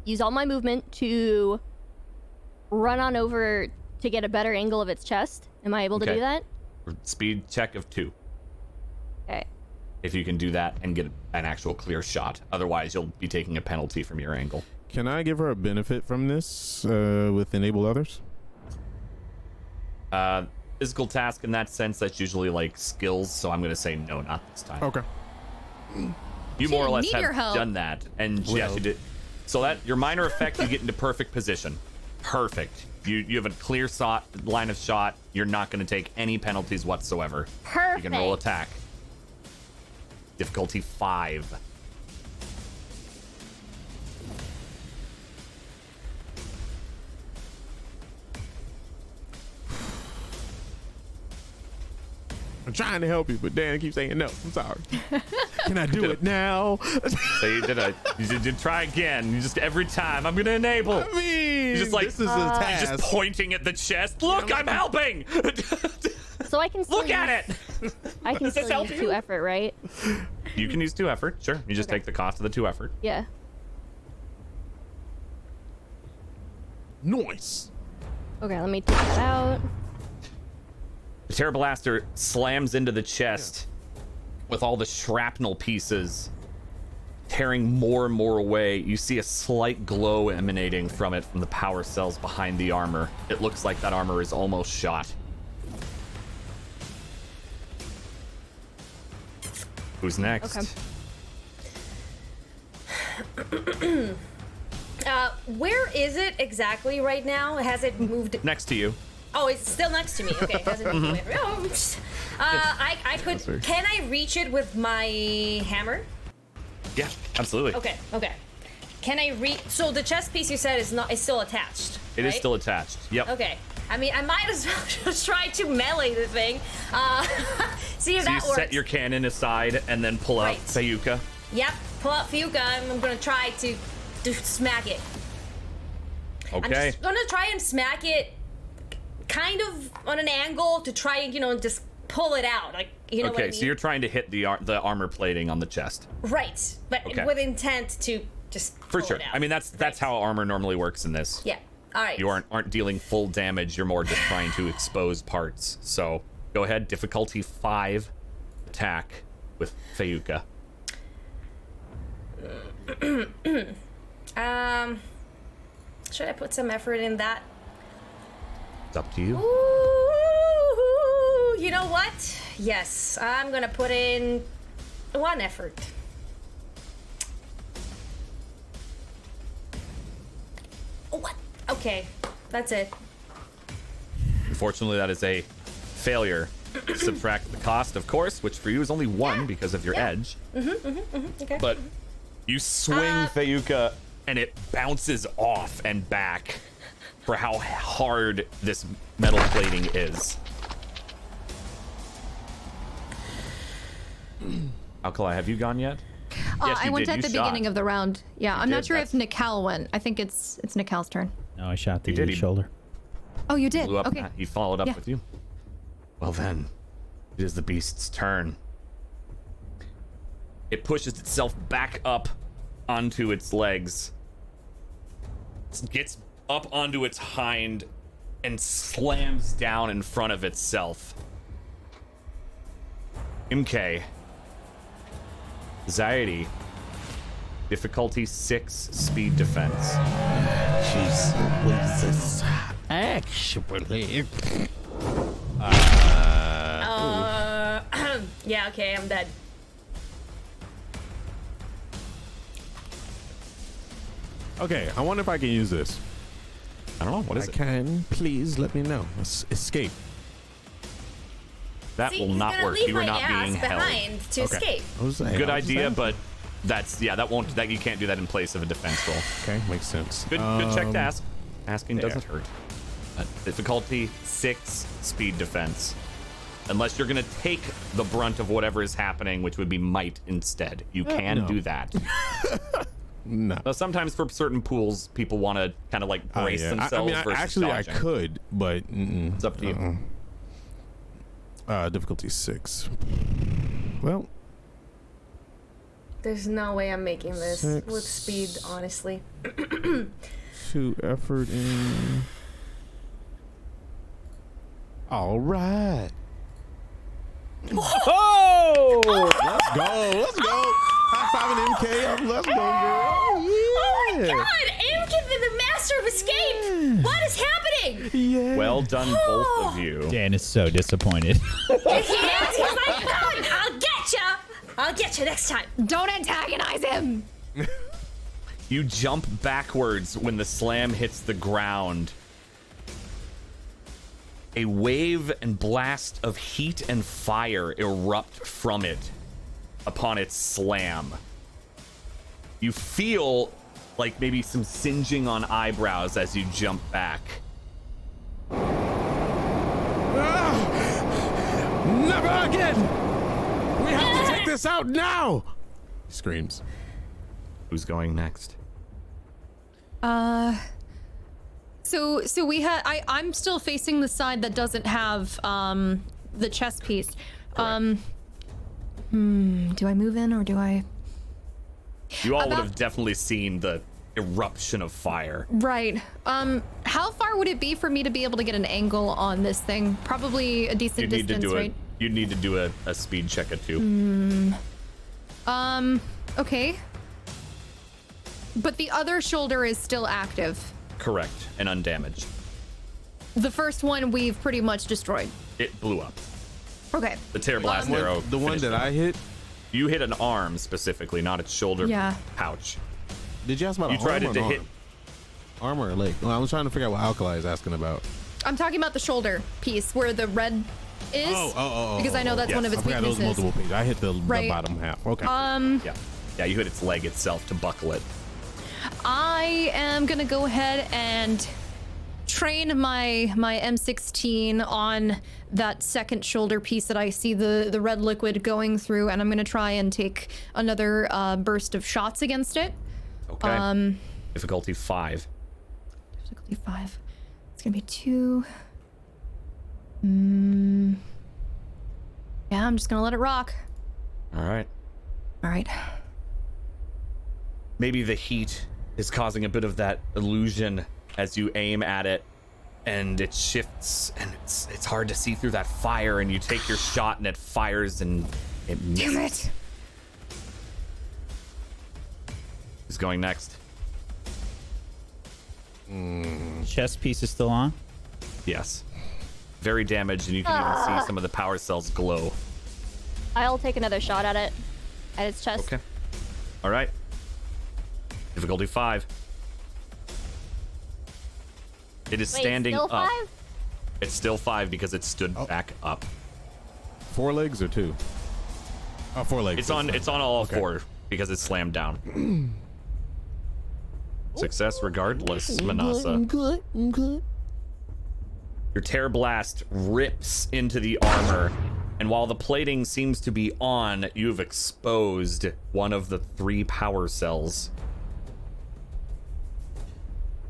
use all my movement to run on over to get a better angle of its chest. Am I able to do that? Speed check of 2. Okay. If you can do that and get an actual clear shot. Otherwise, you'll be taking a penalty from your angle. Can I give her a benefit from this with enable others? Physical task in that sense, that's usually like skills, so I'm going to say no, not this time. Okay. You more or less need have your help. done that, and yes, you did. So that your minor effect, you get into perfect position. Perfect. You have a clear line of shot. You're not going to take any penalties whatsoever. Perfect. You can roll attack. Difficulty 5. I'm trying to help you, but Dan keeps saying no. I'm sorry. Can I do it now? So you did try again. You just every time I'm gonna enable. I mean, You're just like this is a task. Just pointing at the chest. Look, I'm helping. So I can still Look at it. I can Does this still help use you? 2 effort, right? You can use 2 effort. Sure. You just take the cost of the 2 effort. Yeah. Nice. Okay, let me take it out. The Terror Blaster slams into the chest with all the shrapnel pieces tearing more and more away. You see a slight glow emanating from it from the power cells behind the armor. It looks like that armor is almost shot. Who's next? Okay. Where is it exactly right now? Has it moved? Next to you. Oh, it's still next to me. Okay, it hasn't moved away. Oh, I could. Can I reach it with my hammer? Yeah, absolutely. Okay. Can I reach? So the chest piece you said is still attached. It is right? still attached. Yep. Okay. I mean, I might as well just try to melee the thing. See if So you that works. set your cannon aside and then pull out Sayuka. Yep. Pull out Fiuka, and I'm gonna try to smack it. I'm Okay. just gonna try and smack it, kind of on an angle to try and just pull it out, like what I Okay, mean? so you're trying to hit the armor plating on the chest. Right, but Okay. with intent to just For pull sure. it out. I mean, that's how armor normally works in this. Yeah. All right. You aren't dealing full damage. You're more just trying to expose parts. So go ahead. Difficulty 5. Attack with Fayuka. Should I put some effort in that? It's up to you. Ooh, you know what? Yes, I'm gonna put in 1 effort. What? Okay, that's it. Unfortunately, that is a failure. Subtract the cost, of course, which for you is only 1 because of your edge. Okay. But you swing Fayuka, and it bounces off and back for how hard this metal plating is. Alkali, have you gone yet? Yes, I you went did. at You the shot. beginning of the round. Yeah, I'm did, not sure if that's- Nikhil went. I think it's Nikhil's turn. No, I shot the You did, he- shoulder. Oh, you did? Blew up. Okay. He followed up Yeah. with you. Well then, it is the beast's turn. It pushes itself back up onto its legs, gets up onto its hind, and slams down in front of itself. MK. Anxiety. Difficulty 6, speed defense. Jeez, Jesus. Actually, Yeah, okay, I'm dead. Okay, I wonder if I can use this. I don't know, what is I it? can. Please let me know. Escape. That See, will he's not gonna work. leave You are my not ass being held. behind to escape. I was like, Good I was just idea, saying. but that you can't do that in place of a defense roll. Okay, makes sense. Good check to ask. Asking doesn't hurt. Difficulty 6, speed defense. Unless you're gonna take the brunt of whatever is happening, which would be might instead. You can no. do that. No. Now, sometimes for certain pools, people want to kind of like brace Yeah. themselves I mean, versus actually, dodging. I could, but It's up to you. difficulty 6. Well, There's no way I'm making this 6. with speed, honestly. 2 effort in. All right. Oh! Let's go. Let's go. High fiving MK. Let's go, girl. Oh my Yeah. god! Amkin, the master of escape! What is happening? Yeah. Well done, both of you. Dan is so disappointed. Yes, he's like, "No, I'll get you! I'll get you next time. Don't antagonize him. You jump backwards when the slam hits the ground. A wave and blast of heat and fire erupt from it upon its slam. You feel like maybe some singeing on eyebrows as you jump back. Never again. We have to take this out now. He screams. Who's going next? So we had. I'm still facing the side that doesn't have the chest piece. Do I move in or do I? You all would About- have definitely seen the eruption of fire. Right. How far would it be for me to be able to get an angle on this thing? Probably a decent You'd need to distance, do right? you'd need to do a speed check at 2. Okay. But the other shoulder is still active. Correct, and undamaged. The first one we've pretty much destroyed. It blew up. Okay. The tear blast arrow. The one finished that it. I hit. You hit an arm specifically, not its shoulder Yeah. pouch. Did you ask about You an tried arm it or to an hit. arm? Arm or leg? Well, I was trying to figure out what Alkali is asking about. I'm talking about the shoulder piece where the red is. Because I know that's one of its I forgot those weaknesses. multiple pages. I hit the Right. bottom half. Okay. Yeah, you hit its leg itself to buckle it. I am gonna go ahead and train my M16 on that second shoulder piece that I see the red liquid going through, and I'm gonna try and take another burst of shots against it. Okay. Difficulty 5. Difficulty 5. It's gonna be 2. Yeah, I'm just gonna let it rock. All right. All right. maybe the heat is causing a bit of that illusion as you aim at it, and it shifts, and it's hard to see through that fire, and you take your shot, and it fires, and it misses. Damn it. Who's going next? Chest piece is still on. Yes. Very damaged, and you can even see some of the power cells glow. I'll take another shot at it, at its chest. Okay. All right. Difficulty 5. It is Wait, standing still up. 5? It's still 5 because it stood back up. 4 legs or 2? Oh, 4 legs. It's on all 4 because it's slammed down. Success regardless, Manasa. I'm good. Your Tear Blast rips into the armor, and while the plating seems to be on, you've exposed one of the 3 power cells.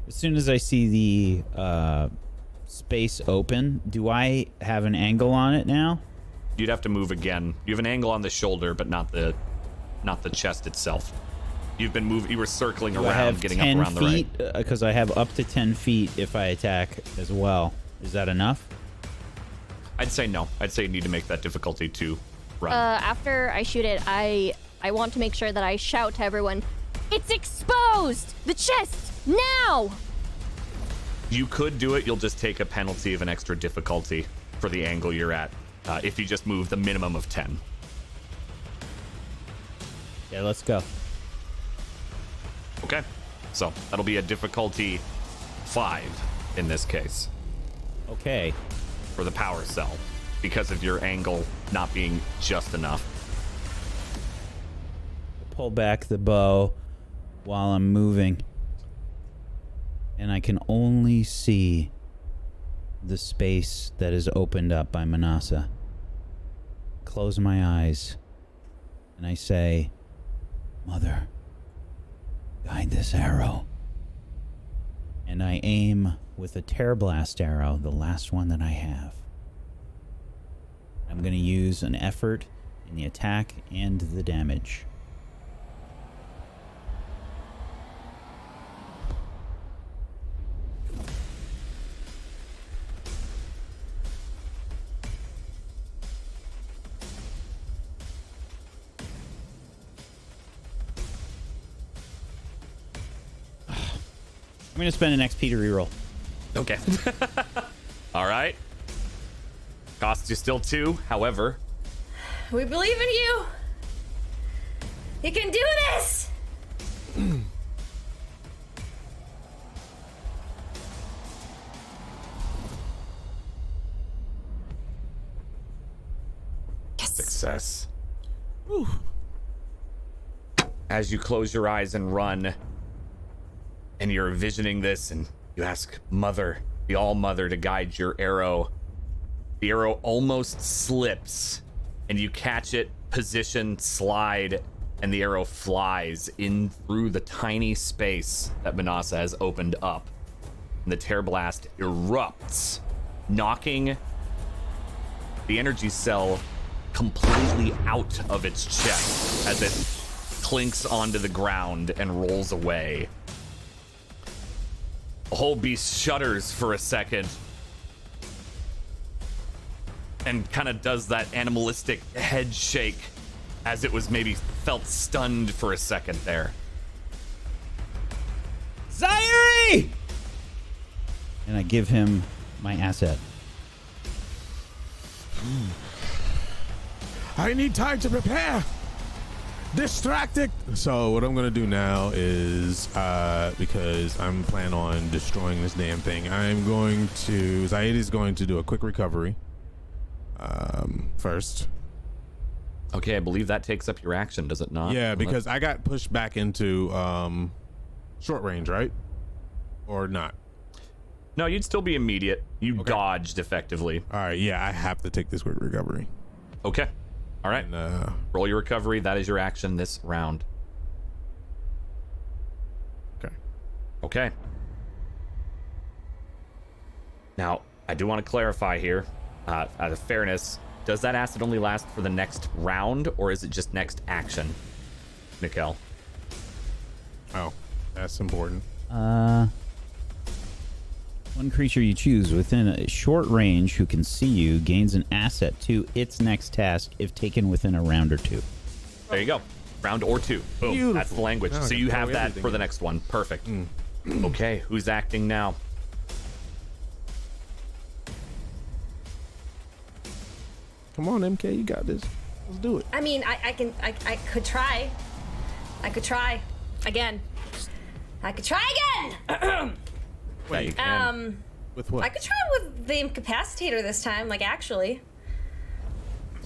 As soon as I see the space open, do I have an angle on it now? You'd have to move again. You have an angle on the shoulder, but not the chest itself. You've been moving. You were circling Do I around, have getting 10 up around feet? the right. Because I have up to 10 feet if I attack as well. Is that enough? I'd say no. I'd say you need to make that difficulty 2 run. After I shoot it, I want to make sure that I shout to everyone, "It's exposed! The chest! Now!" You could do it. You'll just take a penalty of an extra difficulty for the angle you're at if you just move the minimum of 10. Yeah, let's go. Okay. So that'll be a difficulty 5 in this case Okay. for the power cell because of your angle not being just enough. Pull back the bow while I'm moving. And I can only see the space that is opened up by Manasa. Close my eyes. And I say, "Mother, guide this arrow." And I aim with a Tear Blast arrow, the last one that I have. I'm going to use an effort in the attack and the damage. I'm going to spend an XP to reroll. Okay. All right. Costs you still 2. However, We believe in you. You can do this. success. Whew. As you close your eyes and run, and you're envisioning this, and you ask Mother, the All-Mother, to guide your arrow. The arrow almost slips, and you catch it, position, slide, and the arrow flies in through the tiny space that Manasa has opened up. And the tear blast erupts, knocking the energy cell completely out of its chest as it clinks onto the ground and rolls away. The whole beast shudders for a second and kind of does that animalistic head shake as it was maybe felt stunned for a second there. Zaire! And I give him my asset. I need time to prepare. Distracted. So what I'm gonna do now is, because I'm planning on destroying this damn thing, I'm going to. Zaidi's going to do a quick recovery. First. Okay, I believe that takes up your action, does it not? Yeah, because I got pushed back into short range, right? Or not? No, you'd still be immediate. You Okay. dodged effectively. All right. Yeah, I have to take this quick recovery. Okay. All right. And, Roll your recovery. That is your action this round. okay. Okay. Now, I do want to clarify here, out of fairness, does that acid only last for the next round, or is it just next action, Nikel? Oh, that's important. One creature you choose within a short range who can see you gains an asset to its next task if taken within a round or two. There you go. Round or two. Boom. Beautiful. That's the language. Now I So can you throw have that everything for the in. next one. Perfect. Okay, who's acting now? Come on, MK, you got this. Let's do it. I mean, I could try. I could try again. I could try again. Yeah, you can. With what? I could try with the incapacitator this time. Like actually.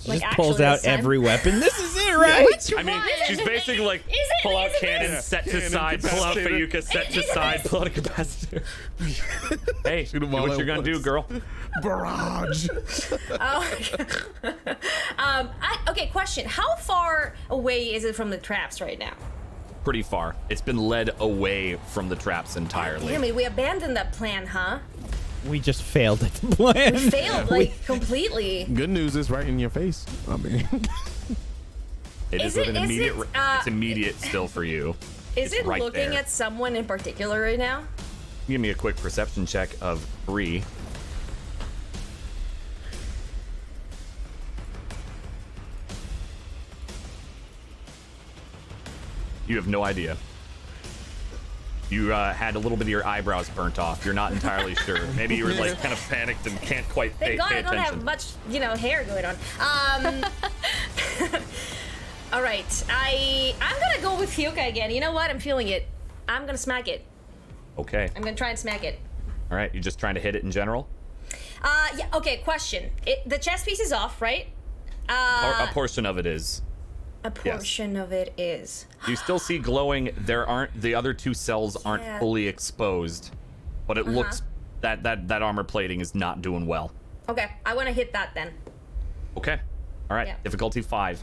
Just pulls out this time. every weapon. This is it, right? I mean, she's basically like, Is it- pull out is it cannon, this? set to side, pull out Incapacitator. Fayuka, set to side, pull out a capacitor. Hey, do them all what at you're gonna do, once. girl. Barrage. Okay, question. How far away is it from the traps right now? Pretty far. It's been led away from the traps entirely. Damn it, we abandoned that plan, huh? We just failed at the plan. We failed, like, completely. Good news is right in your face. I mean, It Is is with it- an is immediate. it, It's immediate still for you. Is It's it right looking there. at someone in particular right now? Give me a quick perception check of 3. You have no idea. You had a little bit of your eyebrows burnt off. You're not entirely sure. Maybe you were like kind of panicked and can't quite Thank pay God I don't attention. have much, hair going on. All right, I'm gonna go with Hyuka again. You know what? I'm feeling it. I'm gonna smack it. Okay. I'm gonna try and smack it. All right. You're just trying to hit it in general? Yeah. Okay. Question. The chest piece is off, right? Or a portion of it is. A portion of it is. You still see glowing. The other 2 cells aren't Yeah. fully exposed, but it looks that armor plating is not doing well. Okay. I want to hit that then. Okay. All right. Yeah. Difficulty 5.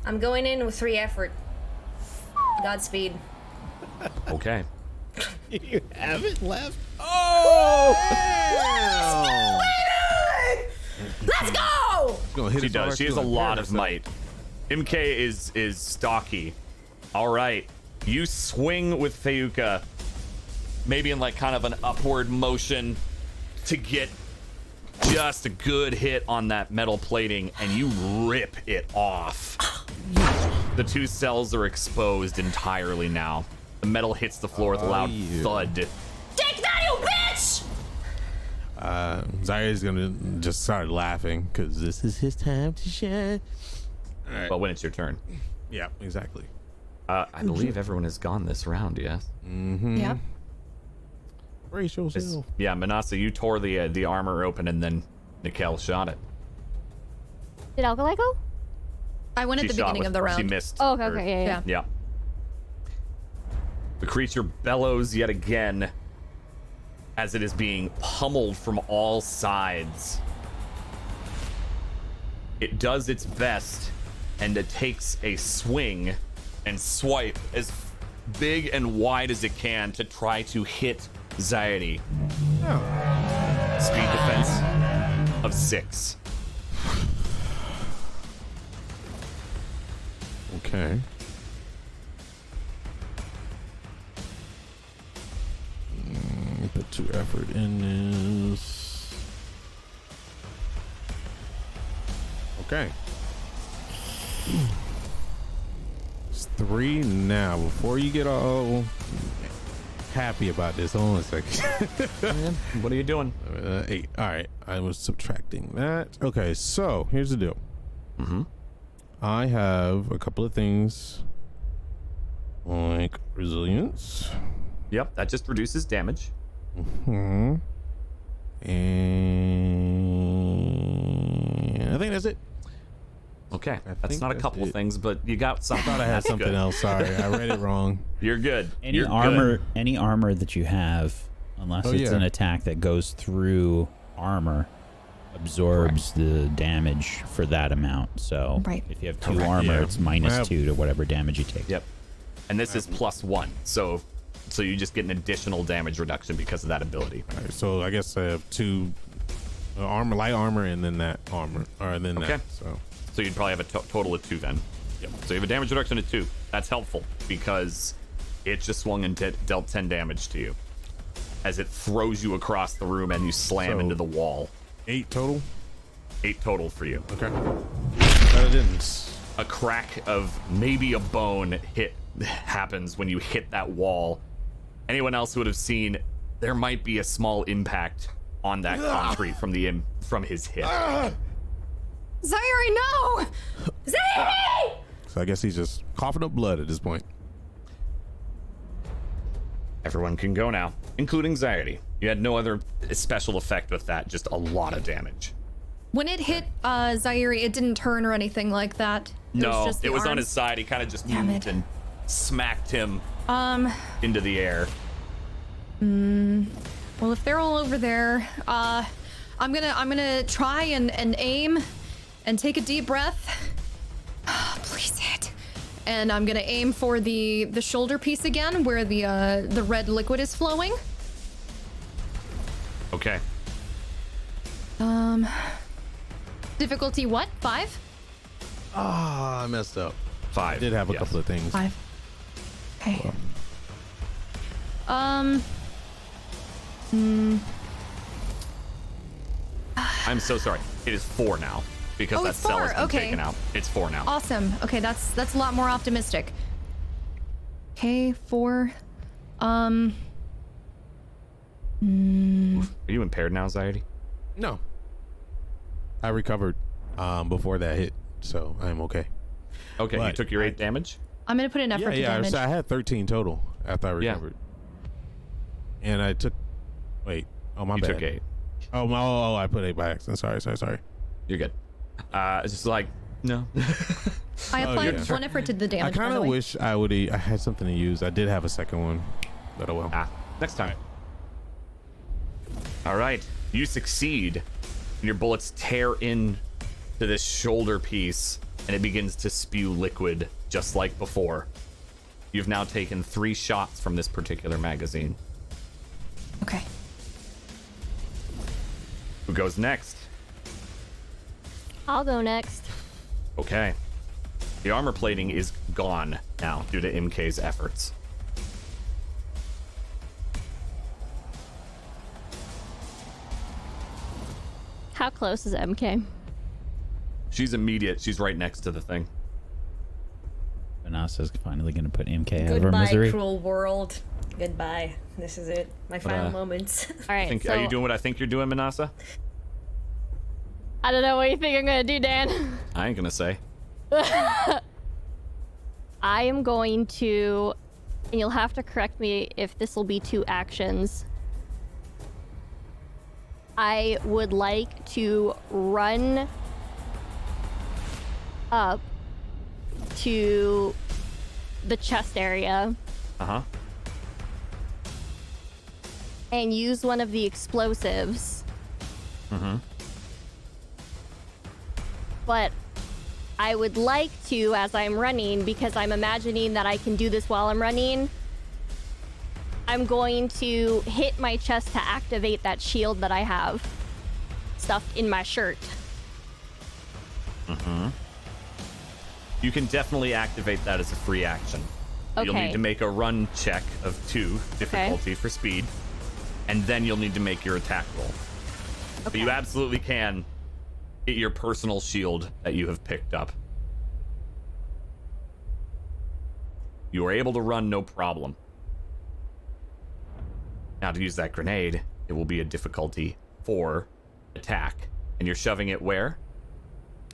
I'm going in with 3 effort. Godspeed. Okay. You have it left. Let's go! gonna hit She us all does. She has a like lot of Parasite. might. MK is stocky. All right. You swing with Fayuka, maybe in like kind of an upward motion to get just a good hit on that metal plating, and you rip it off. The 2 cells are exposed entirely now. The metal hits the floor with a loud thud. Take that, you bitch! Zaire's gonna just start laughing because this is his time to shine. But when it's your turn. Yeah, exactly. I believe everyone has gone this round, yes? Yeah. Brace yourself. Yeah, Manasa, you tore the armor open, and then Nikel shot it. Did Alkali go? I went at She the shot beginning with- of the round. She missed. Oh, okay, her- okay, yeah. Yeah. The creature bellows yet again as it is being pummeled from all sides. It does its best, and it takes a swing and swipe as big and wide as it can to try to hit Zaidi. Speed defense of 6. Okay. Put 2 effort in this. Okay. It's 3 now. Before you get all happy about this, hold on a second. What are you doing? 8. All right. I was subtracting that. Okay. So here's the deal. I have a couple of things like resilience. Yep, that just reduces damage. And I think that's it. Okay, I that's think not a that's couple it. things, but you got something. I thought I had That's something good. else. Sorry, I read it wrong. You're good. Any You're armor, good. any armor that you have, unless Oh, it's yeah. an attack that goes through armor, absorbs the damage for that amount. So Right. if you have 2 Correct, armor, yeah. it's I minus have- 2 to whatever damage you take. Yep. And this is +1, so you just get an additional damage reduction because of that ability. All right, so I guess I have 2 armor, light armor, and then that armor, or then Okay. that. So So you'd probably have a total of 2 then. Yep. So you have a damage reduction of 2. That's helpful because it just swung and dealt 10 damage to you as it throws you across the room and you slam into the wall. 8 total? 8 total for you. Okay. But it didn't. A crack of maybe a bone hit happens when you hit that wall. Anyone else would have seen there might be a small impact on that concrete from his hit. Zaire, no! Zaire! So I guess he's just coughing up blood at this point. Everyone can go now, including Zaire. You had no other special effect with that, just a lot of damage. When it hit Zaire, it didn't turn or anything like that. No, just it was on arms. his side. He kind of just Damn moved it. and smacked him into the air. Well, if they're all over there, I'm gonna try and aim and take a deep breath. Please hit. And I'm gonna aim for the shoulder piece again, where the red liquid is flowing. Okay. Difficulty what? 5? Ah, I messed up. 5. I did have a yes. couple of things. 5. Okay. I'm so sorry. It is 4 now because Oh, that it's cell 4, has been okay. taken out. It's 4 now. Awesome. Okay, that's a lot more optimistic. Okay, 4. Are you impaired now, Zaire? No. I recovered before that hit, so I'm okay. Okay, you But took your 8 damage? I'm gonna put an effort to damage. So I had 13 total after I recovered. And I took... Wait. Oh, my You bad. took 8. Oh, I put 8 by accident. Sorry. You're good. It's just like, no. I applied yeah. 1 effort to the I damage. kind by the of way. wish I had something to use. I did have a second one, but oh well. Next time. All right. You succeed. And your bullets tear in to this shoulder piece, and it begins to spew liquid just like before. You've now taken 3 shots from this particular magazine. Okay. Who goes next? I'll go next. Okay. The armor plating is gone now due to MK's efforts. How close is MK? She's immediate. She's right next to the thing. Vanasa's finally going to put MK out of her Goodbye, misery. cruel world. Goodbye. This is it. My final uh, moments. All right. Are you So doing what I think you're doing, Manasa? I don't know what you think I'm gonna do, Dan. I ain't gonna say. I am going to, and you'll have to correct me if this will be 2 actions. I would like to run up to the chest area Uh-huh. and use one of the explosives. Mm-hmm. But I would like to, as I'm running, because I'm imagining that I can do this while I'm running, I'm going to hit my chest to activate that shield that I have stuffed in my shirt. Mm-hmm. You can definitely activate that as a free action. You'll Okay. need to make a run check of 2 difficulty for speed, and then you'll need to make your attack roll. But you absolutely can get your personal shield that you have picked up. You are able to run no problem. Now to use that grenade, it will be a difficulty 4 attack. And you're shoving it where?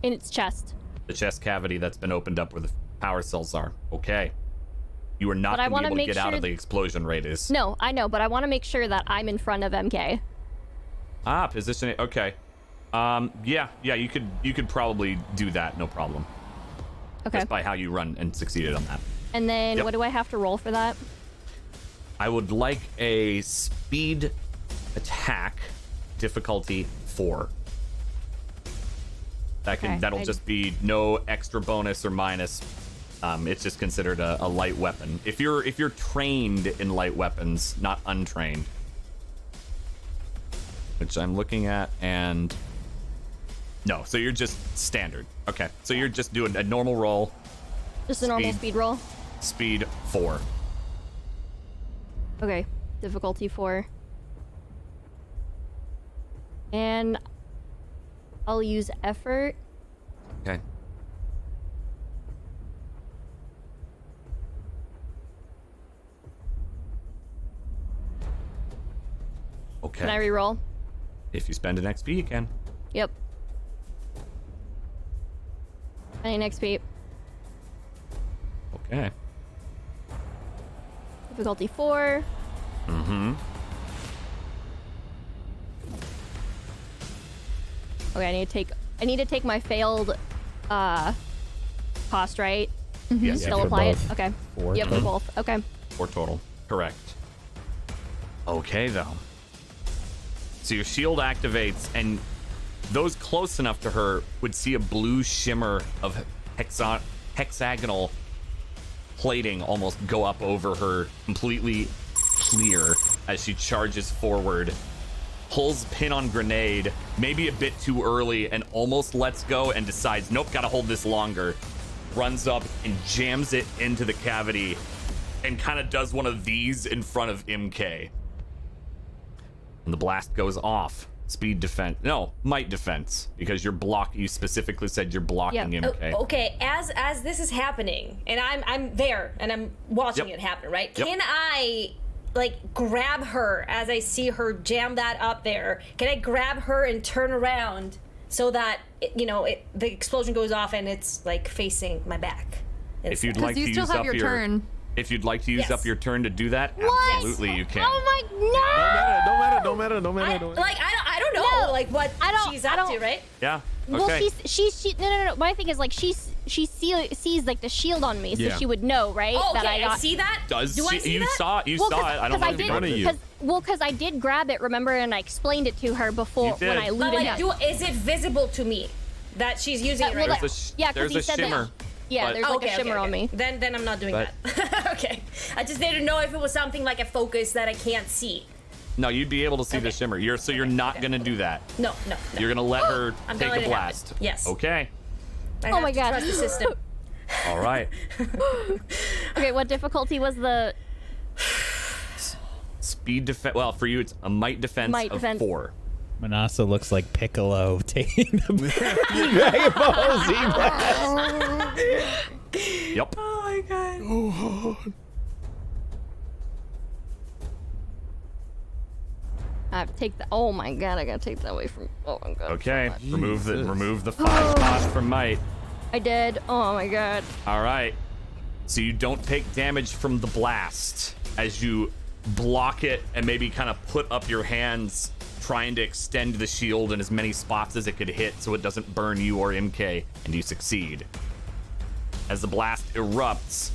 In its chest. The chest cavity that's been opened up where the power cells are. Okay. You are not But I going to be wanna able to make get out of sure the explosion radius. No, I know, but I want to make sure that I'm in front of MK. Position it. Okay. Yeah, you could probably do that, no problem. Okay. Just by how you run and succeeded on that. And then Yep. what do I have to roll for that? I would like a speed attack difficulty 4. That'll just be no extra bonus or minus. It's just considered a light weapon. If you're trained in light weapons, not untrained, which I'm looking at, and no, so you're just standard. Okay, so you're just doing a normal roll. Just a normal speed roll. Speed 4. Okay, difficulty 4. And I'll use effort. Okay. Okay. Can I reroll? If you spend an XP, you can. Yep. I need XP. Okay. Difficulty 4. Mm-hmm. Okay, I need to take my failed cost, right? Yes. Still for apply it. both. Okay. 4 Yep, for total. both. Okay. 4 total. Correct. Okay, though. So your shield activates, and those close enough to her would see a blue shimmer of hexagonal plating almost go up over her, completely clear as she charges forward, pulls pin on grenade, maybe a bit too early, and almost lets go and decides, nope, gotta hold this longer. Runs up and jams it into the cavity and kind of does one of these in front of MK. And the blast goes off. Speed defense. No, might defense, because you specifically said you're blocking Yep. MK. Okay, as this is happening, and I'm there, and I'm watching Yep. it happen, right? Yep. Can I, like, grab her as I see her jam that up there? Can I grab her and turn around so that, the explosion goes off and it's, like, facing my back? If you'd like to you use still have up your turn. If you'd like to use Yes. up your turn to do that, What? absolutely you can. Oh my Don't matter. Like, I don't know, No, like, what I don't- she's I up don't- to, right? Yeah. Well, Okay. she no. My thing is like she sees like the shield on me, so Yeah. she would know, right? Oh, okay, that I got. see that? Does Do I she, see you that? saw you saw it? I don't know if you front of you. Because I did grab it, remember, and I explained it to her before You did. when I But, But, looted like, it. is it visible to me that she's using it Well, right There's now? a yeah, because there's he a said shimmer. that. Yeah, but- there's like a shimmer on me. Then I'm not doing But- that. Okay. I just didn't know if it was something like a focus that I can't see. No, you'd be able to see the Okay. shimmer. You're not gonna do that. No. You're gonna let her I'm take gonna let a it blast. happen. Yes. Okay. I Oh have my to God. Trust the system. All right. Okay, what difficulty was the Speed defense. Well, for you, it's a might defense Might of defense. 4. Manasa looks like Piccolo taking the Dragon Ball Z back. Yep. Oh my god. I have to take that? Oh my God, I gotta take that away from. Oh my God. Okay. Remove the 5 cost from might. I did. Oh my God. All right. So you don't take damage from the blast as you block it and maybe kind of put up your hands trying to extend the shield in as many spots as it could hit so it doesn't burn you or MK, and you succeed. As the blast erupts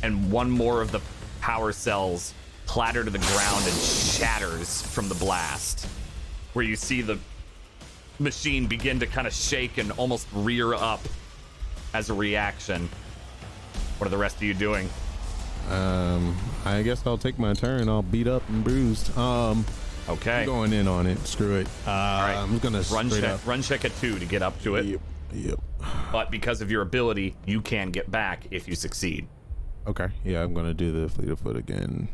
and one more of the power cells clatter to the ground and shatters from the blast, where you see the machine begin to kind of shake and almost rear up as a reaction. What are the rest of you doing? I guess I'll take my turn. I'll beat up and bruised. Okay. I'm going in on it. Screw it. All right. I'm gonna run check a 2 to get up to it. Yep. But because of your ability, you can get back if you succeed. Okay. Yeah, I'm gonna do the fleet of foot again.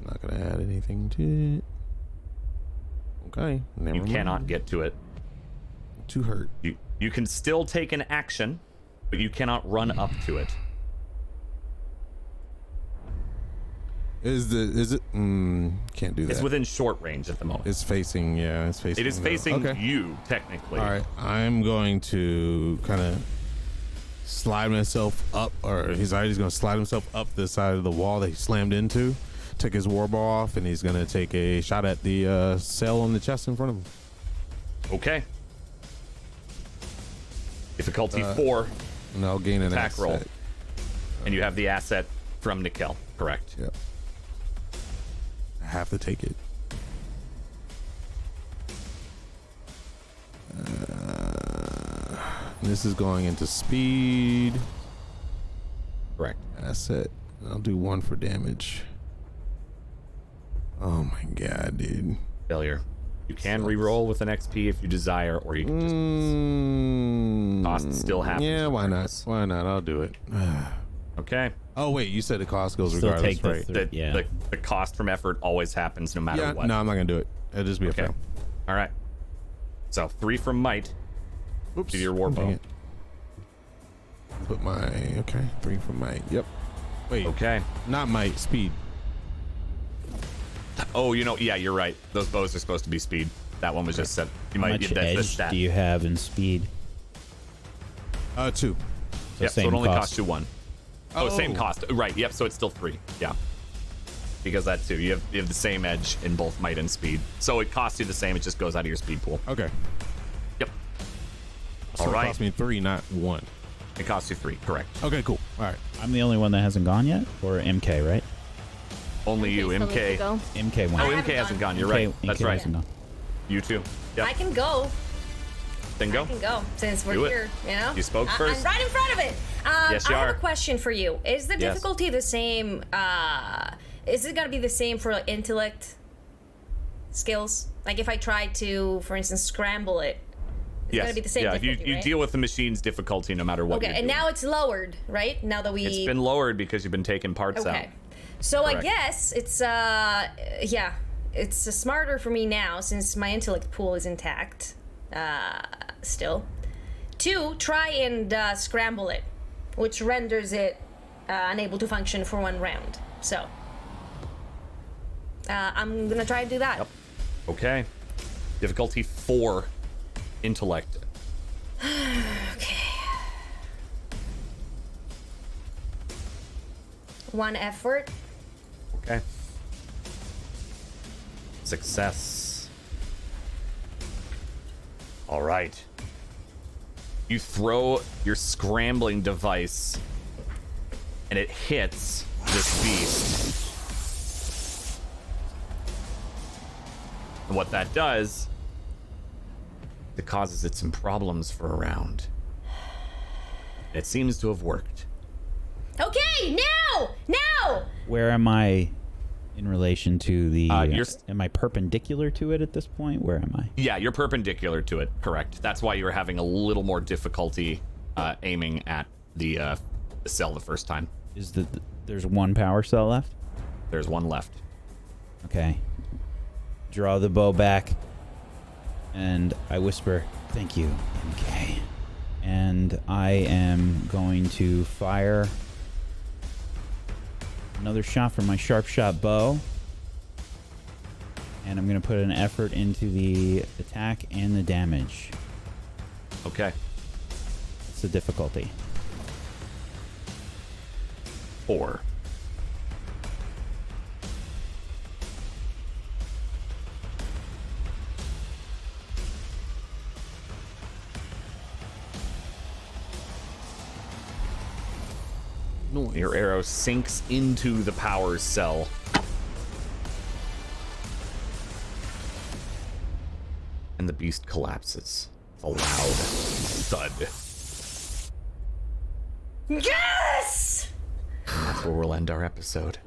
Not gonna add anything to it. Okay. Never You mind. cannot get to it. Too hurt. You can still take an action, but you cannot run up to it. Is it? Can't do that. It's within short range at the moment. It's facing. Yeah, it's facing. It is facing Okay. you, technically. All right. I'm going to kind of slide myself up, or he's going to slide himself up the side of the wall that he slammed into. Take his war ball off, and he's going to take a shot at the cell on the chest in front of him. Okay. Difficulty 4, And I'll gain an attack asset. roll. And you have the asset from Nikel, correct? Yep. I have to take it. This is going into speed. Correct. Asset. I'll do 1 for damage. Oh my god, dude. Failure. You can re-roll with an XP if you desire, or you can just cost still happens. Yeah, why not? regardless. Why not? I'll do it. Okay. Oh wait, you said the cost goes Still regardless, take the right? th- yeah. The cost from effort always happens no matter Yeah, what. no, I'm not gonna do it. It'll just be a Okay. fail. All right. So 3 from might. Oops. To your war Dang bow. it. Put my 3 for might. Yep. Wait, Okay. not might, speed. Oh, yeah, you're right. Those bows are supposed to be speed. That one was just set. You How might much get the edge stat. do you have in speed? 2. So Yep, so same it only cost. costs you 1. Oh, same cost. Right. Yep. So it's still 3. Yeah. Because that too. You have the same edge in both might and speed. So it costs you the same. It just goes out of your speed pool. Okay. Yep. So All it right. cost me 3, not 1. It costs you 3. Correct. Okay, cool. All right. I'm the only one that hasn't gone yet, or MK, right? Only you, Still needs to MK. go. MK went. Oh, I MK haven't hasn't gone. gone. You're MK right. That's MK right. hasn't gone. You too. Yep. I can go. Then go. I can go since we're Do it. here. You know. You spoke I'm first. right in front of it. Yes, you I have are. a question for you. Is the Yes. difficulty the same? Is it gonna be the same for intellect skills? Like if I try to, for instance, scramble it, it's Yes. gonna be the same Yeah. difficulty, You right? deal with the machine's difficulty no matter what. Okay, you're and doing. now it's lowered, right? Now that we. It's been lowered because you've been taking parts out. Okay. So I Correct. guess it's it's smarter for me now since my intellect pool is intact, still, to try and scramble it, which renders it unable to function for 1 round. So I'm gonna try to do that. Yep. Okay. Difficulty 4. Intellect. Okay. 1 effort. Okay. Success. All right. You throw your scrambling device, and it hits this beast. And what that does, it causes it some problems for a round. It seems to have worked. Okay, now! Where am I in relation to the? You're am I perpendicular to it at this point? Where am I? Yeah, you're perpendicular to it, correct. That's why you were having a little more difficulty aiming at the cell the first time. Is there's 1 power cell left? There's 1 left. Okay. Draw the bow back, and I whisper, "Thank you, MK." And I am going to fire another shot from my sharp shot bow. And I'm going to put an effort into the attack and the damage. Okay. It's the difficulty. 4. Your arrow sinks into the power cell. And the beast collapses. A loud thud. Yes! And that's where we'll end our episode.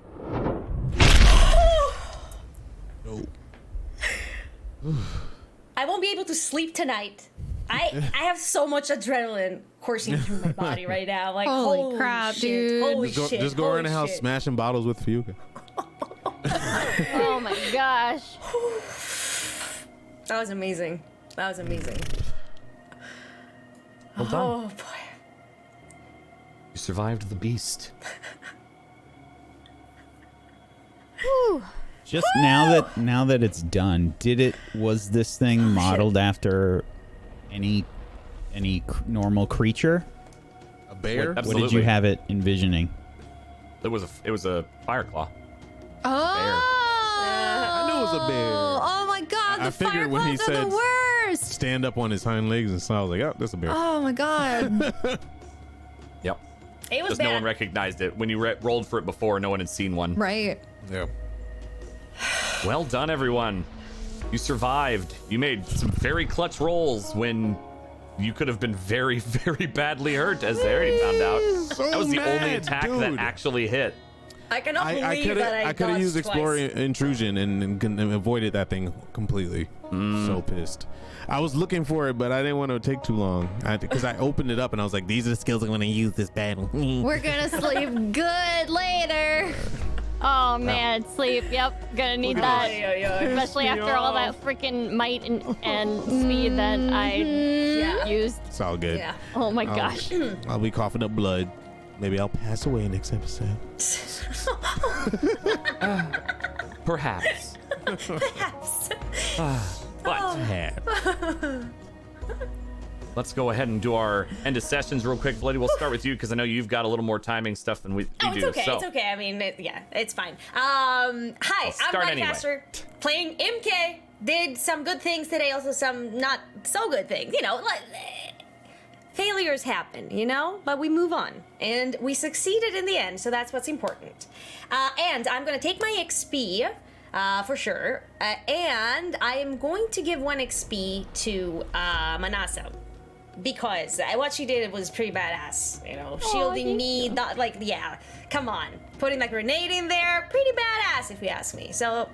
I won't be able to sleep tonight. I have so much adrenaline coursing through my body right now. Like Holy crap, shit, dude. Holy Just go, shit! just go holy around the house shit. smashing bottles with Fuga. Oh my gosh. That was amazing. That was amazing. Well done. Oh boy. You survived the beast. Just now that it's done, was this thing modeled after any normal creature? A bear? What- What did you have it envisioning? It was a fireclaw. Oh! I knew it was a bear. Oh my god, I the figured when he fireflies are said- the worst! Stand up on his hind legs and so I was like, oh, that's a bear. Oh my god. Yep. It was Because bad. no one recognized it. When you rolled for it before, no one had seen one. Right. Yeah. Well done, everyone. You survived. You made some very clutch rolls when you could have been very, very badly hurt, as they already found out. So That was the only mad, attack dude. that actually hit. I cannot believe that I could have used explore intrusion and avoided that thing completely. So pissed. I was looking for it, but I didn't want to take too long because I opened it up and I was like, these are the skills I'm going to use this battle. We're gonna sleep good later. Oh man, sleep. Yep, gonna need that, especially after all that freaking might and speed that I used. It's all good. Yeah. Oh my gosh. I'll be coughing up blood. Maybe I'll pass away next episode. Perhaps. Perhaps. But let's go ahead and do our end of sessions real quick. Bloody, we'll start with you because I know you've got a little more timing stuff than we do. It's okay. So. It's okay. I mean, it's fine. Hi, I'm Bloody anyway. Faster, playing MK. Did some good things today, also some not so good things. You know, failures happen, you know, but we move on. And we succeeded in the end, so that's what's important. And I'm going to take my XP, for sure. And I am going to give 1 XP to Manasa. Because what she did was pretty badass. You know, shielding me, come on. Putting that grenade in there, pretty badass if you ask me. So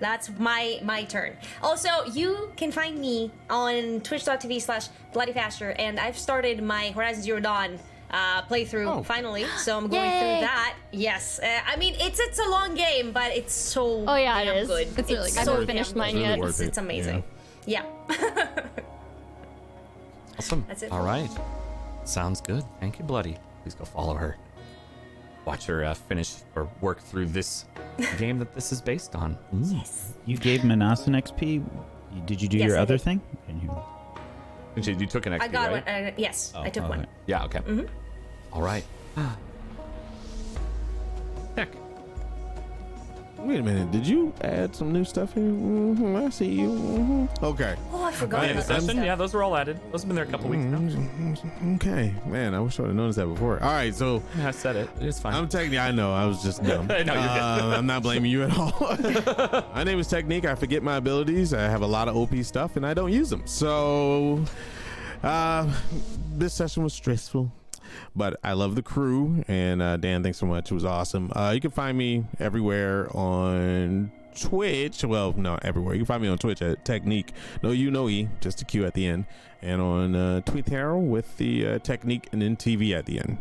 that's my turn. Also, you can find me on twitch.tv/bloodyfaster, and I've started my Horizon Zero Dawn playthrough finally. So I'm going through that. Yes. I mean, it's a long game, but it's so damn it is. good. It's really good. I so haven't finished mine yet. It's amazing. Yeah. Awesome. That's it. All right. Sounds good. Thank you, Bloody. Please go follow her. Watch her finish or work through this game that this is based on. Yes. You gave Manas an XP. Did you do Yes, your I other did. thing? You took an XP, I got right? one. Yes, I took one. okay. Yeah, okay. All right. Heck. Wait a minute. Did you add some new stuff here? I see you. Okay. Oh, I forgot End of about that session? stuff. Yeah, those were all added. Those have been there a couple weeks now. Okay. Man, I wish I would have noticed that before. All right, so Yeah, I said it. It's fine. I'm Technique. I know. I was just dumb. No, you're good. I'm not blaming you at all. My name is Technique. I forget my abilities. I have a lot of OP stuff, and I don't use them. So, this session was stressful, but I love the crew. And Dan, thanks so much. It was awesome. You can find me everywhere on Twitch. Well, not everywhere. You can find me on Twitch at Technique. No U, no E, just a Q at the end. And on Twitter with the Technique and then TV at the end.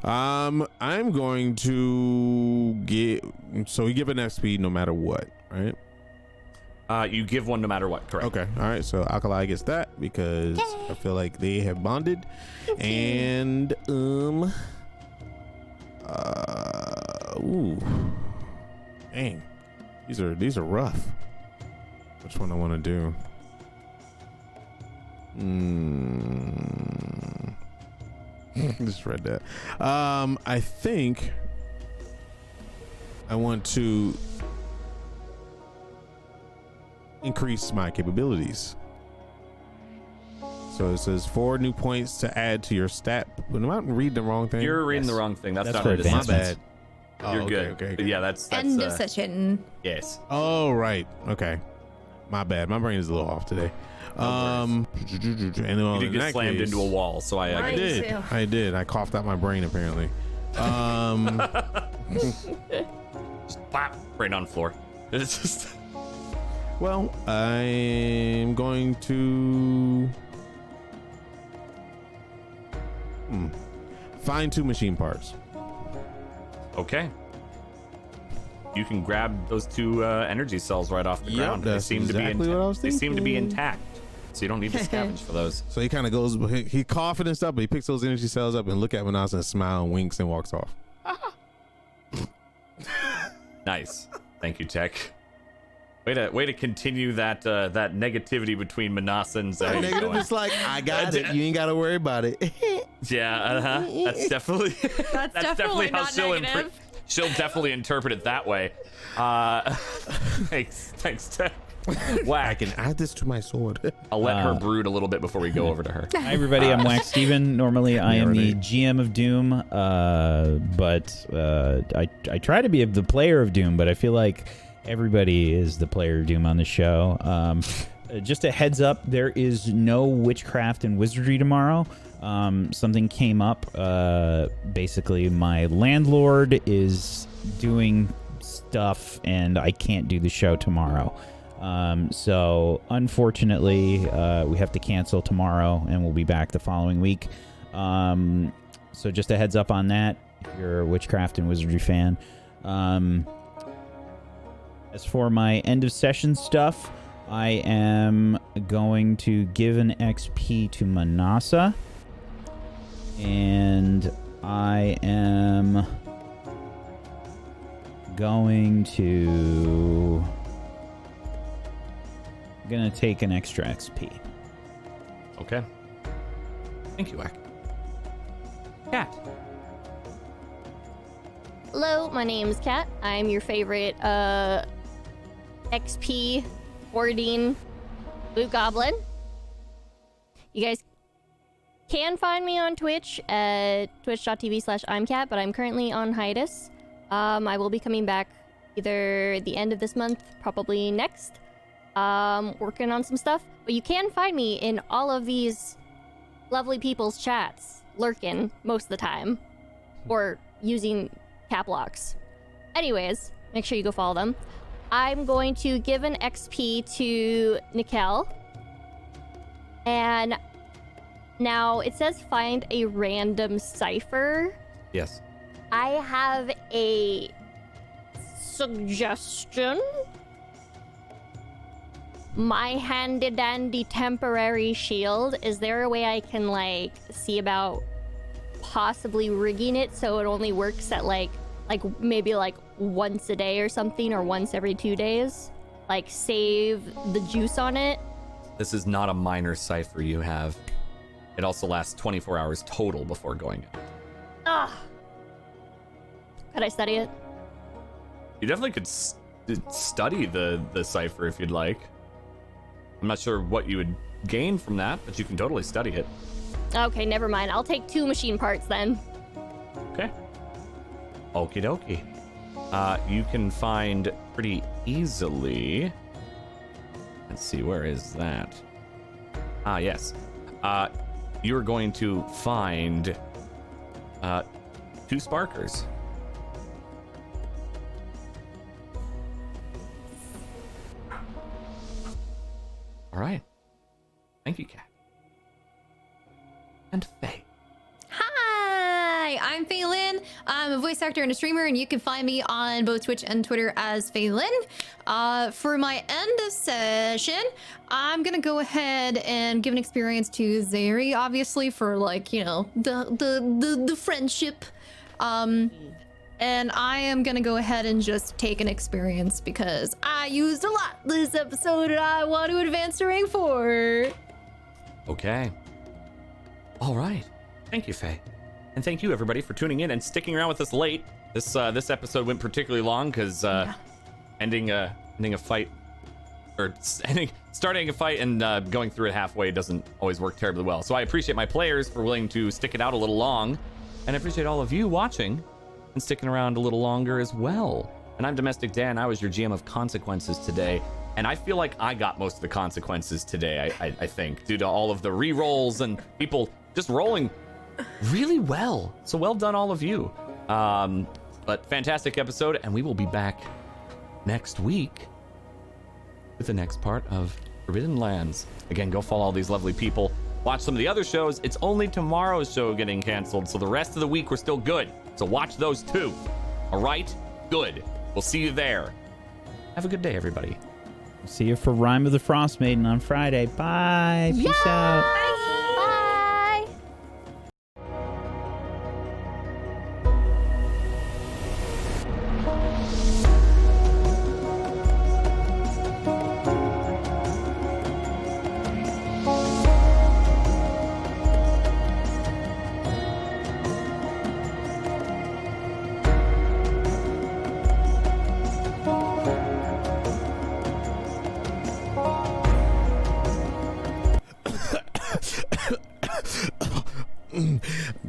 I'm going to give. So we give an XP no matter what, right? You give one no matter what, correct? Okay. All right. So Alkali gets that because I feel like they have bonded. And ooh, dang, these are rough. Which one I want to do? Just read that. I think I want to increase my capabilities. So it says 4 new points to add to your stat. But am I reading the wrong thing? You're reading the wrong thing. That's not for what it is. My advancements. bad. Oh, You're okay, good. Okay. But yeah, that's End of session. yes. Oh, right. Okay. My bad. My brain is a little off today. And You did get slammed into a wall, so I Mine get it. too. I did. I coughed out my brain apparently. Just plop, right on the floor. It's just Well, I'm going to find 2 machine parts. okay. You can grab those 2 energy cells right off the Yep, ground. They that's seem to be exactly what I was they seem to be thinking. intact, so you don't need to scavenge for those. So he kind of goes, he coughing and stuff, but he picks those energy cells up and look at Manas and smile and winks and walks off. Nice. Thank you, Tech. Way to continue that that negativity between Manasa and Zoe. Negative is like, I got it. You ain't got to worry about it. Yeah, That's definitely That's definitely how not she'll negative. she'll definitely interpret it that way. Thanks, Tech. I Whack. can add this to my sword. I'll let her brood a little bit before we go over to her. Hi everybody, I'm Wax Steven. Normally I am the GM of Doom, but I try to be the player of Doom, but I feel like everybody is the player of Doom on the show. just a heads up, there is no witchcraft and wizardry tomorrow. Something came up. Basically, my landlord is doing stuff, and I can't do the show tomorrow. So unfortunately, we have to cancel tomorrow, and we'll be back the following week. So just a heads up on that, if you're a witchcraft and wizardry fan. As for my end of session stuff, I am going to give an XP to Manasa, and I am going to take an extra XP. Okay. Thank you, Ak. Cat. Hello, my name's Kat. I'm your favorite XP hoarding blue goblin. You guys can find me on Twitch at twitch.tv/imcat, but I'm currently on hiatus. I will be coming back either the end of this month, probably next. Working on some stuff. But you can find me in all of these lovely people's chats, lurking most of the time, or using cap locks. Anyways, make sure you go follow them. I'm going to give an XP to Nikel. And now it says find a random cipher. Yes. I have a suggestion. My handy dandy temporary shield, is there a way I can like see about possibly rigging it so it only works at like maybe like once a day or something, or once every 2 days? Like save the juice on it? This is not a minor cipher you have. It also lasts 24 hours total before going out. Ugh. Could I study it? You definitely could study the cipher if you'd like. I'm not sure what you would gain from that, but you can totally study it. Okay, never mind. I'll take 2 machine parts then. Okay. Okie dokie. You can find pretty easily. Let's see, where is that? Ah, yes. You're going to find 2 sparkers. All right. Thank you, Kat. And Faye. Hi, I'm Faye Lynn. I'm a voice actor and a streamer, and you can find me on both Twitch and Twitter as Faye Lynn. For my end of session, I'm gonna go ahead and give an experience to Zeri, obviously, for like, you know, the friendship. And I am gonna go ahead and just take an experience because I used a lot this episode and I want to advance to rank 4. Okay. All right. Thank you, Faye. And thank you, everybody, for tuning in and sticking around with us late. This episode went particularly long because ending a fight, or starting a fight and going through it halfway doesn't always work terribly well. So I appreciate my players for willing to stick it out a little long, and I appreciate all of you watching and sticking around a little longer as well. And I'm Domestic Dan. I was your GM of Consequences today, and I feel like I got most of the consequences today, I think, due to all of the re-rolls and people just rolling really well. So well done, all of you. But fantastic episode, and we will be back next week with the next part of Forbidden Lands. Again, go follow all these lovely people. Watch some of the other shows. It's only tomorrow's show getting canceled, so the rest of the week we're still good. So watch those too. All right? Good. We'll see you there. Have a good day, everybody. See you for Rime of the Frost Maiden on Friday. Bye. Peace out. Bye.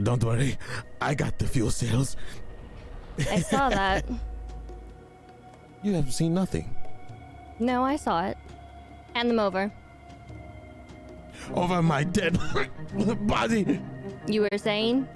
Don't worry, I got the fuel cells. I saw that. You have seen nothing. No, I saw it. Hand them over. over my dead body. You were saying?